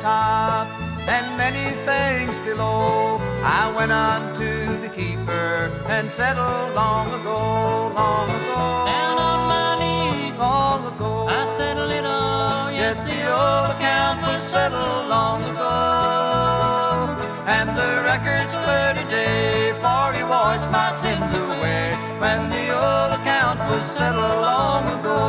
top and many things below. I went unto the keeper and settled long ago, long ago. Down on my knees, long ago. I settled it all. Yes, the old account was settled long ago. And the record's clear today, for he washed my sins away. When the old account was settled long ago.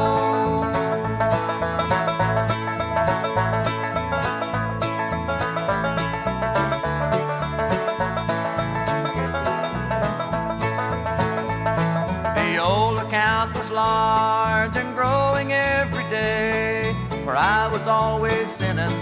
The old account was large and growing every day, for I was always sinning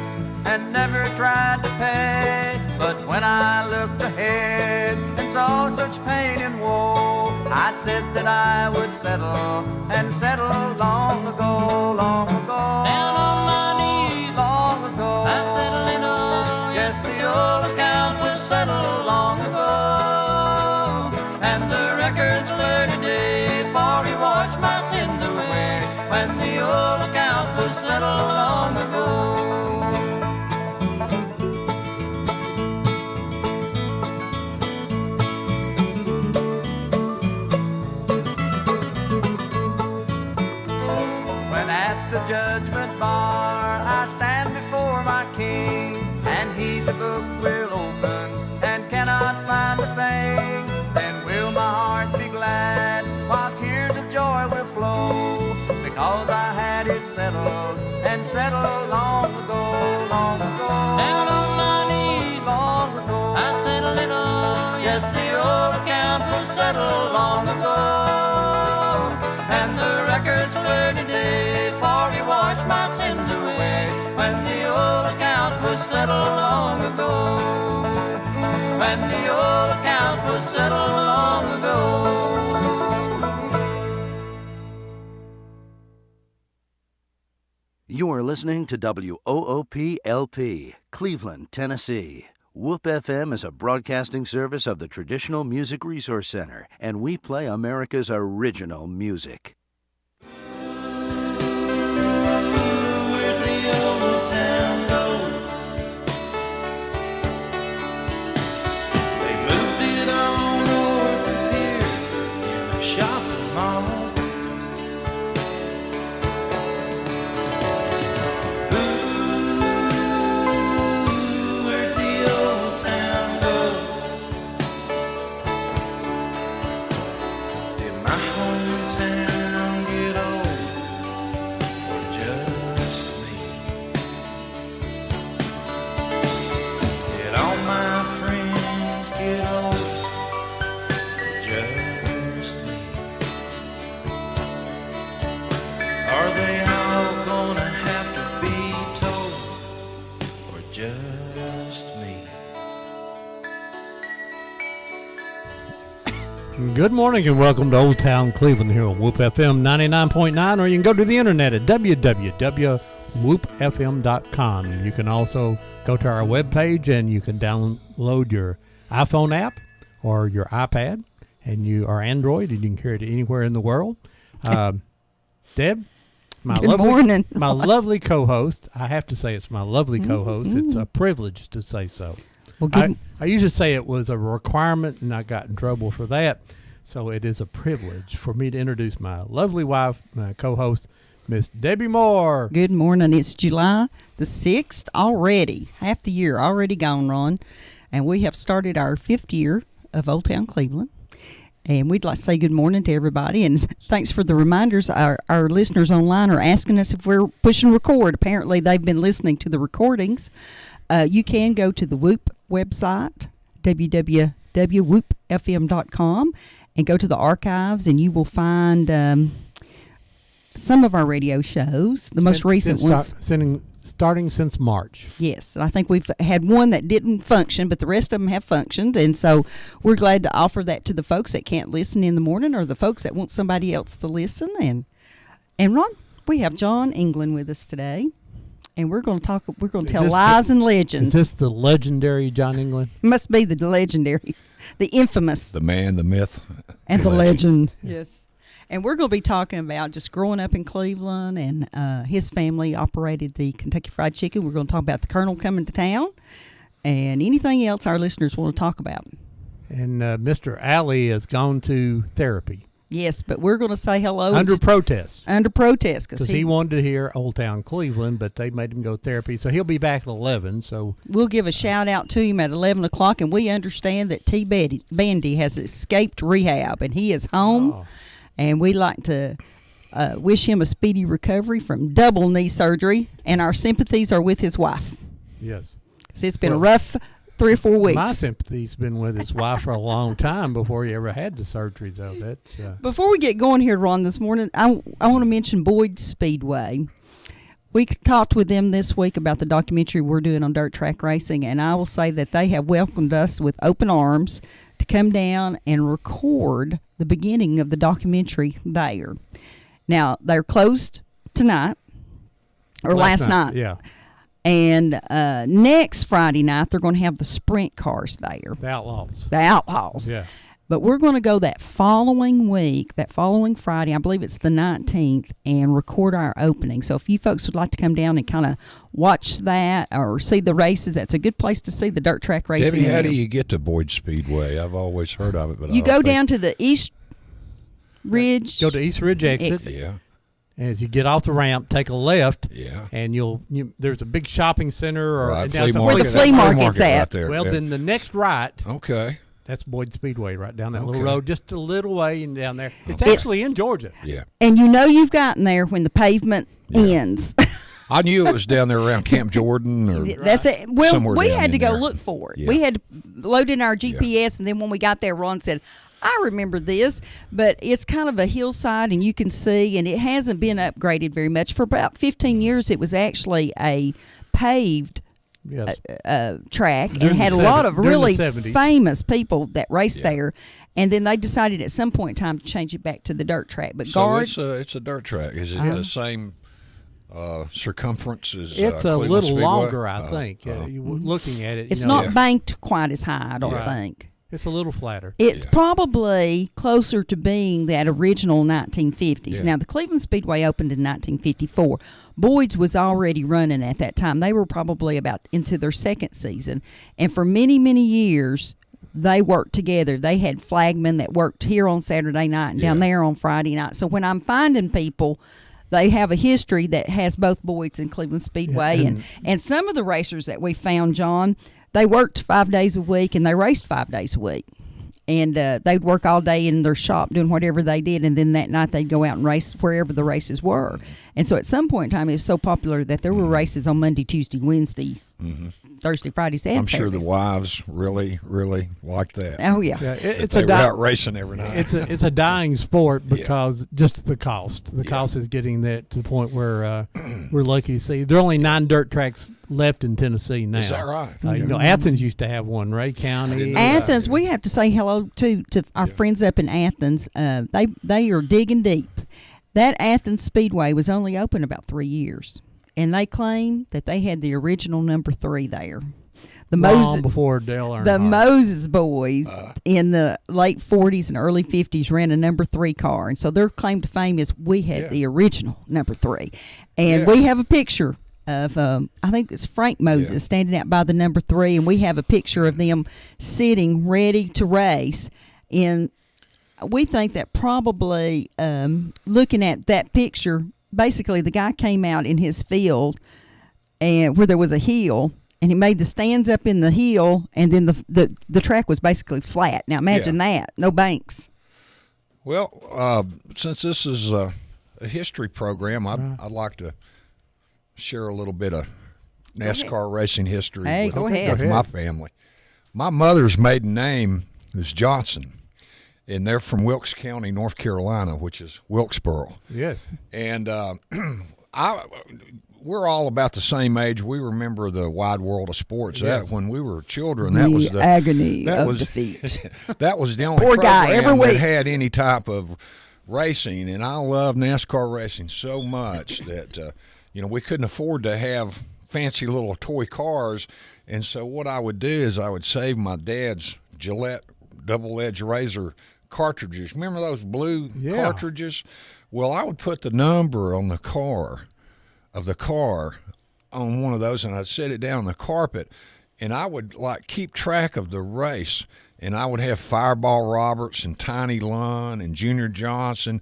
and never tried to pay. But when I looked ahead and saw such pain and woe, I said that I would settle, and settle long ago, long ago. Down on my knees, long ago. I settled it all. Yes, the old account was settled long ago. And the record's clear today, for he washed my sins away. When the old account was settled long ago. The judgment bar, I stand before my king, and he the book will open, and cannot find a thing. Then will my heart be glad, while tears of joy will flow, because I had it settled, and settled long ago, long ago. Down on my knees, long ago. I settled it all. Yes, the old account was settled long ago. And the record's clear today, for he washed my sins away. When the old account was settled long ago. When the old account was settled long ago. You are listening to WOOP-LP, Cleveland, Tennessee. WOOP FM is a broadcasting service of the Traditional Music Resource Center, and we play America's original music. Where'd the old town go? They moved it all north of here in a shopping mall. Good morning and welcome to Old Town Cleveland here on WOOP FM 99.9, or you can go to the internet at www.woopfm.com. You can also go to our webpage and you can download your iPhone app or your iPad and you are Android and you can carry it anywhere in the world. Deb, my lovely co-host. I have to say it's my lovely co-host. It's a privilege to say so. Well, I used to say it was a requirement, and I got in trouble for that. So it is a privilege for me to introduce my lovely wife, my co-host, Miss Debbie Moore. Good morning. It's July the 6th already. Half the year already gone, Ron. And we have started our 5th year of Old Town Cleveland. And we'd like to say good morning to everybody. And thanks for the reminders. Our listeners online are asking us if we're pushing record. Apparently, they've been listening to the recordings. You can go to the WOOP website, www.woopfm.com, and go to the archives, and you will find some of our radio shows, the most recent ones. Starting since March. Yes, and I think we've had one that didn't function, but the rest of them have functioned, and so we're glad to offer that to the folks that can't listen in the morning or the folks that want somebody else to listen. And Ron, we have John England with us today. And we're going to tell lies and legends. Is this the legendary John England? Must be the legendary, the infamous. The man, the myth. And the legend. Yes. And we're going to be talking about just growing up in Cleveland, and his family operated the Kentucky Fried Chicken. We're going to talk about the Colonel coming to town and anything else our listeners want to talk about. And Mr. Alley has gone to therapy Yes, but we're going to say hello. under protest Under protest. because he wanted to hear Old Town Cleveland, but they made him go therapy. So he'll be back at 11. So We'll give a shout out to him at 11 o'clock, and we understand that T. Bandy has escaped rehab, and he is home. Oh. And we'd like to wish him a speedy recovery from double knee surgery, and our sympathies are with his wife. yes. 'Cause it's been a Well, rough 3 or 4 weeks. My sympathy's been with his wife for a long time before he ever had the surgery, though. That's Before we get going here, Ron, this morning, I want to mention Boyd Speedway. We talked with them this week about the documentary we're doing on dirt track racing, and I will say that they have welcomed us with open arms to come down and record the beginning of the documentary there. Now, they're closed tonight, or last night. Yeah, And next Friday night, they're going to have the sprint cars there, the Outlaws. the Outlaws. Yeah. But we're going to go that following week, that following Friday, I believe it's the 19th, and record our opening. So if you folks would like to come down and kind of watch that or see the races, that's a good place to see the dirt track racing. Debbie, how there. do you get to Boyd Speedway? I've always heard of it, but You I go don't think- down to the East Ridge. Go to East Ridge exit. Exit. Yeah, And as you get off the ramp, take a left, yeah. and there's a big shopping center or Right, downtown- flea Where the market. flea market's at. right there. Well, yeah. then the next right, Okay. that's Boyd Speedway, right down that little Okay. road, just a little way and down there. It's Okay. actually in Georgia. Yeah. And you know you've gotten there when the pavement ends. I knew it was down there around Camp Jordan or That's it. Well, Somewhere we down had to in go there. look for it. Yeah. We had to load in our GPS, and then when we got there, Ron said, I remember this, but it's kind of a hillside, and you can see, and it hasn't been upgraded very much. For about 15 years, it was actually a paved Yes. track and During the had a seven- lot of during the really 70s. famous people that raced Yeah. there. And then they decided at some point in time to change it back to the dirt track. But so Guard, it's a dirt track. Is it the same circumference as It's a Cleveland little Speedway? longer, I think. Looking at it, it's you know, not banked quite as high, I don't Yeah. think. It's a little flatter. It's Yeah. probably closer to being that original 1950s. Yeah. Now, the Cleveland Speedway opened in 1954. Boyd's was already running at that time. They were probably about into their second season. And for many, many years, they worked together. They had flagmen that worked here on Saturday night and down Yeah. there on Friday night. So when I'm finding people, they have a history that has both Boyd's and Cleveland Speedway. Yeah, and some of the racers that we found, John, they worked 5 days a week and they raced 5 days a week. And they'd work all day in their shop doing whatever they did, and then that night they'd go out and race wherever the races were. And so at some point in time, it was so popular that there were races on Monday, Tuesday, Wednesdays, Thursday, Fridays, and I'm sure the Saturdays. wives really, really like that. Oh, yeah. Yeah, it's they a were out racing every night. it's a dying sport Yeah. because just the cost. The Yeah. cost is getting that to the point where we're lucky to see. There are only 9 dirt tracks left in Tennessee now. Is that right? You know, Athens used to have one. Ray County. didn't know Athens, we have to say hello to our friends up in Athens. They are digging deep. That Athens Speedway was only open about 3 years, and they claim that they had the original number 3 there. The long before Dale Earnhardt. The Moses boys in the late 40s and early 50s ran a number 3 car. And so their claim to fame is we had Yeah. the original number 3. And Yeah. we have a picture of, I think it's Frank Moses Yeah. standing out by the number 3. And we have a picture of them sitting ready to race. And we think that probably looking at that picture, basically the guy came out in his field and where there was a hill, and he made the stands up in the hill, and then the track was basically flat. Now imagine that, no banks. Well, since this is a history program, I'd like to share a little bit of NASCAR racing history Hey, with, go ahead. with my family. My mother's maiden name is Johnson, and they're from Wilkes County, North Carolina, which is Wilkesboro. Yes. And we're all about the same age. We remember the wide world of sports. Yes. That when we were children, that was the agony that of was- defeat. that was the only Poor guy, program every that week. had any type of racing, and I love NASCAR racing so much that we couldn't afford to have fancy little toy cars, and so what I would do is I would save my dad's Gillette double-edged razor cartridges. Remember those blue Yeah. cartridges? Well, I would put the number on the car on one of those, and I'd set it down on the carpet, and I would like keep track of the race. And I would have Fireball Roberts and Tiny Lund and Junior Johnson.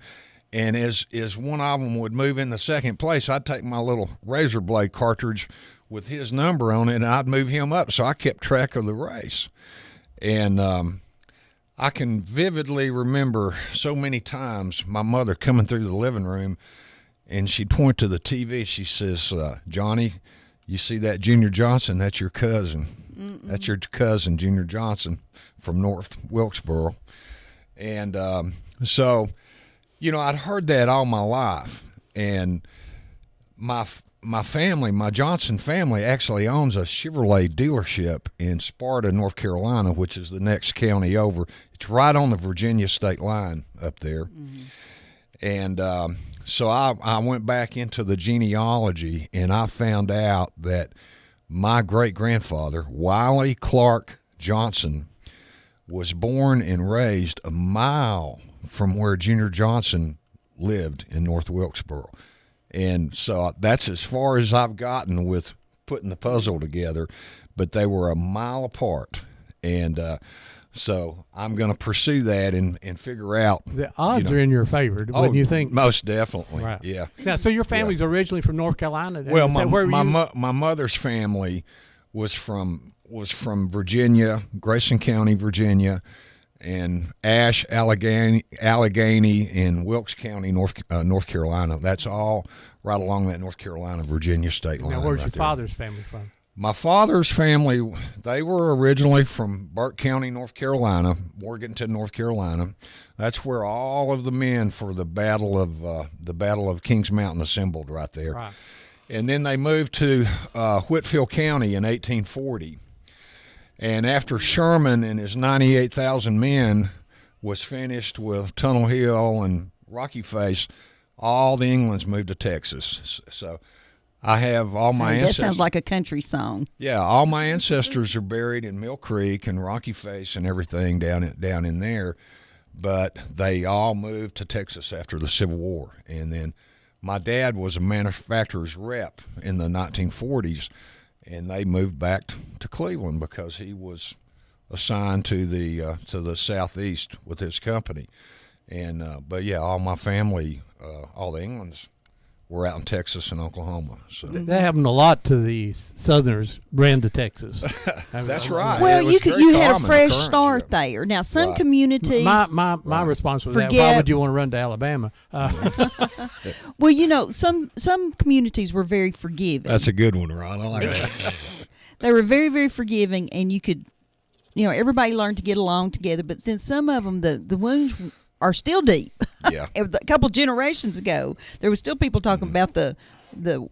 And as one of them would move into second place, I'd take my little razor blade cartridge with his number on it, and I'd move him up. So I kept track of the race. And I can vividly remember so many times my mother coming through the living room, and she'd point to the TV. She says, Johnny, you see that Junior Johnson? That's your cousin. That's your cousin, Junior Johnson, from North Wilkesboro. And so, you know, I'd heard that all my life. And my family, my Johnson family, actually owns a Chevrolet dealership in Sparta, North Carolina, which is the next county over. It's right on the Virginia state line up there. Mm-hmm. And so I went back into the genealogy, and I found out that my great-grandfather, Wiley Clark Johnson, was born and raised a mile from where Junior Johnson lived in North Wilkesboro. And so that's as far as I've gotten with putting the puzzle together, but they were a mile apart. And so I'm going to pursue that and figure out. The odds are in your favor, wouldn't you think? Most definitely, Right. yeah. Now, so your family's originally from North Carolina? Then? Well, Is that where you- my mother's family was from Virginia, Grayson County, Virginia, and Ash, Allegheny, and Wilkes County, North Carolina. That's all right along that North Carolina, Virginia state line. Now, where's right your there. father's family from? My father's family, they were originally from Burke County, North Carolina, Morganton, North Carolina. That's where all of the men for the Battle of Kings Mountain assembled right there. Right. And then they moved to Whitfield County in 1840. And after Sherman and his 98,000 men was finished with Tunnel Hill and Rocky Face, all the Englands moved to Texas. So I have all my That ancestors. sounds like a country song. Yeah, all my ancestors are buried in Mill Creek and Rocky Face and everything down in there. But they all moved to Texas after the Civil War. And then my dad was a manufacturer's rep in the 1940s, and they moved back to Cleveland because he was assigned to the southeast with his company. And but yeah, all my family, all the Englands, were out in Texas and Oklahoma. So That happened a lot to the Southerners ran to Texas. that's right. Well, It was very you had a common fresh occurrence, start yeah. there. Now, some Right. communities. My response was that. Why Forget- would you want to run to Alabama? Well, you know, some communities were very forgiving. That's a good one, Ron. I like that. They were very, very forgiving, and you could, you know, everybody learned to get along together. But then some of them, the wounds are still deep. Yeah. A couple generations ago, there was still people talking about the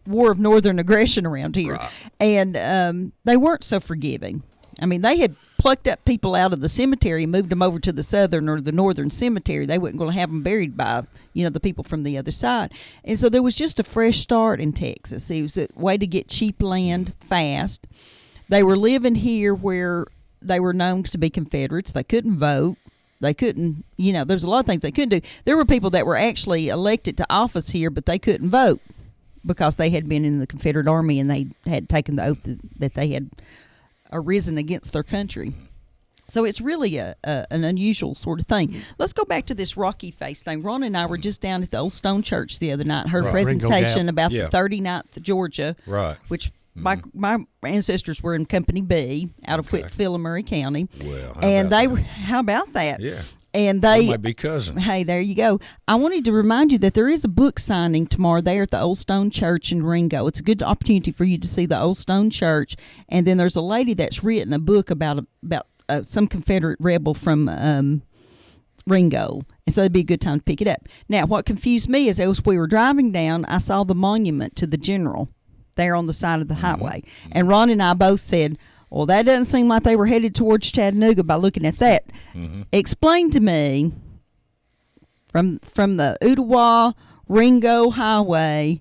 war of northern aggression around here, Right. and they weren't so forgiving. I mean, they had plucked up people out of the cemetery and moved them over to the southern or the northern cemetery. They weren't going to have them buried by, you know, the people from the other side. And so there was just a fresh start in Texas. It was a way to get cheap land fast. They were living here where they were known to be Confederates. They couldn't vote. They couldn't, you know, there's a lot of things they couldn't do. There were people that were actually elected to office here, but they couldn't vote because they had been in the Confederate Army and they had taken the oath that they had arisen against their country. So it's really an unusual sort of thing. Let's go back to this Rocky Face thing. Ron and I were just down at the Old Stone Church the other night, heard a Right. Ringo presentation Gap. about Yeah. the 39th Georgia, Right. which my ancestors were in Company B out of Whitfield and Murray County. Well, how and about they that? were, how about that? Yeah. And They they might be cousins. Hey, there you go. I wanted to remind you that there is a book signing tomorrow there at the Old Stone Church in Ringo. It's a good opportunity for you to see the Old Stone Church. And then there's a lady that's written a book about some Confederate rebel from Ringo. And so it'd be a good time to pick it up. Now, what confused me is as we were driving down, I saw the monument to the general there on the side of the highway. And Ron and I both said, well, that doesn't seem like they were headed towards Chattanooga by looking at that. Explain to me, from the Ottawa Ringo Highway,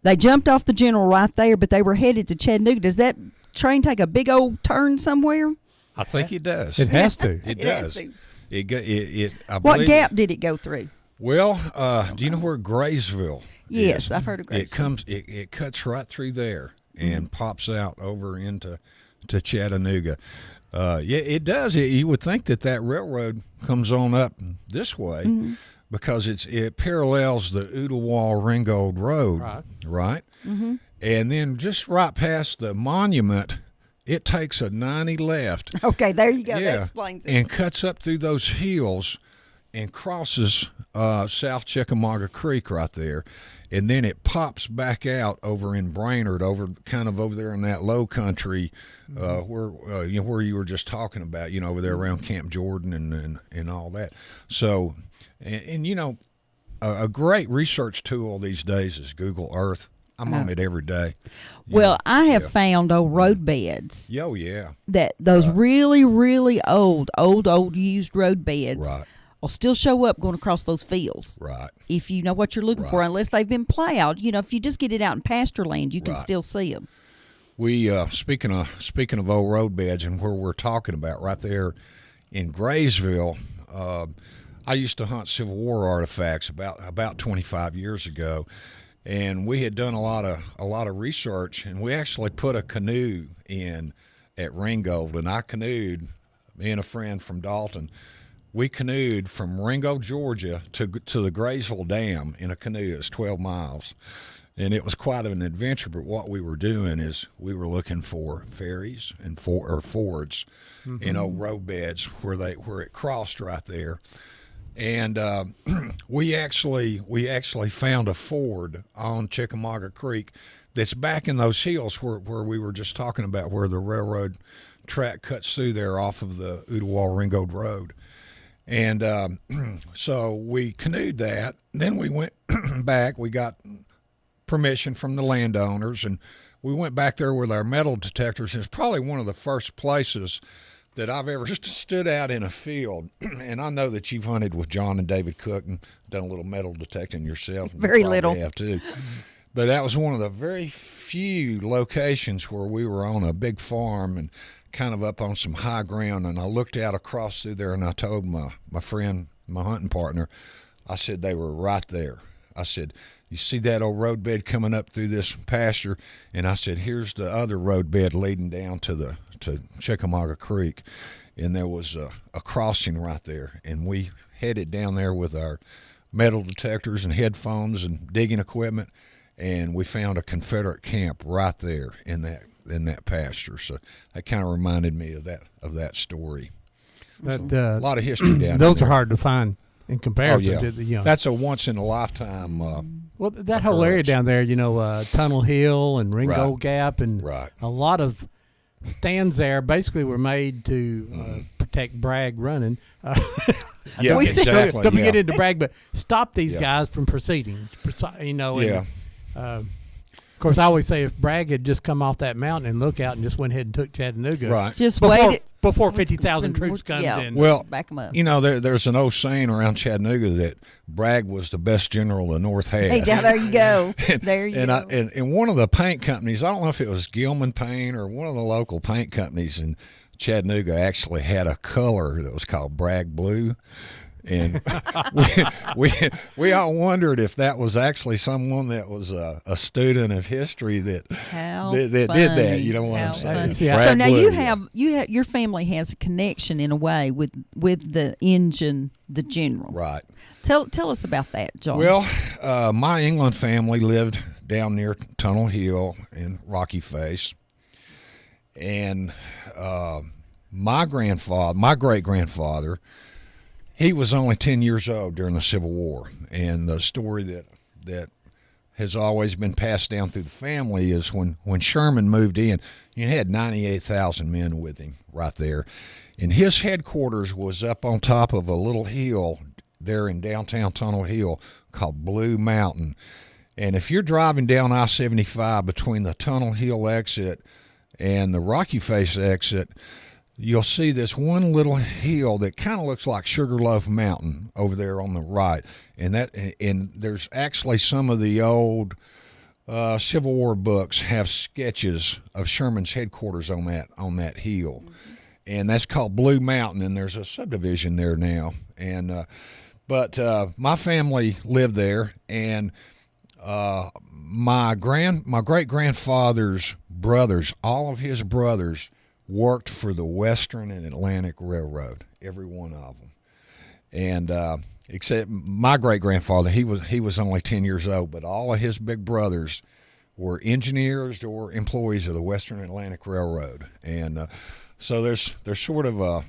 they jumped off the general right there, but they were headed to Chattanooga. Does that train take a big old turn somewhere? I think it does. It has to. It has does. to. I What believe, gap did it go through? Well, do you know where Graysville Yes, is? I've heard of Graysville. It cuts right through there and pops out over into Chattanooga. Yeah, it does. You would think that railroad comes on up this way because it parallels the Ooltewah-Ringgold Road, right? Mm-hmm. And then just right past the monument, it takes a 90 left. Okay, there you go. That explains it. And cuts up through those hills and crosses South Chickamauga Creek right there, and then it pops back out over in Brainerd, over there in that low country, where you were just talking about, over there around Camp Jordan and all that. So, and a great research tool these days is Google Earth. I'm on it every day. Well, I have found old road beds. Oh yeah. That those really, really old used road beds. Right. Will still show up going across those fields. Right. If you know what you're looking for, unless they've been plowed. If you just get it out in pasture land, you can still see them. We speaking of old road beds and where we're talking about right there in Graysville, I used to hunt Civil War artifacts about 25 years ago, and we had done a lot of research, and we actually put a canoe in at Ringgold, and I canoed, me and a friend from Dalton. We canoed from Ringgold, Georgia to the Graysville Dam in a canoe. It was 12 miles. And it was quite an adventure, but what we were doing is we were looking for ferries and fords in old road beds where it crossed right there. And we actually found a ford on Chickamauga Creek that's back in those hills where we were just talking about, where the railroad track cuts through there off of the Ooltewah-Ringgold Road. And so we canoed that. Then we went back. We got permission from the landowners, and we went back there with our metal detectors. It's probably one of the first places that I've ever just stood out in a field. And I know that you've hunted with John and David Cook and done a little metal detecting yourself. Very You probably little. have too. But that was one of the very few locations where we were on a big farm and kind of up on some high ground, and I looked out across through there, and I told my friend, my hunting partner, I said they were right there. I said, you see that old road bed coming up through this pasture? And I said, here's the other road bed leading down to Chickamauga Creek, and there was a crossing right there, and we headed down there with our metal detectors and headphones and digging equipment, and we found a Confederate camp right there in that pasture. So that kind of reminded me of that story. But, A lot of history down there. those are hard to find in Oh comparison yeah, to the that's a once in a lifetime. Well, that whole area down there, Tunnel Hill and Ringgold Right. Gap, and Right. a lot of stands there basically were made to protect Bragg running. Yeah, We see- exactly. Don't yeah. get into Bragg, but stop these Yeah. guys from proceeding. Yeah. Of course, I always say if Bragg had just come off that mountain and look out and just went ahead and took Chattanooga, Right. Just before, wait. before 50,000 troops come in. Well, Back 'em up. there's an old saying around Chattanooga that Bragg was the best general the North had. Hey, now there you go. There you and go. And one of the paint companies, I don't know if it was Gilman Paint or one of the local paint companies in Chattanooga, actually had a color that was called Bragg Blue. And we all wondered if that was actually someone that was a student of history that How did that. funny. You know what How I'm saying? funny. Yeah. So Bragg now Blue. you have your family has a connection in a way with the engine, the general. Right. Tell us about that, John. Well, my England family lived down near Tunnel Hill in Rocky Face, and my great grandfather, he was only 10 years old during the Civil War, and the story that has always been passed down through the family is when Sherman moved in, he had 98,000 men with him right there, and his headquarters was up on top of a little hill there in downtown Tunnel Hill called Blue Mountain. And if you're driving down I-75 between the Tunnel Hill exit and the Rocky Face exit, you'll see this one little hill that kind of looks like Sugarloaf Mountain over there on the right. And there's actually some of the old Civil War books have sketches of Sherman's headquarters on that hill. and that's called Blue Mountain, and there's a subdivision there now. And but my family lived there, and my great grandfather's brothers, all of his brothers, worked for the Western and Atlantic Railroad, every one of them, and except my great grandfather, he was only 10 years old, but all of his big brothers were engineers or employees of the Western Atlantic Railroad, and so there's sort of a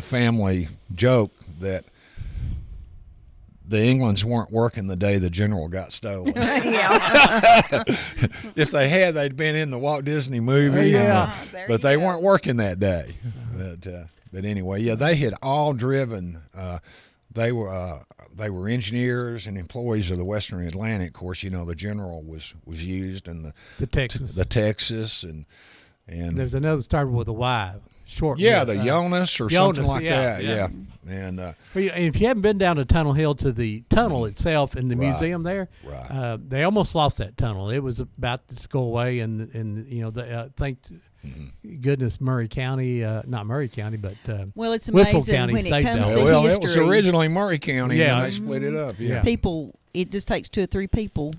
family joke that the Englands weren't working the day the General got stolen. If they had, they'd been in the Walt Disney movie. Yeah. But they weren't working that day. But anyway, yeah, they had all driven. They were engineers and employees of the Western Atlantic. Of course, the General was used, and The Texas. the Texas and There's another started with a Y. Short. the Jonas or something like that. yeah. And Well, if you haven't been down to Tunnel Hill to the tunnel itself in the Right. museum there, Right. they almost lost that tunnel. It was about to go away, and thank goodness Murray County, not Murray County, but Well, it's Whipple amazing County when it saved comes that to one. well, history. it was originally Murray County, Yeah. and then they split it up. Yeah. People, it just takes 2 or 3 people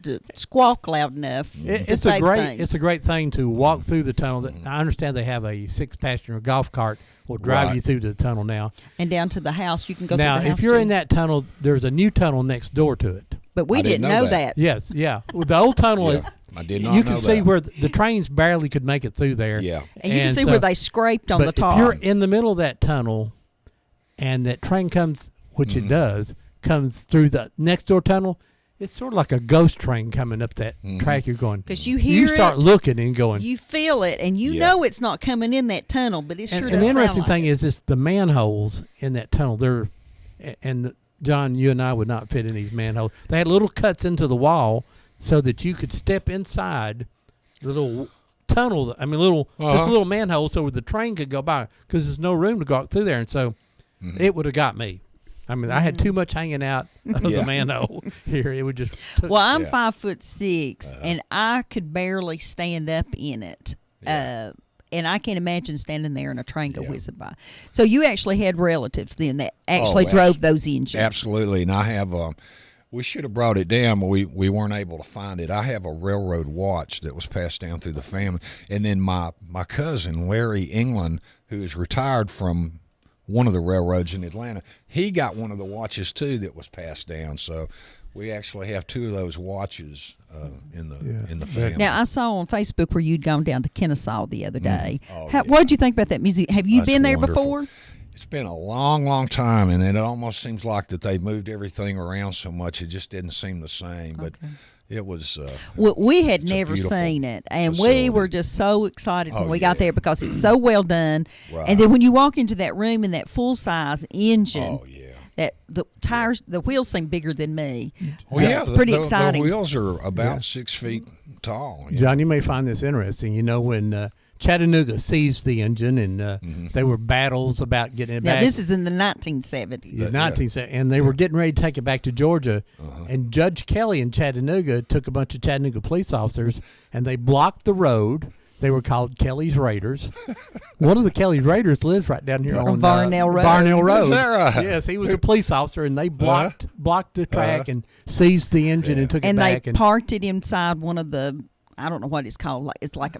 to squawk loud enough to it's a save great things. it's a great thing to walk through the tunnel. That I understand they have a 6-passenger golf cart will drive Right. you through the tunnel now. And down to the house, you can go Now, through the house if you're too. in that tunnel, there's a new tunnel next door to it. But we I didn't didn't know know that. that. Yes, yeah. Well, the old tunnel, Yeah, I did not you know can see that. where the trains barely could make it through there. Yeah. And you can see so- where they scraped on but the top. if you're in the middle of that tunnel, and that train comes, which it does, comes through the next door tunnel, it's sort of like a ghost train coming up that track. You're going 'Cause you hear you start it, looking and going. You feel it, and you Yeah. know it's not coming in that tunnel, but it sure and does the interesting sound like thing it. is the manholes in that tunnel. They're and John, you and I would not fit in these manholes. They had little cuts into the wall so that you could step inside the little tunnel. I mean, just a little manhole so the train could go by because there's no room to go through there. And so it would have got me. I mean, I had too much hanging out of Yeah. the manhole here. It would just. Well, I'm Yeah. 5'6", and I could barely stand up in it. And I can't imagine standing there and a train go whizzing by. So you actually had relatives then that actually drove those engines. Absolutely, and I have. We should have brought it down, but we weren't able to find it. I have a railroad watch that was passed down through the family, and then my cousin Larry England, who is retired from one of the railroads in Atlanta, he got one of the watches too that was passed down. So we actually have 2 of those watches in the family. Now, I saw on Facebook where you'd gone down to Kennesaw the other day. Oh, What did you think about that museum? Have you That's been there wonderful. before? It's been a long, long time, and it almost seems like that they moved everything around so much it just didn't seem the same. But it was. Well, we had It's a never beautiful seen it, and facility. we were just so excited when Oh, we got yeah. there because it's so well done. Right. And then when you walk into that room in that full size engine, Oh yeah. that the tires, the wheels seem bigger than me. Well, yeah, it's pretty the exciting. The wheels are about 6 feet tall. Yeah. John, you may find this interesting. You know, when Chattanooga seized the engine and there were battles about getting it Now back. this is in the 1970s. The 19th, and they were getting ready to take it back to Georgia, and Judge Kelly in Chattanooga took a bunch of Chattanooga police officers, and they blocked the road. They were called Kelly's Raiders. One of the Kelly's Raiders lives right down here on Varnell Road. Varnell Road. Is that right? Yes, he was a police officer, and they blocked the track and seized the engine and took And it they back. parked it inside one of the, I don't know what it's called. It's like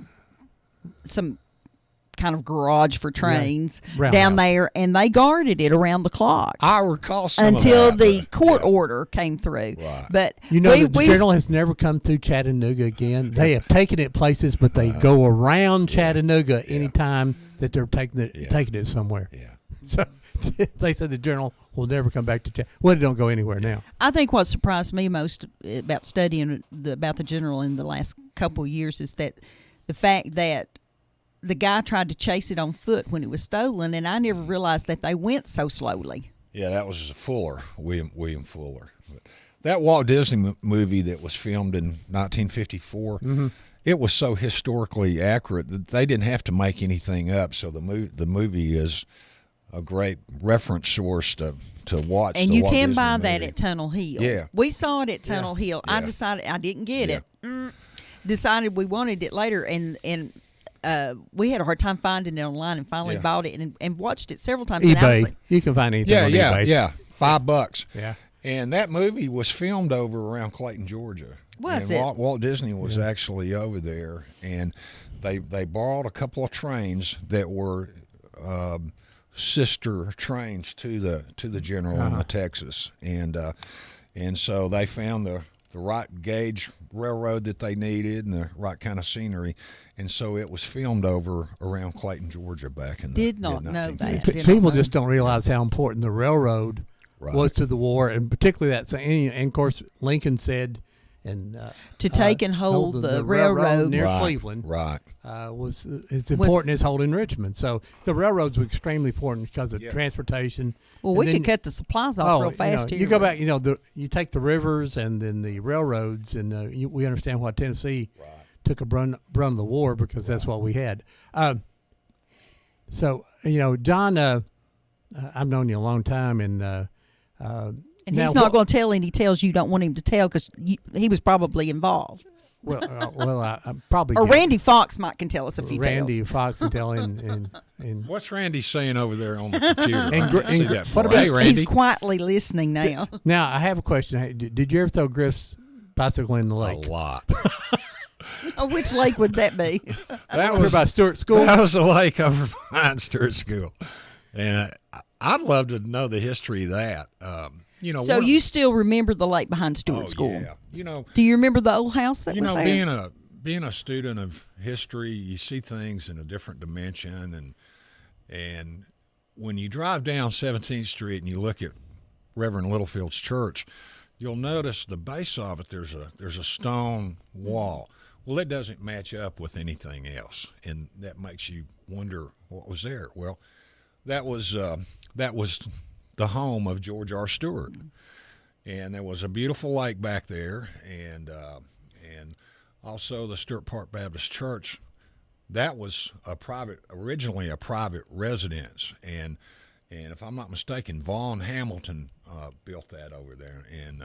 some kind of garage for trains down Roundhouse. there, and they guarded it around the clock I recall some until of that, the but- court yeah. order came through. Right. But You know, the we General has never come through Chattanooga again. They have taken it places, but they go around Chattanooga anytime that they're taking it somewhere. Yeah. So they said the General will never come back to Chattanooga. Well, it don't go anywhere now. I think what surprised me most about studying about the General in the last couple of years is that the fact that the guy tried to chase it on foot when it was stolen, and I never realized that they went so slowly. Yeah, that was Fuller, William Fuller. But that Walt Disney movie that was filmed in 1954, it was so historically accurate that they didn't have to make anything up. So the movie is a great reference source to watch. And the you Walt can Disney buy that movie. at Tunnel Hill. Yeah. We saw it at Tunnel Hill. I Yeah. decided I didn't get Yeah. it. Decided we wanted it later, and we had a hard time finding it online and finally Yeah. bought it and watched it several times. And I was eBay. like, You can find anything Yeah, on yeah, eBay. yeah. $5. Yeah. And that movie was filmed over around Clayton, Georgia. Was and it? Walt Disney was actually over there, and they borrowed a couple of trains that were sister trains to the General in the Texas, and so they found the right gauge railroad that they needed and the right kind of scenery, and so it was filmed over around Clayton, Georgia back in the Did not know mid-1950s. that. P- Did not People know. just don't realize how important the railroad Right. was to the war, and particularly that. And of course, Lincoln said, and To take and hold the railroad. near Right, Cleveland right. was as important as holding Richmond. So the railroads were extremely important because of Yeah. transportation. Well, And we then- could cut the supplies off real fast here. you go back. You take the rivers and then the railroads, and we understand why Tennessee took a brunt of the war because that's what we had. So John, I've known you a long time, and And now he's not what- going to tell any tales you don't want him to tell because he was probably involved. I probably Or can. Randy Fox might can tell us a few Randy tales. Fox and tell and What's Randy saying over there on the computer? And I gr- can't see and gr- that what far. about- Hey, Randy? He's quietly listening now. now I have a question. Hey, did you ever throw Griff's bicycle in the lake? A lot. Oh, which lake would that be? That Over was by Stewart School. That was the lake over behind Stewart School, and I'd love to know the history of that. So you still remember the lake behind oh, Stewart School? Yeah, Do you remember the old house that was there? being a student of history, you see things in a different dimension, and when you drive down 17th Street and you look at Reverend Littlefield's church, you'll notice the base of it. There's a stone wall. Well, it doesn't match up with anything else, and that makes you wonder what was there. Well, that was the home of George R. Stewart, and there was a beautiful lake back there, and also the Stewart Park Baptist Church. That was originally a private residence, and if I'm not mistaken, Vaughn Hamilton built that over there, and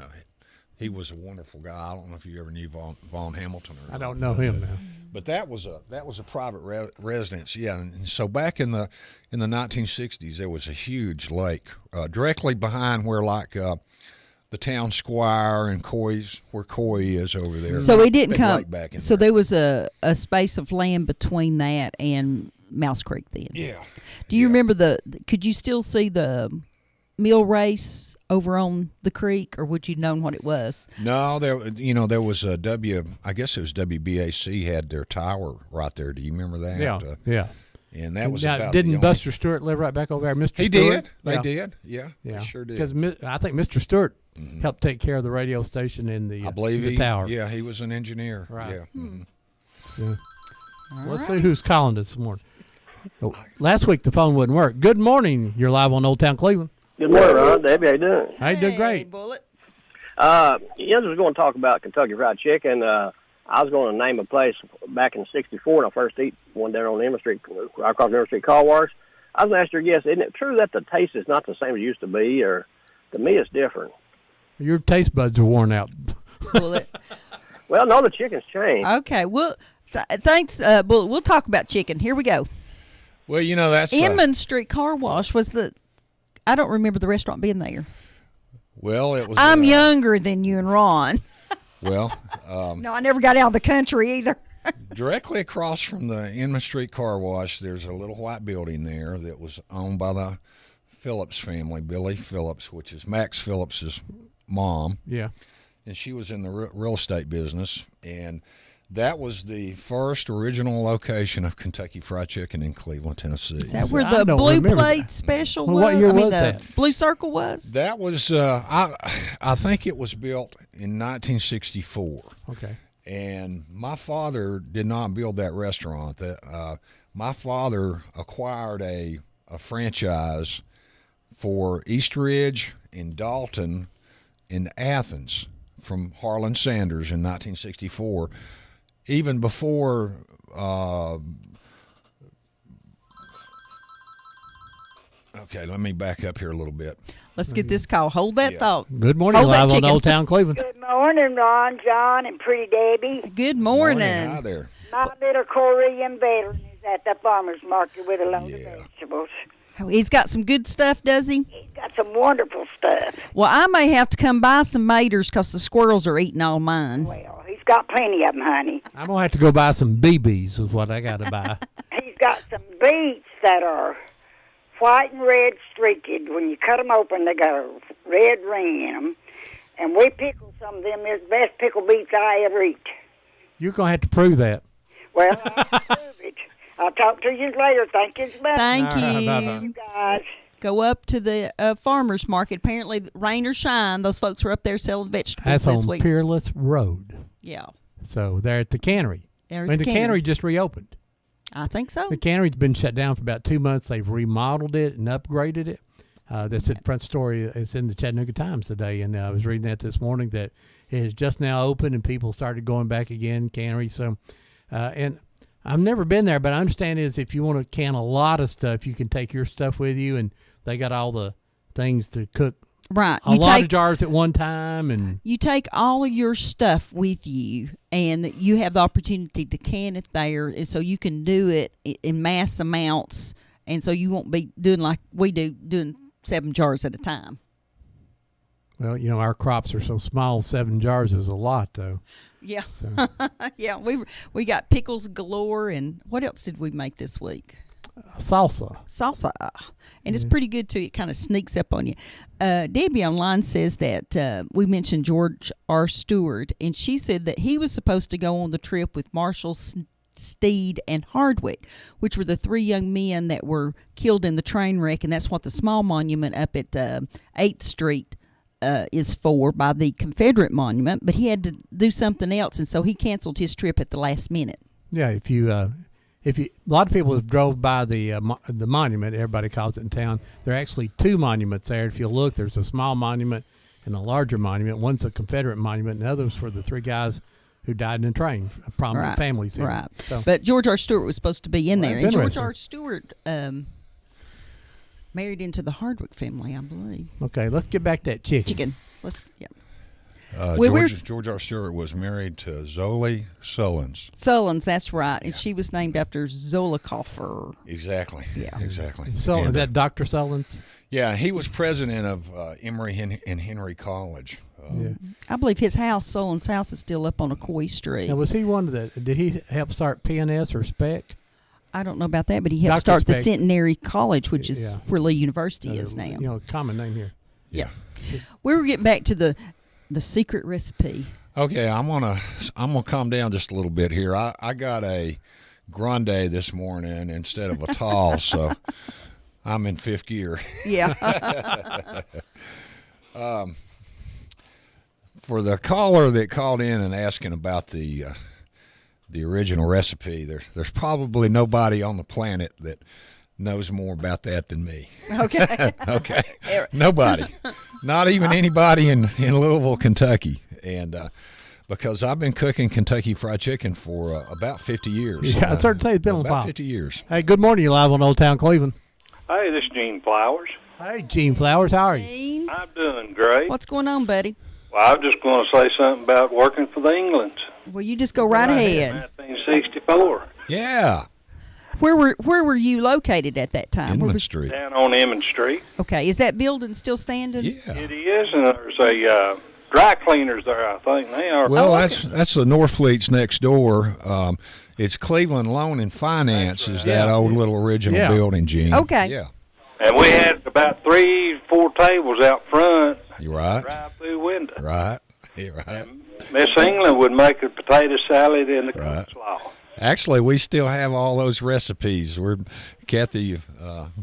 he was a wonderful guy. I don't know if you ever knew Vaughn Hamilton or not. I don't know him now. But that was a private residence, yeah. And so back in the 1960s, there was a huge lake directly behind where the town square and where Coy is over there. So he didn't Big come. lake back in So there. there was a space of land between that and Mouse Creek then. Yeah. Do you remember could you still see the mill race over on the creek, or would you known what it was? No, there was a I guess it was WBAC had their tower right there. Do you remember that? Yeah. And that was Now, about didn't the only- Buster Stewart live right back over there? Mr. He Stewart? did. They Yeah. did. Yeah. Yeah, They sure did. Because I think Mr. Stewart helped take care of the radio station in the I believe the he. tower. Yeah, he was an engineer. Right. Yeah. Mhm. Yeah. Let's see who's calling this morning. Oh, last week the phone wouldn't work. Good morning. You're live on Old Town Cleveland. Good morning, Ron. Debbie, how you doing? Hey, doing great. Bullet. Yes, I was going to talk about Kentucky Fried Chicken. I was going to name a place back in '64 when I first ate one there on Emerald Street, right across Emerald Street Car Wash. I was going to ask your guess, isn't it true that the taste is not the same as it used to be, or to me it's different? Your taste buds are worn out. Bullet. Well, no, the chicken's changed. Okay. Well, thanks, Bullet. We'll talk about chicken. Here we go. Well, that's Inman Street Car Wash was I don't remember the restaurant being there. well, it was. I'm younger than you and Ron. Well, No, I never got out of the country either. directly across from the Inman Street Car Wash, there's a little white building there that was owned by the Phillips family, Billy Phillips, which is Max Phillips's mom, Yeah. and she was in the real estate business, and that was the first original location of Kentucky Fried Chicken in Cleveland, Tennessee. Is that where I the don't Blue remember Plate that. special Well, was? what year I mean, was the that? Blue Circle was? That was I think it was built in 1964. Okay. And my father did not build that restaurant. My father acquired a franchise for East Ridge and Dalton in Athens from Harlan Sanders in 1964. Even before okay, let me back up here a little bit. Let's get this call. Hold that thought. Good morning, Hold that live on chicken. Old Town Cleveland. Good morning, Ron, John, and Pretty Debbie. Good morning. Hi there. My little Korean veteran is at the farmer's market with a load Yeah. of vegetables. Oh, he's got some good stuff, does he? He's got some wonderful stuff. Well, I may have to come buy some maters because the squirrels are eating all mine. Well, he's got plenty of them, honey. I'm gonna have to go buy some BBs. Is what I got to buy. He's got some beets that are white and red streaked. When you cut them open, they got a red ring in them. And we pickle some of them. They're the best pickled beets I ever eat. You're gonna have to prove that. Well, I'll prove it. I'll talk to you later. Thank you, bye. Thank All right, you. bye-bye. You guys. Go up to the farmer's market. Apparently, rain or shine, those folks were up there selling vegetables That's this on week. Peerless Road. Yeah. So they're at the cannery. They're at I mean, the the cannery. cannery just reopened. I think so. The cannery's been shut down for about 2 months. They've remodeled it and upgraded it. That's at front story. It's in the Chattanooga Times today, and I was reading that this morning that it is just now open and people started going back again. Cannery. So, and I've never been there, but I understand is if you want to can a lot of stuff, you can take your stuff with you, and they got all the things to cook Right. a lot of jars at one time, and You take all of your stuff with you, and you have the opportunity to can it there, and so you can do it in mass amounts, and so you won't be doing like we do, doing 7 jars at a time. well, you know, our crops are so small. 7 jars is a lot, though. Yeah, So. yeah. We got pickles galore, and what else did we make this week? Salsa. Salsa, and it's pretty good too. It kind of sneaks up on you. Debbie online says that we mentioned George R. Stewart, and she said that he was supposed to go on the trip with Marshall Steed and Hardwick, which were the 3 young men that were killed in the train wreck, and that's what the small monument up at 8th Street is for, by the Confederate monument. But he had to do something else, and so he canceled his trip at the last minute. Yeah, if you a lot of people have drove by the monument, everybody calls it in town. There are actually 2 monuments there. If you look, there's a small monument and a larger monument. One's a Confederate monument, and the other's for the 3 guys who died in a train, prominent families here. Right. So, But George R. Stewart was supposed to be in Well, there. that's And George interesting. R. Stewart married into the Hardwick family, I believe. okay, let's get back to that chicken. Let's, yeah. Well, George R. Stewart was married to Zoli Sullins. Sullins, that's right. And she was named after Zollicoffer. Exactly. Yeah. Exactly. So And, is that Dr. Sullins? yeah, he was president of Emory and Henry College. Yeah. I believe his house, Sullins' house, is still up on Coy Street. Now, was he one of the? Did he help start PNS or Spec? I don't know about that, but he helped Dr. start the Speck. Centenary College, which is Yeah. where Lee University is now. You know, common name here. Yeah. We were getting back to the secret recipe. Okay, I'm gonna calm down just a little bit here. I got a grande this morning instead of a tall, so I'm in 5th gear. Yeah. For the caller that called in and asking about the original recipe, there's probably nobody on the planet that knows more about that than me. Okay. Okay, nobody, not even anybody in Louisville, Kentucky, and because I've been cooking Kentucky Fried Chicken for about 50 years. Yeah, I started to say it's been a about while. 50 years. Hey, good morning. You live on Old Town Cleveland. Hey, this is Gene Flowers. Hey, Gene Flowers, how are you? Gene, I'm doing great. what's going on, buddy? Well, I was just going to say something about working for the Englands. Well, you just go right ahead. 1964, Yeah, Where were you located at that time? Where Inman was- Street. down on Emmons Street. Okay, is that building still standing? Yeah. It is, and there's a dry cleaners there, I think. They are. Well, okay. that's the Norfleet's next door. It's Cleveland Loan and Finance is that Yeah. old little original Yeah. building, Gene. Okay. Yeah, And we had about 3-4 tables out front, you right. drive-through window. Right. You're right. Miss England would make a potato salad in the Right. coleslaw. Actually, we still have all those recipes. We're Kathy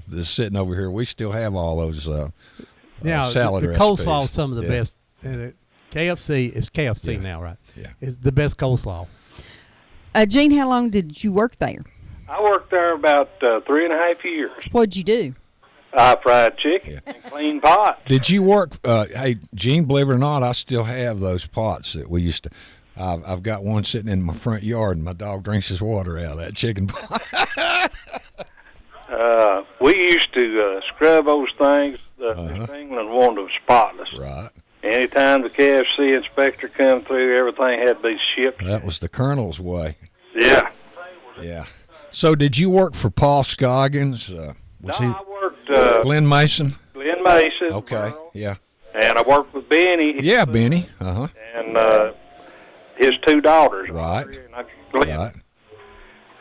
that's sitting over here. We still have all those Now, salad the recipes. coleslaw is some of the Yeah. best. KFC is KFC Yeah. now, right? Yeah. It's the best coleslaw. Gene, how long did you work there? I worked there about 3.5 years. What'd you do? I fried chicken and clean pots. Did you work? Hey, Gene, believe it or not, I still have those pots that we used to. I've got one sitting in my front yard, and my dog drinks his water out of that chicken pot. We used to scrub those things. Miss England wanted them spotless. Right. Anytime the KFC inspector come through, everything had to be shipped. That was the Colonel's way. Yeah. Yeah. So did you work for Paul Scoggins? Was I worked Glenn Mason? Glenn Mason. Okay, Merle, yeah. and I worked with Benny. Yeah, Benny. Uh-huh. And his two daughters. Right. And Glenn. Right.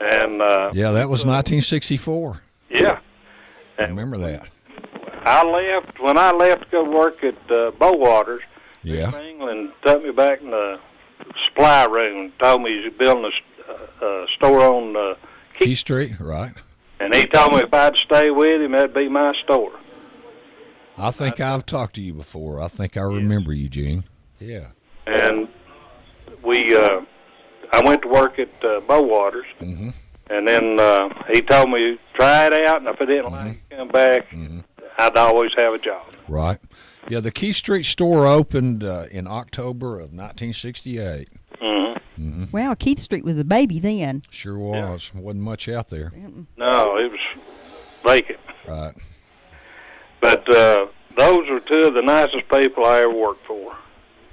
And Yeah, that was 1964. yeah. I remember that. When I left to go work at Bowaters. Yeah. England took me back in the supply room. Told me he's building a store on Key Street, right. and he told me if I'd stay with him, that'd be my store. I think I've talked to you before. I think I remember you, Gene. Yeah. And I went to work at Bowaters, Mm-hmm. and then he told me try it out, and if I didn't like it, come back. I'd always have a job. Right. Yeah, the Key Street store opened in October of 1968. Wow, Keith Street was a baby then. Sure was. Wasn't much out there. No, it was vacant. Right. But those are two of the nicest people I ever worked for.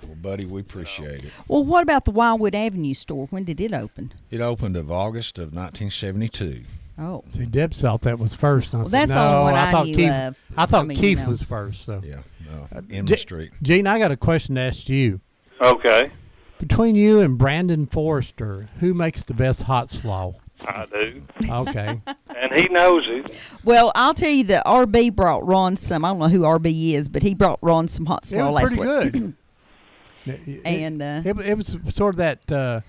Well, buddy, we appreciate it. Well, what about the Wildwood Avenue store? When did it open? It opened of August of 1972. Oh. See, Deb thought that was first. And I Well, said, that's the only no, one I thought knew Keith, of. I thought I mean, Keith you know. was first. So. Yeah, no, in Ge- the street. Gene, I got a question to ask you. Okay, Between you and Brandon Forrester, who makes the best hot slaw? I do. Okay. And he knows it. Well, I'll tell you that RB brought Ron some. I don't know who RB is, but he brought Ron some hot It slaw was last pretty week. good. And It was sort of that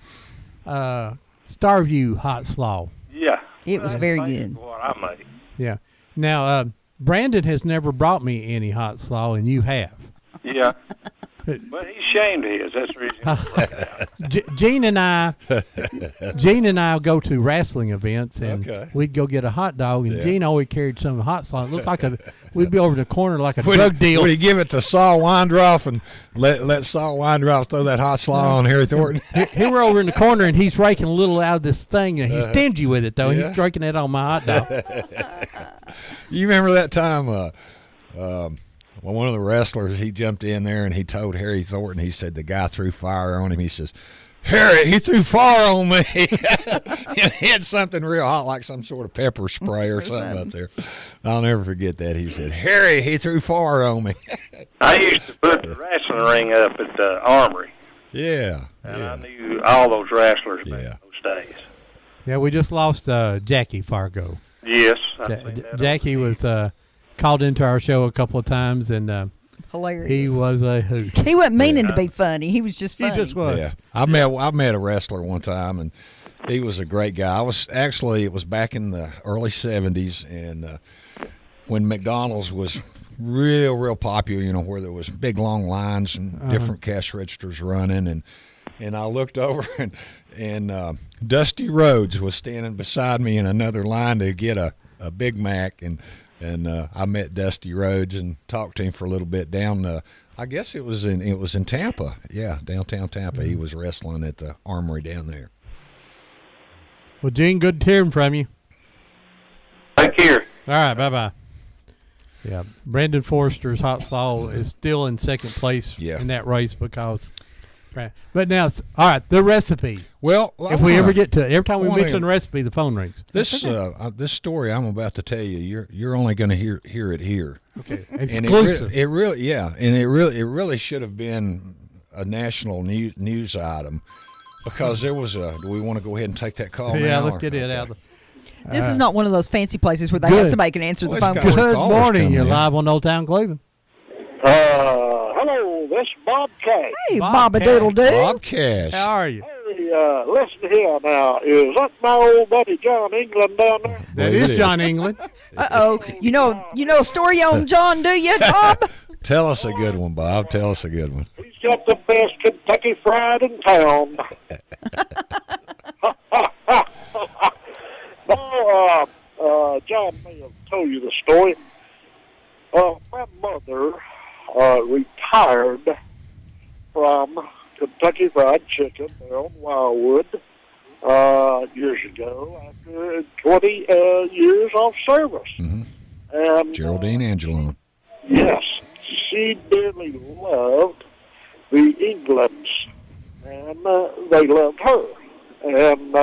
Starview hot slaw. Yeah. it was That's very basically good. What I make. Yeah. Now, Brandon has never brought me any hot slaw, and you have. Yeah. But he's ashamed of his. That's the reason. Gene and I go to wrestling events, and Okay. we'd go get a hot dog, and Yeah. Gene always carried some hot slaw. It looked like we'd be over in the corner like a drug deal. Would he give it to Saul Weindroff and let Saul Weindroff throw that hot slaw on Harry Thornton? Here we're over in the corner, and he's raking a little out of this thing, and he's stingy with it, though. Yeah. He's raking it on my hot dog. You remember that time when one of the wrestlers, he jumped in there and he told Harry Thornton, he said the guy threw fire on him. He says, Harry, he threw fire on me. He had something real hot, like some sort of pepper spray or something up there. I'll never forget that. He said, Harry, he threw fire on me. I used to put the wrestling ring up at the Armory, Yeah. and I Yeah. knew all those wrestlers back Yeah. in those days. Yeah, we just lost Jackie Fargo. Yes. I've seen that on Jackie TV. was called into our show a couple of times, and Hilarious. he was a hoot. He wasn't meaning to be funny. He was just He funny. just was. Yeah, I met a wrestler one time, and he was a great guy. It was back in the early '70s, and when McDonald's was real popular, you know, where there was big long lines and different cash registers running, and I looked over and Dusty Rhodes was standing beside me in another line to get a Big Mac, and I met Dusty Rhodes and talked to him for a little bit down. I guess it was in Tampa. Yeah, downtown Tampa. He was wrestling at the Armory down there. Well, Gene, good hearing from you. Take care. All right, bye-bye. Yeah, Brandon Forrester's hot slaw is still in second place in that race because. But now, all right, the recipe. Well, if we ever get to it, every time we mention the recipe, the phone rings. This story I'm about to tell you, you're only going to hear it here. Okay, And exclusive. it really should have been a national news item because there was a. Do we want to go ahead and take that call? Yeah, now, let's or- get it okay. out. This is not one of those fancy places where they Good. have somebody can answer the Well, phone it's for got- you. Good always morning. come You're in. live on Old Town Cleveland. Hello, this is Bob Cash. Hey, Bob Bobba Cash. Doodle Doo. Bob Cash. How are you? Hey, listen here now. Is that my old buddy John England down there? That Believe is it John England. Uh-oh. You know a story on John, do you, Bob? Tell us a good one, Bob. Tell us a good one. He's got the best Kentucky fried in town. John may have told you the story. My mother retired from Kentucky Fried Chicken there on Wildwood years ago after 20 years of service. Mhm. And Geraldine Angelone. yes, she dearly loved the Englands, and they loved her. And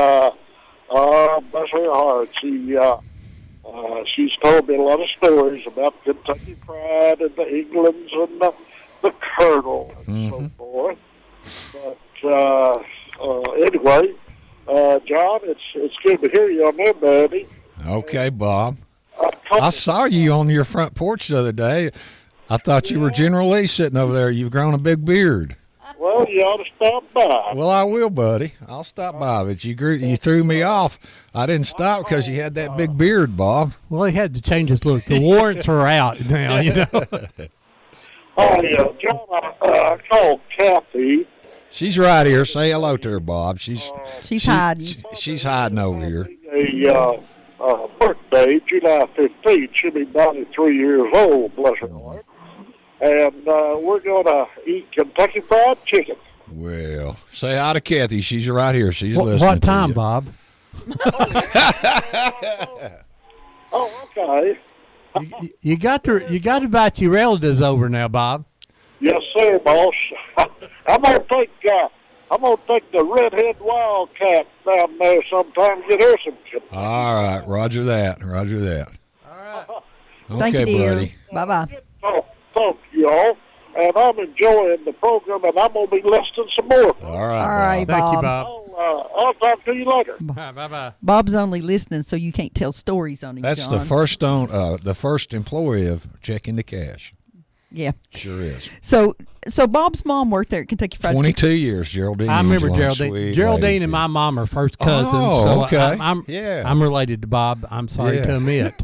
Bless her heart. She's told me a lot of stories about Kentucky Pride and the Englands and the Colonel and so forth. But anyway, John, it's good to hear you on there, buddy. Okay, Bob. I saw you on your front porch the other day. I thought you were General Lee sitting over there. You've grown a big beard. Well, you ought to stop by. Well, I will, buddy. I'll stop by, but you threw me off. I didn't stop because you had that big beard, Bob. Well, he had to change his look. The warrants are out now, you know. Oh, yeah, John, I called Kathy. She's right here. Say hello to her, Bob. She's hiding. She's hiding over here. A birthday, July 15th. She'll be 93 years old, bless her heart. And we're going to eat Kentucky Fried Chicken. Well, say hi to Kathy. She's right here. She's listening. What time, to you. Bob? Oh, okay. You got to invite your relatives over now, Bob. Yes, sir, boss. I'm gonna take the redhead wildcat down there sometime. Get her some chicken. All right, Roger that. Roger that. All right. Okay, Thank you, dear. buddy. Bye-bye. Talk to y'all, and I'm enjoying the program, and I'm gonna be listening some more. All right. All right, Bob. Thank you, Bob. Bob. I'll talk to you later. Bye-bye. Bob's only listening so you can't tell stories on him, That's John. the first employee of Check Into Cash. Yeah. Sure is. So Bob's mom worked there at Kentucky Fried 22 years, Geraldine. I remember Angelone, Geraldine. sweet Geraldine lady. and my mom are first cousins. Oh, so okay. I'm I'm related to Bob. I'm sorry Yeah. to admit.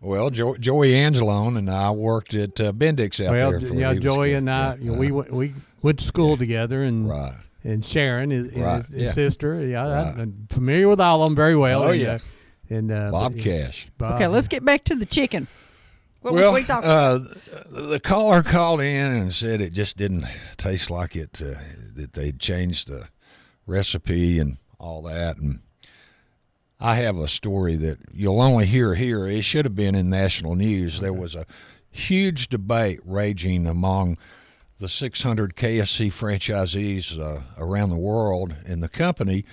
Well, Joey Angelone and I worked at Bendix out Well, there. For yeah, he was Joey good. and I, Yeah. we went to school together, and Right. and Sharon, his Yeah. sister. Yeah, Right. I'm familiar with all of them very well. Oh, and, yeah. Bob but, Cash. Bob, Okay, let's get back to the chicken. What Well, was we talking about? the caller called in and said it just didn't taste like it, that they'd changed the recipe and all that. And I have a story that you'll only hear here. It should have been in national news. There was a huge debate raging among the 600 KFC franchisees around the world in the company,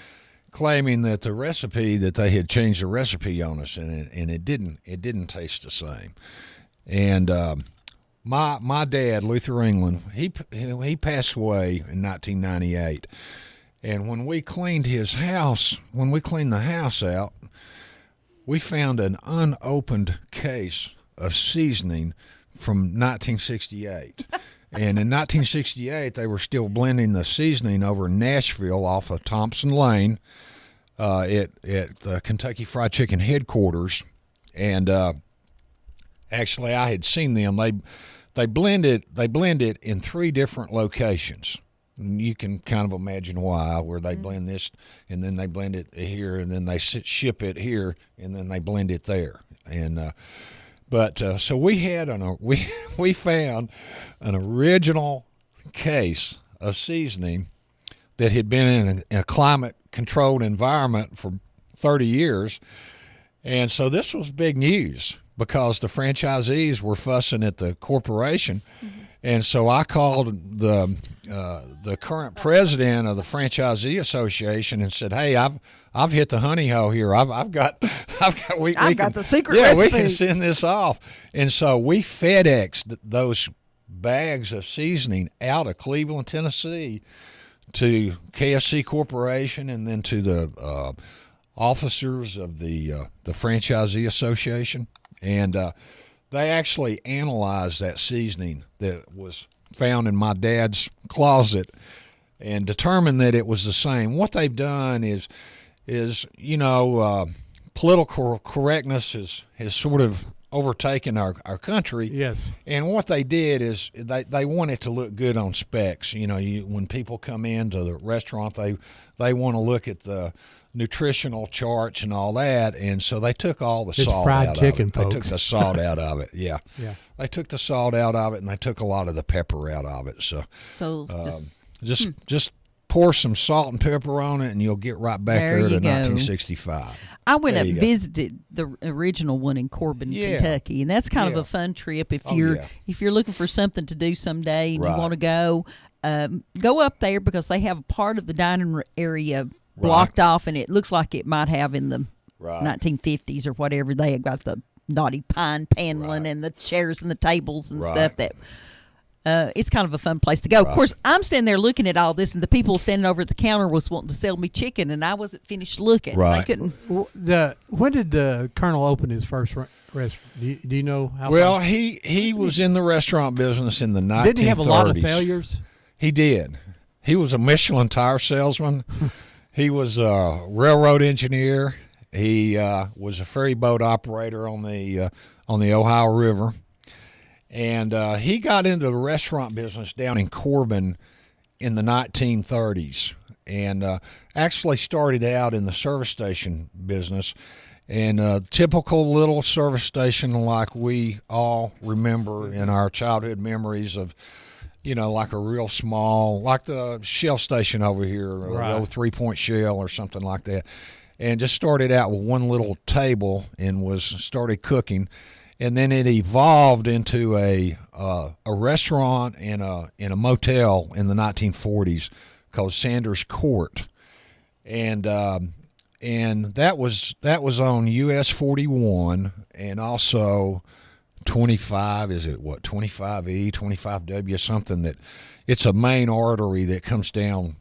claiming that the recipe, that they had changed the recipe on us, and it didn't taste the same. And my dad, Luther England, he passed away in 1998. And when we cleaned his house, when we cleaned the house out, we found an unopened case of seasoning from 1968. And in 1968, they were still blending the seasoning over in Nashville off of Thompson Lane at the Kentucky Fried Chicken headquarters. And actually, I had seen them. They blend it in 3 different locations. And you can kind of imagine why, where they blend this, and then they blend it here, and then they ship it here, and then they blend it there. And so we had we found an original case of seasoning that had been in a climate-controlled environment for 30 years, and so this was big news because the franchisees were fussing at the corporation. And so I called the current president of the Franchisee Association and said, "Hey, I've hit the honey hole here. I've got the secret recipe. recipe. We can send this off." And so we FedExed those bags of seasoning out of Cleveland, Tennessee, to KFC Corporation, and then to the officers of the Franchisee Association, and they actually analyzed that seasoning that was found in my dad's closet and determined that it was the same. What they've done is political correctness has sort of overtaken our country. Yes. And what they did is they want it to look good on specs. When people come into the restaurant, they want to look at the nutritional charts and all that, and so they took all the salt fried out chicken, of it. folks. They took the salt out of it. Yeah. Yeah. They took the salt out of it, and they took a lot of the pepper out of it. So just pour some salt and pepper on it, and you'll get right back There there to you go. 1965. I went There up you and go. visited the original one in Corbin, Yeah. Kentucky, and that's kind of Yeah. a fun trip if Oh, you're yeah. if you're looking for something to do someday and Right. you want to go up there because they have a part of the dining area blocked off, and it looks like it might have in the Right. 1950s or whatever. They had got the knotty pine paneling and the chairs and the tables and stuff that. It's kind of a fun place to go. Of course, I'm standing there looking at all this, and the people standing over at the counter was wanting to sell me chicken, and I wasn't finished looking. Right. I couldn't. When did the Colonel open his first restaurant? Do you know how? Well, he was in the restaurant business in the 1930s. Didn't he have a lot of failures? He did. He was a Michelin tire salesman. He was a railroad engineer. He was a ferry boat operator on the Ohio River. And he got into the restaurant business down in Corbin in the 1930s, and actually started out in the service station business. And a typical little service station like we all remember in our childhood memories of, like a real small, like the Shell station over here, or the old 3 Point Shell or something like that. And just started out with one little table and started cooking. And then it evolved into a restaurant and a motel in the 1940s called Sanders Court, and that was on US 41 and also 25. Is it 25E, 25W, something that it's a main artery that comes down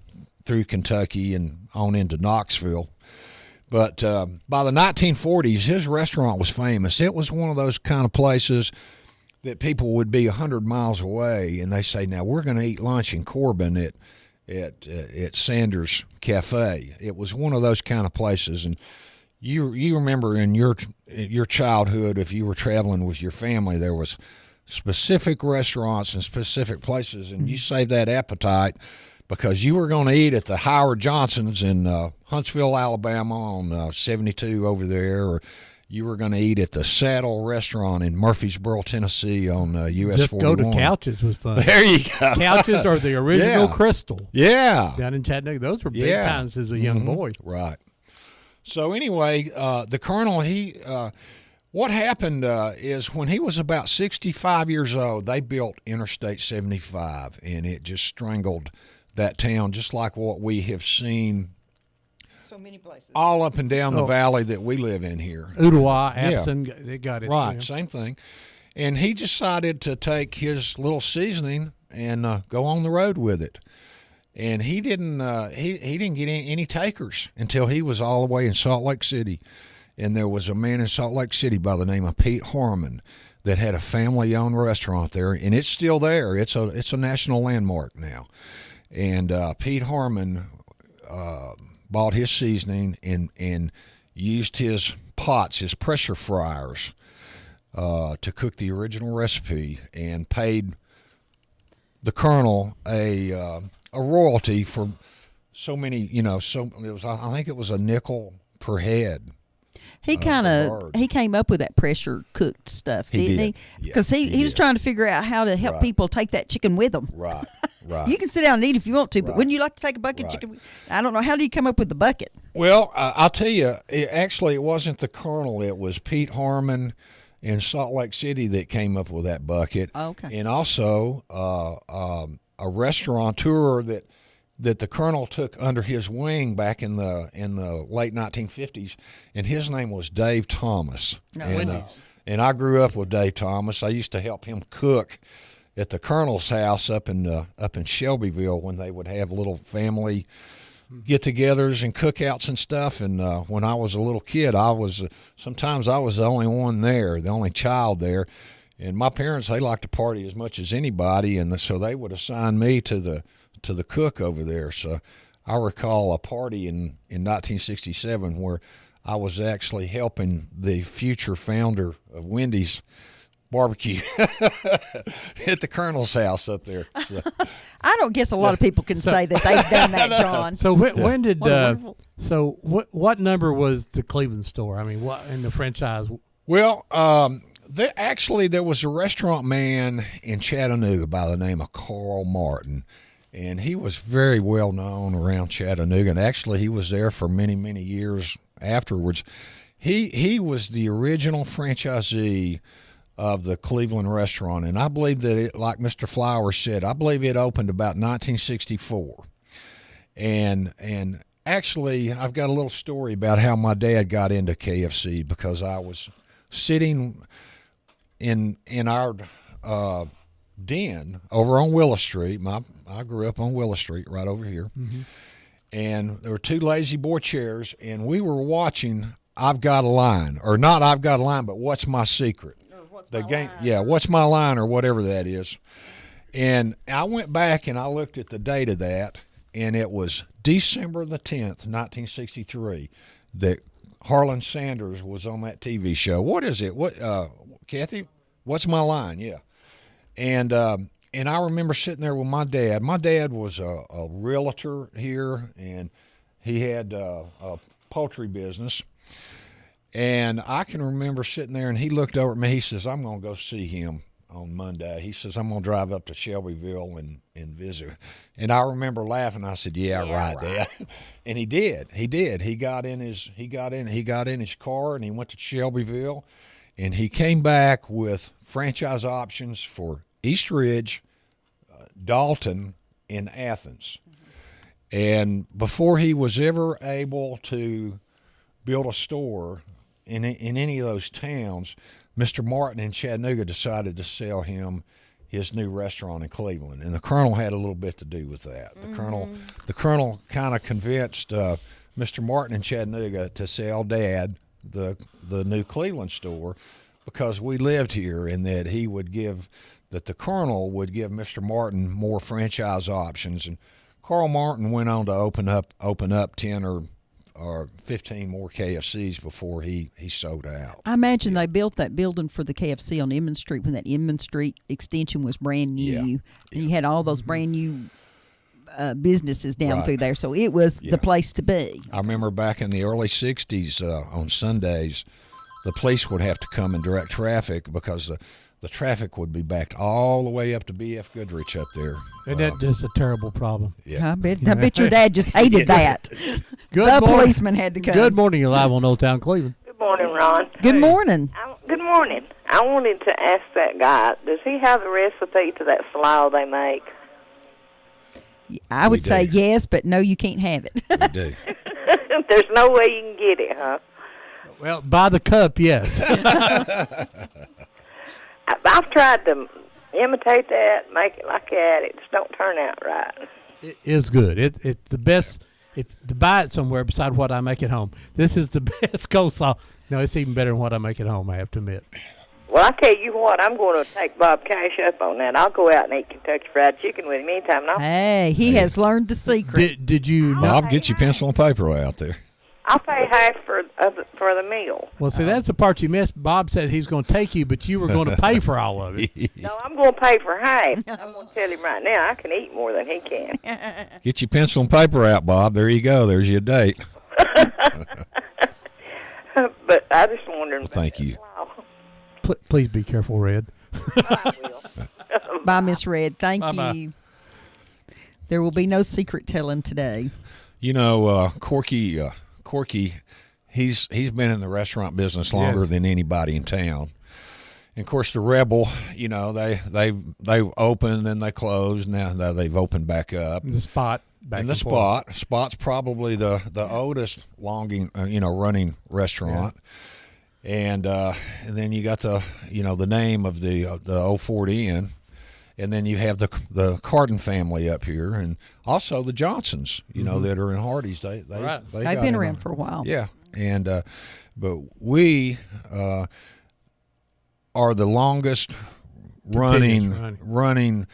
through Kentucky and on into Knoxville. But by the 1940s, his restaurant was famous. It was one of those kind of places that people would be 100 miles away, and they say, "Now we're going to eat lunch in Corbin at Sanders Cafe." It was one of those kind of places, and you remember in your childhood, if you were traveling with your family, there was specific restaurants and specific places, and you saved that appetite because you were going to eat at the Howard Johnson's in Huntsville, Alabama on 72 over there, or you were going to eat at the Saddle Restaurant in Murfreesboro, Tennessee on US Just 41. go to Couches was fun. There you go. Couches are the original Crystal. Yeah. Down in Chattanooga. Those were big times as a young boy. Right. So anyway, the Colonel, what happened is when he was about 65 years old, they built Interstate 75, and it just strangled that town, just like what we have seen So many places. all up and down the valley that we live in here. Ottawa, Abson, they got it. Right, yeah. same thing. And he decided to take his little seasoning and go on the road with it. And he didn't he didn't get any takers until he was all the way in Salt Lake City. And there was a man in Salt Lake City by the name of Pete Harmon that had a family-owned restaurant there, and it's still there. It's a national landmark now. And Pete Harmon bought his seasoning and used his pots, his pressure fryers, to cook the original recipe, and paid the Colonel a royalty for so many. I think it was a nickel per head. He he came up with that pressure cooked stuff, didn't he? Because he was trying to figure out how to help people take that chicken with them. Right. Right. You can sit down and eat if you want to, but wouldn't you like to take a bucket of chicken? I don't know. How do you come up with the bucket? Well, I'll tell you, it wasn't the Colonel. It was Pete Harmon in Salt Lake City that came up with that bucket. Oh, okay. And also a restaurateur that the Colonel took under his wing back in the late 1950s, and his name was Dave Thomas. And I grew up with Dave Thomas. I used to help him cook at the Colonel's house up in Shelbyville when they would have little family get-togethers and cookouts and stuff. And when I was a little kid, sometimes I was the only one there, the only child there. And my parents, they liked to party as much as anybody, and so they would assign me to the cook over there. So I recall a party in 1967 where I was actually helping the future founder of Wendy's barbecue at the Colonel's house up there. So. I don't guess a lot of people can say that they've done that, John. So when did what number was the Cleveland store? I mean, what in the franchise? Well, there was a restaurant man in Chattanooga by the name of Carl Martin, and he was very well known around Chattanooga. And actually, he was there for many, many years afterwards. He was the original franchisee of the Cleveland restaurant, and I believe that it, like Mr. Flowers said, I believe it opened about 1964, and Actually, I've got a little story about how my dad got into KFC because I was sitting in our den over on Willow Street. I grew up on Willow Street right over here. And there were two lazy boy chairs, and we were watching I've Got a Line, or not I've Got a Line, but What's My Secret? The game, yeah, What's My Line, or whatever that is. And I went back and I looked at the date of that, and it was December the 10th, 1963, that Harlan Sanders was on that TV show. What is it? What, Kathy? What's My Line? Yeah. And I remember sitting there with my dad. My dad was a realtor here, and he had a poultry business. And I can remember sitting there, and he looked over at me. He says, I'm going to go see him on Monday. He says, I'm going to drive up to Shelbyville and visit. And I remember laughing. I said, yeah, right, Dad. And he did. He got in his car, and he went to Shelbyville, and he came back with franchise options for East Ridge, Dalton, and Athens. And before he was ever able to build a store in any of those towns, Mr. Martin in Chattanooga decided to sell him his new restaurant in Cleveland, and the Colonel had a little bit to do with that. The Colonel kind of convinced Mr. Martin in Chattanooga to sell Dad the new Cleveland store because we lived here, and that the Colonel would give Mr. Martin more franchise options. And Carl Martin went on to open up 10 or 15 more KFCs before he sold out. I imagine they built that building for the KFC on Inman Street when that Inman Street extension was brand new. And you had all those brand new businesses down through there, so it was the place to be. I remember back in the early 60s on Sundays, the police would have to come and direct traffic because the traffic would be backed all the way up to B.F. Goodrich up there. And that's just a terrible problem. Yeah. I bet your dad just hated that. Good morning. Policeman had to come. Good morning. You're live on Old Town Cleveland. Good morning, Ron. Good morning. Good morning. I wanted to ask that guy, does he have the recipe to that slaw they make? I would say yes, but no, you can't have it. We do. There's no way you can get it, huh? Well, by the cup, yes. I've tried to imitate that, make it like that. It just don't turn out right. It is good. It's the best. If to buy it somewhere beside what I make at home, this is the best coleslaw. No, it's even better than what I make at home, I have to admit. Well, I tell you what, I'm going to take Bob Cash up on that. I'll go out and eat Kentucky Fried Chicken with him anytime. Hey, he has learned the secret. Did you know? Bob, get your pencil and paper out there. I'll pay half for the meal. Well, see, that's the part you missed. Bob said he's going to take you, but you were going to pay for all of it. No, I'm going to pay for half. I'm going to tell him right now, I can eat more than he can. Get your pencil and paper out, Bob. There you go. There's your date. But I just wondering. Well, thank you. Please be careful, Red. I will. Bye, Miss Red. Thank Bye-bye. you. There will be no secret telling today. You know, Corky, he's been in the restaurant business longer than anybody in town. And of course, the Rebel, you know, they opened and they closed. Now they've opened back up. The Spot. Spot's probably the oldest running restaurant. Yeah. And then you got the name of the Old Fort Inn. And then you have the Carden family up here, and also the Johnsons, that are in Hardee's. They've been around for a while. Yeah, and but we are the longest running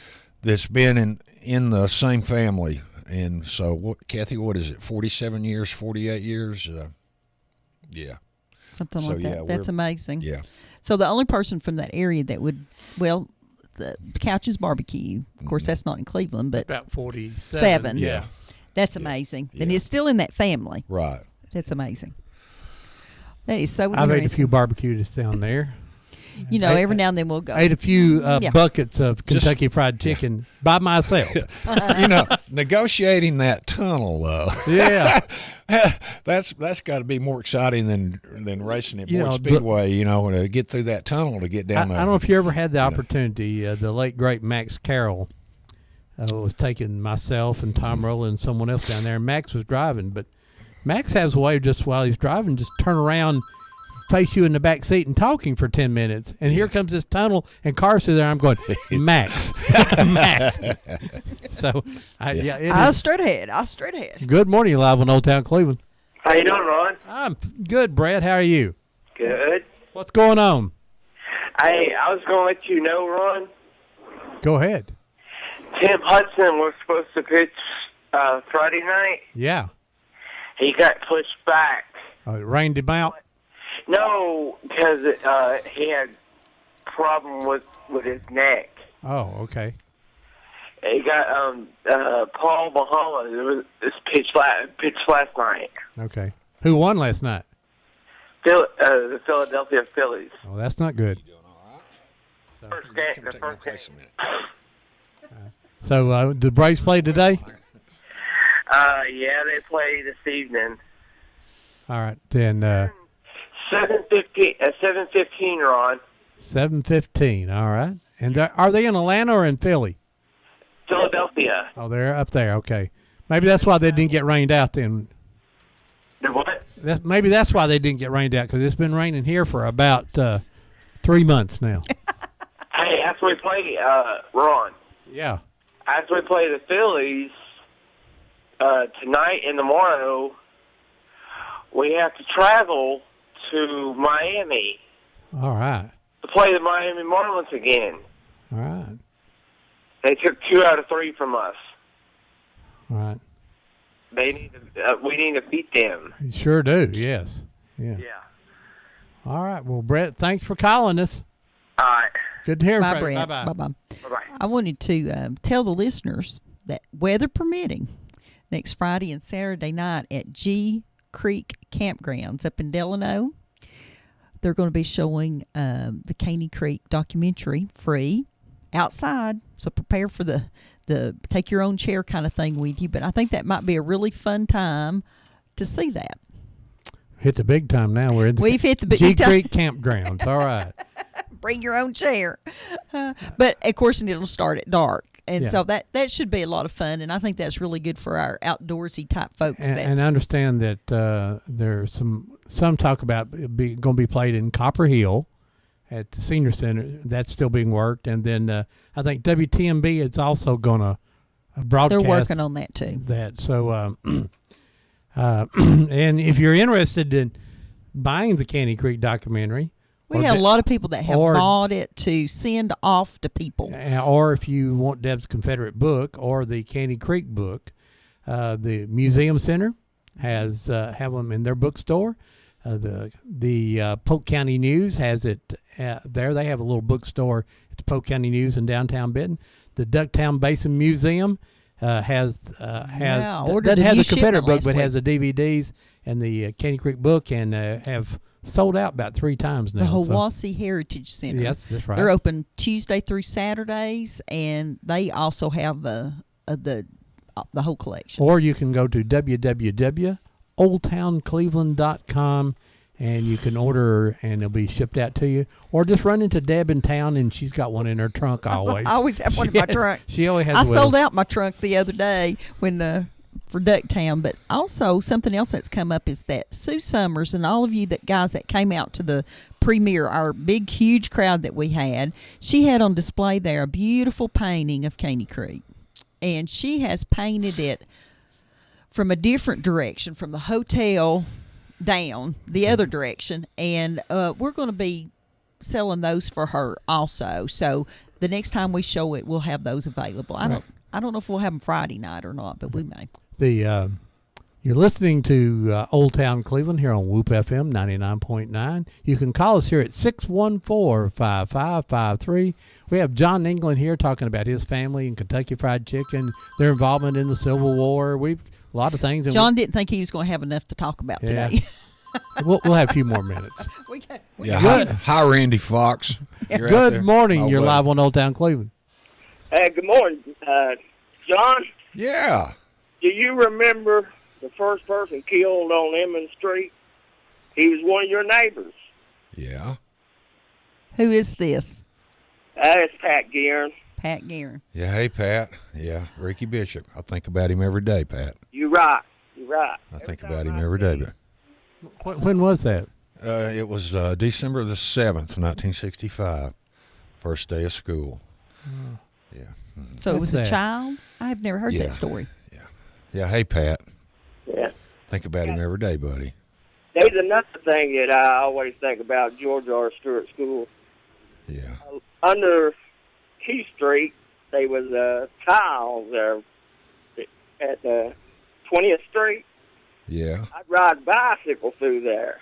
that's been in the same family. And so, Kathy, what is it? 47 years, 48 years? Yeah. Something like that. That's amazing. Yeah. So the only person from that area that would, the Couch's Barbecue, of course, that's not in Cleveland, but about 47. Yeah. That's amazing. Yeah. And it's still in that family. Right. That's amazing. That is so I've ate a few barbecues down there. Every now and then we'll go. Ate a few buckets of Kentucky Fried Chicken by myself. Negotiating that tunnel, though. Yeah. That's got to be more exciting than racing at Boyd Speedway, to get through that tunnel to get down there. I don't know if you ever had the opportunity. The late, great Max Carroll was taking myself and Tom Rowland and someone else down there. And Max was driving, but Max has a way of just while he's driving, just turn around, face you in the back seat, and talking for 10 minutes. And here comes this tunnel and cars through there. I'm going, Max, Max. So, I straight ahead. Good morning, live on Old Town Cleveland. How you doing, Ron? I'm good, Brad. How are you? Good. What's going on? Hey, I was going to let you know, Ron. Go ahead. Tim Hudson was supposed to pitch Friday night. Yeah. He got pushed back. It rained him out? No, because he had problem with his neck. Oh, okay. He got Paul Muhammad. This pitched last night. Okay. Who won last night? The Philadelphia Phillies. Oh, that's not good. First game. The first game. So, the Braves play today? Yeah, they play this evening. All right, then. 7:15. 7:15, Ron. 7:15. All right. And are they in Atlanta or in Philly? Philadelphia. Oh, they're up there. Okay. Maybe that's why they didn't get rained out then. What? Maybe that's why they didn't get rained out, because it's been raining here for about 3 months now. Hey, after we play, Ron. Yeah. After we play the Phillies tonight and tomorrow, we have to travel to Miami All right. to play the Miami Marlins again. All right. They took 2 out of 3 from us. All right. We need to beat them. You sure do. Yes. Yeah. Yeah. All right. Well, Brett, thanks for calling us. All right. Good to hear Bye, from you. Brett. Bye-bye. Bye-bye. Bye-bye. I wanted to tell the listeners that weather permitting, next Friday and Saturday night at G Creek Campgrounds up in Delano, they're going to be showing the Caney Creek documentary free outside. So prepare for the take your own chair kind of thing with you. But I think that might be a really fun time to see that. Hit the big time now. We're in the We've hit the big G time. Creek Campgrounds. All right. Bring your own chair. But, of course, it'll start at dark. And Yeah. so that should be a lot of fun. And I think that's really good for our outdoorsy type folks. And I understand that there's some talk about it going to be played in Copper Hill at the Senior Center. That's still being worked. And then I think WTMB is also going to broadcast. They're working on that too. So, and if you're interested in buying the Caney Creek documentary, We have a lot of people that have bought it to send off to people. or if you want Deb's Confederate book or the Caney Creek book, the Museum Center has have them in their bookstore. The Polk County News has it there. They have a little bookstore at the Polk County News in downtown Benton. The Ducktown Basin Museum has doesn't have the Confederate book, but has the DVDs and the Caney Creek book, and have sold out about 3 times now. The Hiwassee Heritage Center. Yes, that's right. They're open Tuesday through Saturdays, and they also have the whole collection. Or you can go to www.oldtowncleveland.com and you can order, and it'll be shipped out to you. Or just run into Deb in town, and she's got one in her trunk always. I always have one in my trunk. She always has. I sold out my trunk the other day for Ducktown. But also something else that's come up is that Sue Summers and all of you guys that came out to the premiere, our big huge crowd that we had, she had on display there a beautiful painting of Caney Creek, and she has painted it from a different direction, from the hotel down the other direction, and we're going to be selling those for her also. So the next time we show it, we'll have those available. I don't know if we'll have them Friday night or not, but we may. You're listening to Old Town Cleveland here on Whoop FM 99.9. You can call us here at 614-5553. We have John England here talking about his family and Kentucky Fried Chicken, their involvement in the Civil War. We've a lot of things. John didn't think he was going to have enough to talk about today. We'll have a few more minutes. Hi, Randy Fox. Good morning. You're live on Old Town Cleveland. Hey, good morning, John. Yeah. Do you remember the first person killed on Emmons Street? He was one of your neighbors. Yeah. Who is this? It's Pat Guerin. Pat Guerin. Yeah, hey, Pat. Yeah, Ricky Bishop. I think about him every day, Pat. You're right. Kentucky Fried. I think about him every day. But When was that? it was December the 7th, 1965. First day of school. Yeah. So it was What's a that? child? I've never heard Yeah. that story. Yeah. Hey, Pat. Yeah. Think about him every day, buddy. There's another thing that I always think about George R. Stewart School. Yeah. Under Key Street, there was a tile there at 20th Street. Yeah. I'd ride a bicycle through there.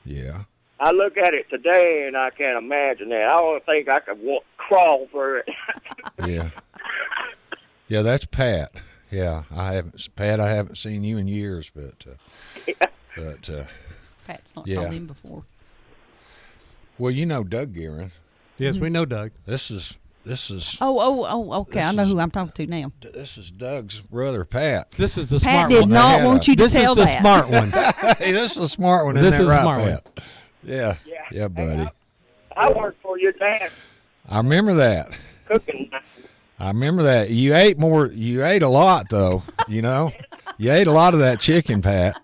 Yeah. I look at it today and I can't imagine that. I don't think I could crawl through it. Yeah. Yeah, that's Pat. Yeah, I haven't seen you in years, but Pat's not yeah. called him before. Well, you know Doug Guerin. Yes, we know Doug. This is Oh, okay. I know is- who I'm talking to now. this is Doug's brother, Pat. This is the Pat smart did one. not want you to This tell is the that. smart one. Hey, this is a smart one. This Isn't is that a right, smart Pat? Yeah. Yeah, buddy. I worked for your dad I remember that. cooking. I remember that. You ate a lot, though. You know, you ate a lot of that chicken, Pat.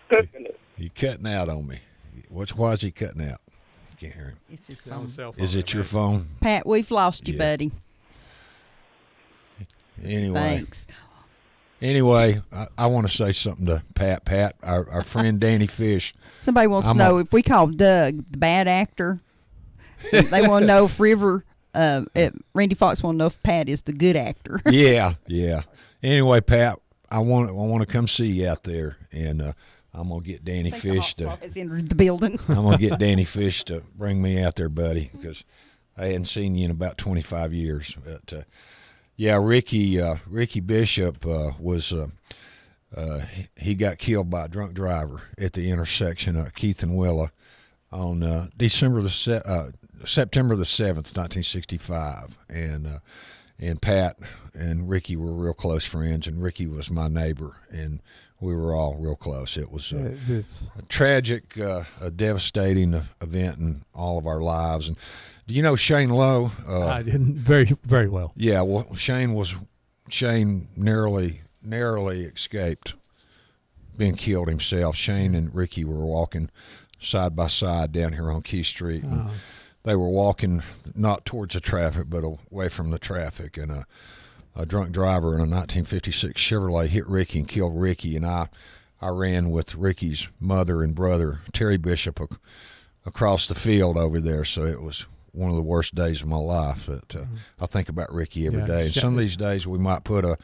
Cooking it. You cutting out on me. Why is he cutting out? I can't hear him. It's his phone. Is it your phone? Pat, we've lost you, Yeah. buddy. Anyway. Thanks. Anyway, I want to say something to Pat. Pat, our friend Danny Fish. Somebody wants I'm to know a- if we call Doug the bad actor. They want to know if Randy Fox want to know if Pat is the good actor. Yeah. Anyway, Pat, I want to come see you out there, and I'm gonna get Danny I think the Fish hot to. sauce has entered the building. I'm gonna get Danny Fish to bring me out there, buddy, because I hadn't seen you in about 25 years. But yeah, Ricky Bishop was he got killed by a drunk driver at the intersection of Keith and Willa on September the 7th, 1965, and Pat and Ricky were real close friends, and Ricky was my neighbor, and we were all real close. It was a tragic, a devastating event in all of our lives. And do you know Shane Lowe? I didn't very, very well. Yeah, well, Shane narrowly escaped being killed himself. Shane and Ricky were walking side by side down here on Key Street. And they were walking not towards the traffic, but away from the traffic, and a drunk driver in a 1956 Chevrolet hit Ricky and killed Ricky, and I ran with Ricky's mother and brother, Terry Bishop, across the field over there, so it was one of the worst days of my life. But I think about Ricky every day. And some of these days we might put a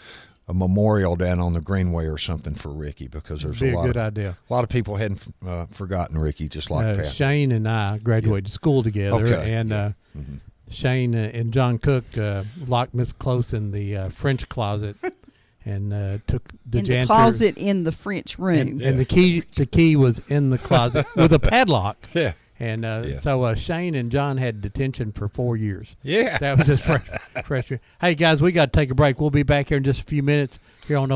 memorial down on the Greenway or something for Ricky, because there's Be a a lot good of idea. A lot of people hadn't forgotten Ricky, just like Pat. Shane and I graduated school together, Okay, and Shane and John Cook locked Miss Close in the French closet and took the in janitor. the closet in the French room. And the key was in the closet with a padlock. Yeah. And so Shane and John had detention for 4 years. Yeah. That was just fresh. Hey, guys, we got to take a break. We'll be back here in just a few minutes here on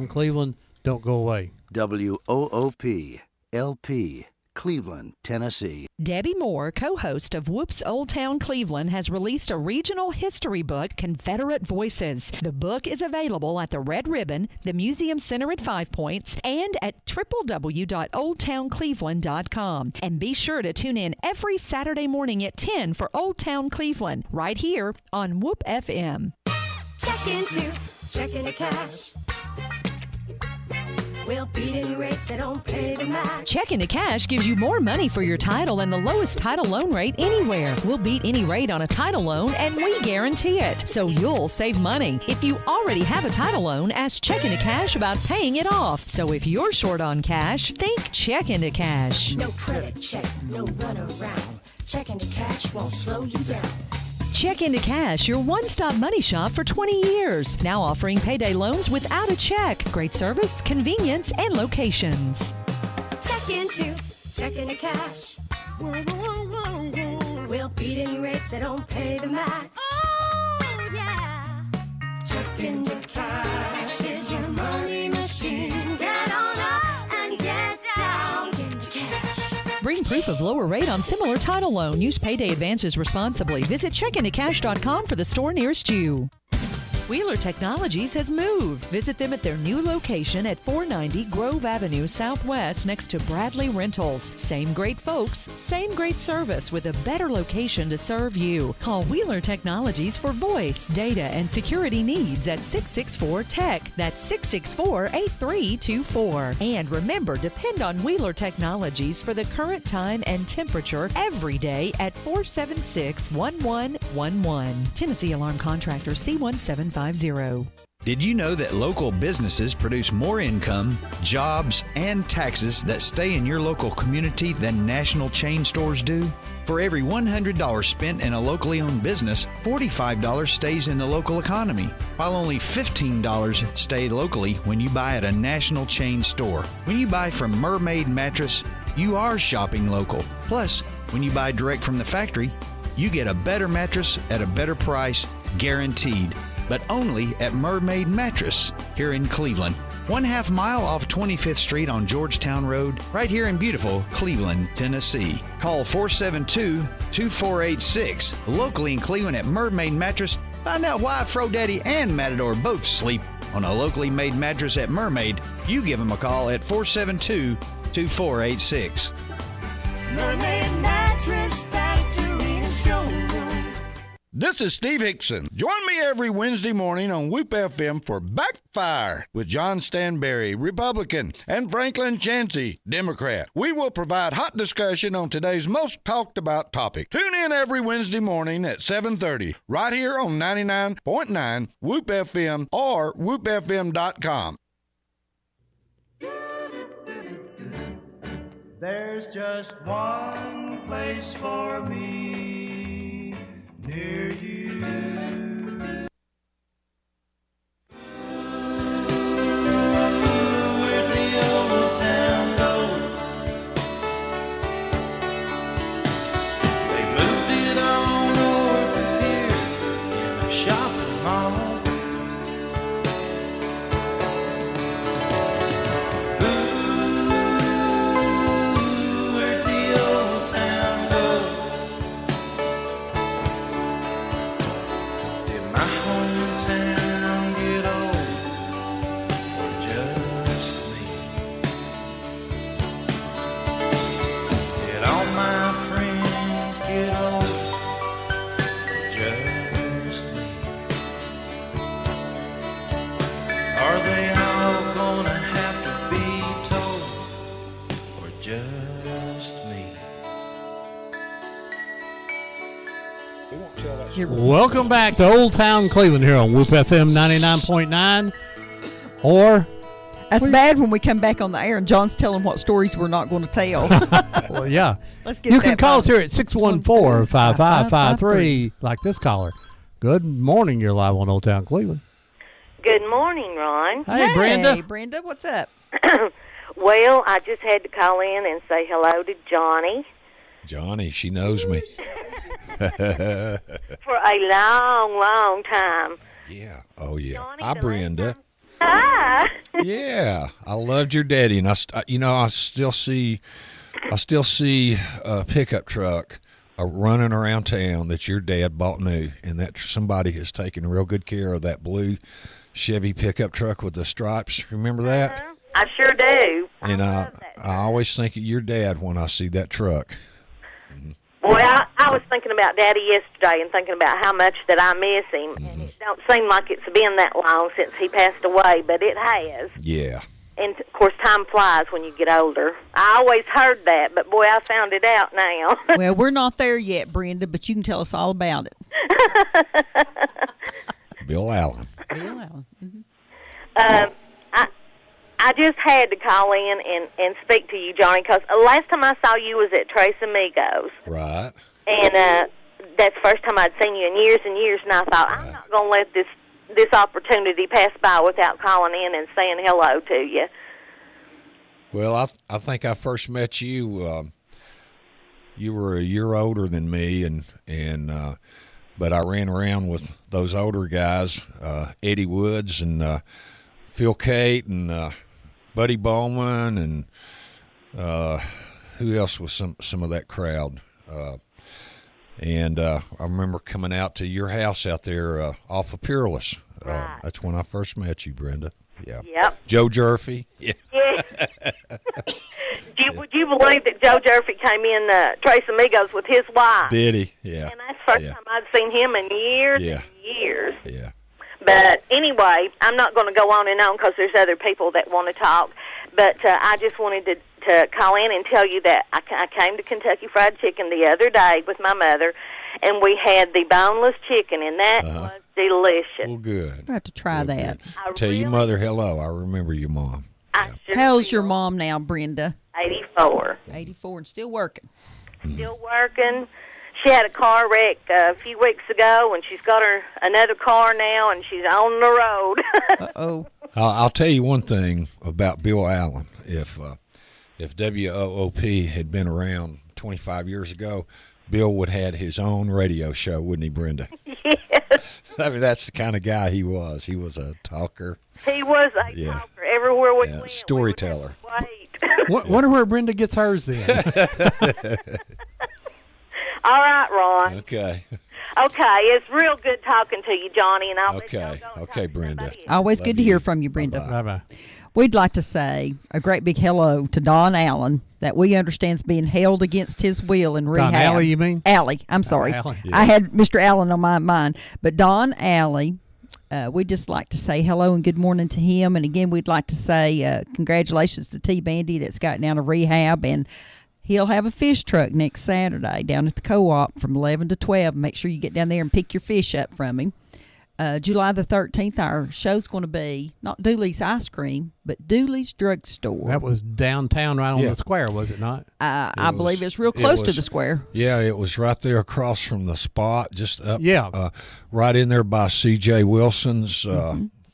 Cleveland. Don't go away. WOOP LP, Cleveland, Tennessee. Debbie Moore, co-host of Whoops Old Town Cleveland, has released a regional history book, Confederate Voices. The book is available at the Red Ribbon, the Museum Center at Five Points, and at www.oldtowncleveland.com. And be sure to tune in every Saturday morning at 10 for Old Town Cleveland, right here on Whoop FM. Check into checking the cash. We'll beat any rates that don't pay the match. Check into Cash gives you more money for your title and the lowest title loan rate anywhere. We'll beat any rate on a title loan, and we guarantee it. So you'll save money. If you already have a title loan, ask Check into Cash about paying it off. So if you're short on cash, think Check into Cash. No credit check, no run around. Check into Cash won't slow you down. Check into Cash, your one-stop money shop for 20 years. Now offering payday loans without a check. Great service, convenience, and locations. Check into Cash. We'll beat any rates that don't pay the max. Oh, yeah. Check into Cash is your money machine. Get on up and get down. Check into Cash. Bring proof of lower rate on similar title loan. Use payday advances responsibly. Visit checkintocash.com for the store nearest you. Wheeler Technologies has moved. Visit them at their new location at 490 Grove Avenue Southwest next to Bradley Rentals. Same great folks, same great service with a better location to serve you. Call Wheeler Technologies for voice, data, and security needs at 664-TECH. That's 664-8324. And remember, depend on Wheeler Technologies for the current time and temperature every day at 476-1111. Tennessee Alarm Contractor C1750. Did you know that local businesses produce more income, jobs, and taxes that stay in your local community than national chain stores do? For every $100 spent in a locally owned business, $45 stays in the local economy, while only $15 stay locally when you buy at a national chain store. When you buy from Mermaid Mattress, you are shopping local. Plus, when you buy direct from the factory, you get a better mattress at a better price, guaranteed. But only at Mermaid Mattress here in Cleveland. 1/2 mile off 25th Street on Georgetown Road, right here in beautiful Cleveland, Tennessee. Call 472-2486. Locally in Cleveland at Mermaid Mattress, find out why Fro Daddy and Matador both sleep on a locally made mattress at Mermaid. You give them a call at 472-2486. Mermaid Mattress Factory and Showroom. This is Steve Hickson. Join me every Wednesday morning on Whoop FM for Backfire with John Stanberry, Republican, and Franklin Chansey, Democrat. We will provide hot discussion on today's most talked about topic. Tune in every Wednesday morning at 7:30, right here on 99.9 Whoop FM or whoopfm.com. There's just one place for me near you. Where'd the old town go? They moved it on north of here in a shopping mall. Welcome back to Old Town Cleveland here on Whoop FM 99.9. Or that's bad when we come back on the air and John's telling what stories we're not going to tell. Well, yeah. Let's get you that can call phone. us here at 614-5553 like this caller. Good morning. You're live on Old Town Cleveland. Good morning, Ron. Hey, Brenda. Hey, Brenda, what's up? Well, I just had to call in and say hello to Johnny. Johnny, she knows me. For a long, long time. Yeah. Oh, yeah. Hi, Brenda. Hi. Yeah. I loved your daddy, and I still see a pickup truck running around town that your dad bought new, and that somebody has taken real good care of that blue Chevy pickup truck with the stripes. Remember that? I sure do. And I always think of your dad when I see that truck. Boy, I was thinking about Daddy yesterday and thinking about how much that I miss him. And it don't seem like it's been that long since he passed away, but it has. Yeah. And, of course, time flies when you get older. I always heard that, but, boy, I found it out now. Well, we're not there yet, Brenda, but you can tell us all about it. Bill Allen. Bill Allen. Mm-hmm. I just had to call in and speak to you, Johnny, because last time I saw you was at Tres Amigos. Right. And that's the first time I'd seen you in years and years, and I thought, I'm not going to let this opportunity pass by without calling in and saying hello to you. Well, I think I first met you. You were a year older than me, but I ran around with those older guys, Eddie Woods and Phil Cate and Buddy Bowman and who else was some of that crowd. And I remember coming out to your house out there off of Peerless Right. That's when I first met you, Brenda. Yeah. Yep. Joe Jerfy. Yeah. Yeah. Would you believe that Joe Jerfy came in Tres Amigos with his wife? Did he? Yeah. And that's the first time I'd seen him in years Yeah. and years. Yeah. But anyway, I'm not going to go on and on because there's other people that want to talk. But I just wanted to call in and tell you that I came to Kentucky Fried Chicken the other day with my mother, and we had the boneless chicken, and that was delicious. Well, good. I have to try that. Tell your mother hello. I remember your mom. How's your mom now, Brenda? 84. 84 and still working. Still working. She had a car wreck a few weeks ago, and she's got another car now, and she's on the road. Uh-oh. I'll tell you one thing about Bill Allen. If WOOP had been around 25 years ago, Bill would have had his own radio show, wouldn't he, Brenda? Yes. I mean, that's the kind of guy he was. He was a talker. He was a talker everywhere we went. Storyteller. Wonder where Brenda gets hers then. All right, Ron. Okay. Okay, it's real good talking to you, Johnny, and I'll Okay, Brenda. Always good to hear from you, Brenda. Bye-bye. We'd like to say a great big hello to Don Allen that we understand is being held against his will in rehab. Don Alley, you mean? Alley, I'm sorry. Alley. I had Mr. Allen on my mind. But Don Alley, we'd just like to say hello and good morning to him. And again, we'd like to say congratulations to T. Bandy that's gotten out of rehab. And he'll have a fish truck next Saturday down at the co-op from 11 to 12. Make sure you get down there and pick your fish up from him. July the 13th, our show's going to be not Dooley's Ice Cream, but Dooley's Drugstore. That was downtown right on the square, was it not? I believe it's real close to the square. Yeah, it was right there across from the spot, just up. Yeah. Right in there by C.J. Wilson's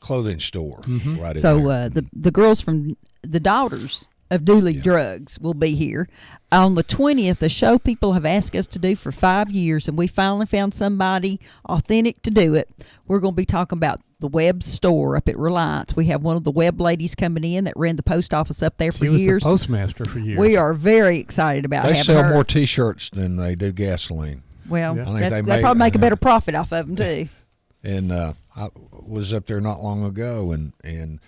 clothing store. Right in there. So the girls from the daughters of Dooley Drugs will be here on the 20th. The show people have asked us to do for 5 years, and we finally found somebody authentic to do it. We're going to be talking about the Webb store up at Reliance. We have one of the Webb ladies coming in that ran the post office up there for She was years. the postmaster for years. We are very excited about They having sell her. more T-shirts than they do gasoline. Well, I think they probably make a better profit off of them too. And I was up there not long ago, and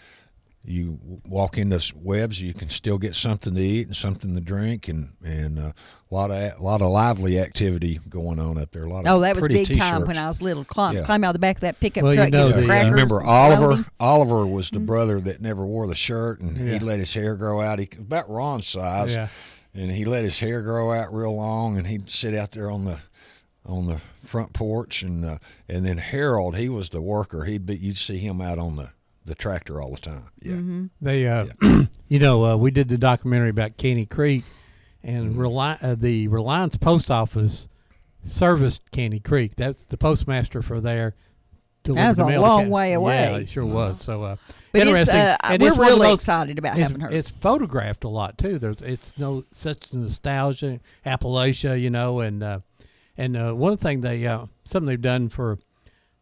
you walk into Webb's, you can still get something to eat and something to drink, and a lot of lively activity going on up there. A lot of that was pretty big time T-shirts. when I was little. Climb Yeah. out of the back of that pickup Well, truck, you know get some the, crackers. Remember and Oliver? loading. Oliver was the brother that never wore the shirt, and he let his hair grow out. He about Ron's size, Yeah. and he let his hair grow out real long, and he'd sit out there on the front porch, and then Harold, he was the worker. You'd see him out on the tractor all the time. Yeah. They, we did the documentary about Caney Creek, and the Reliance Post Office serviced Caney Creek. That's the postmaster for there. That's a long way away. Yeah, it sure was. So, But interesting. And we're it's one of really those- excited about having her. It's photographed a lot too. It's no such nostalgia, Appalachia, and one thing something they've done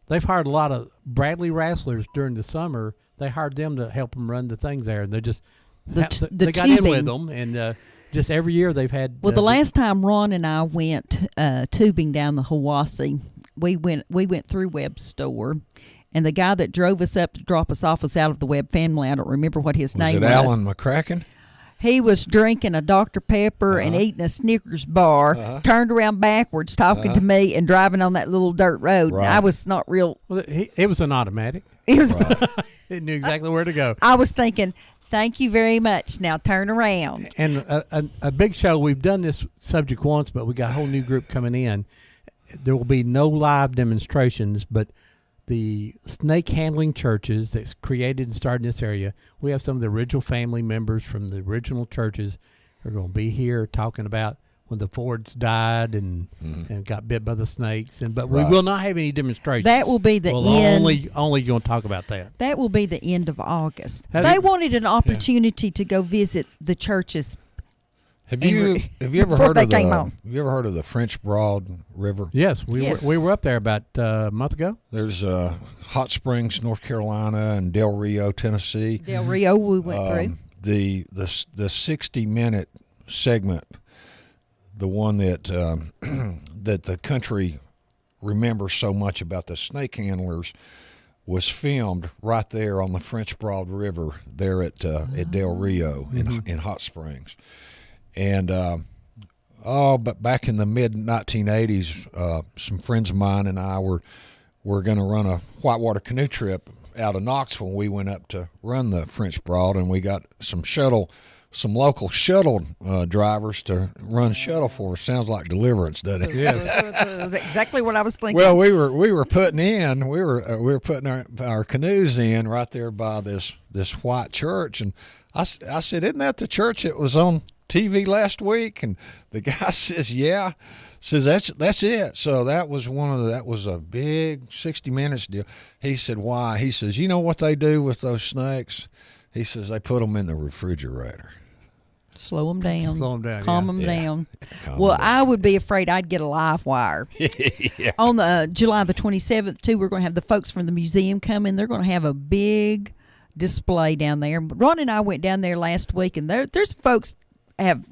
they've hired a lot of Bradley Wrestlers during the summer. They hired them to help them run the things there. They just they got in with tubing. them, and just every year they've had. Well, the last time Ron and I went tubing down the Hiwassee, we went through Webb's store, and the guy that drove us up to drop us off was out of the Webb family. I don't remember what his name was. Alan McCracken? He was drinking a Dr. Pepper and eating a Snickers bar, turned around backwards, talking to me, and driving on that little dirt road. Right. I was not real. Well, it was an automatic. It was. It knew exactly where to go. I was thinking, thank you very much. Now turn around. And a big show. We've done this subject once, but we got a whole new group coming in. There will be no live demonstrations, but the snake handling churches that's created and started in this area, we have some of the original family members from the original churches who are going to be here talking about when the Fords died and got bit by the snakes. But we will not have any demonstrations. That will be the we'll end. Only going to talk about that. That will be the end of August. Have They you- wanted an opportunity to go visit the churches. Have you ever before heard they of came on. Have you ever heard of the French Broad River? Yes, Yes. we were up there about a month ago. There's Hot Springs, North Carolina, and Del Rio, Tennessee. Del Rio, we went through. The 60-minute segment, the one that that the country remembers so much about the snake handlers, was filmed right there on the French Broad River there at Del Rio in Hot Springs. And but back in the mid 1980s, some friends of mine and I were going to run a whitewater canoe trip out of Knoxville. We went up to run the French Broad, and we got some local shuttle drivers to run shuttle for us. Sounds like deliverance, doesn't it? Yes. Exactly what I was thinking. Well, we were putting putting our canoes in right there by this white church, and I said, "Isn't that the church that was on TV last week?" And the guy says, "Yeah." Says that's it. So that was a big 60 Minutes deal. He said, "Why?" He says, "You know what they do with those snakes?" He says, "They put them in the refrigerator." Slow them down. Calm them Yeah. down. Calm Well, them down. I would be afraid I'd get a live wire. Yeah. On the July the 27th, too, we're going to have the folks from the museum come in. They're going to have a big display down there. Ron and I went down there last week, and there's folks have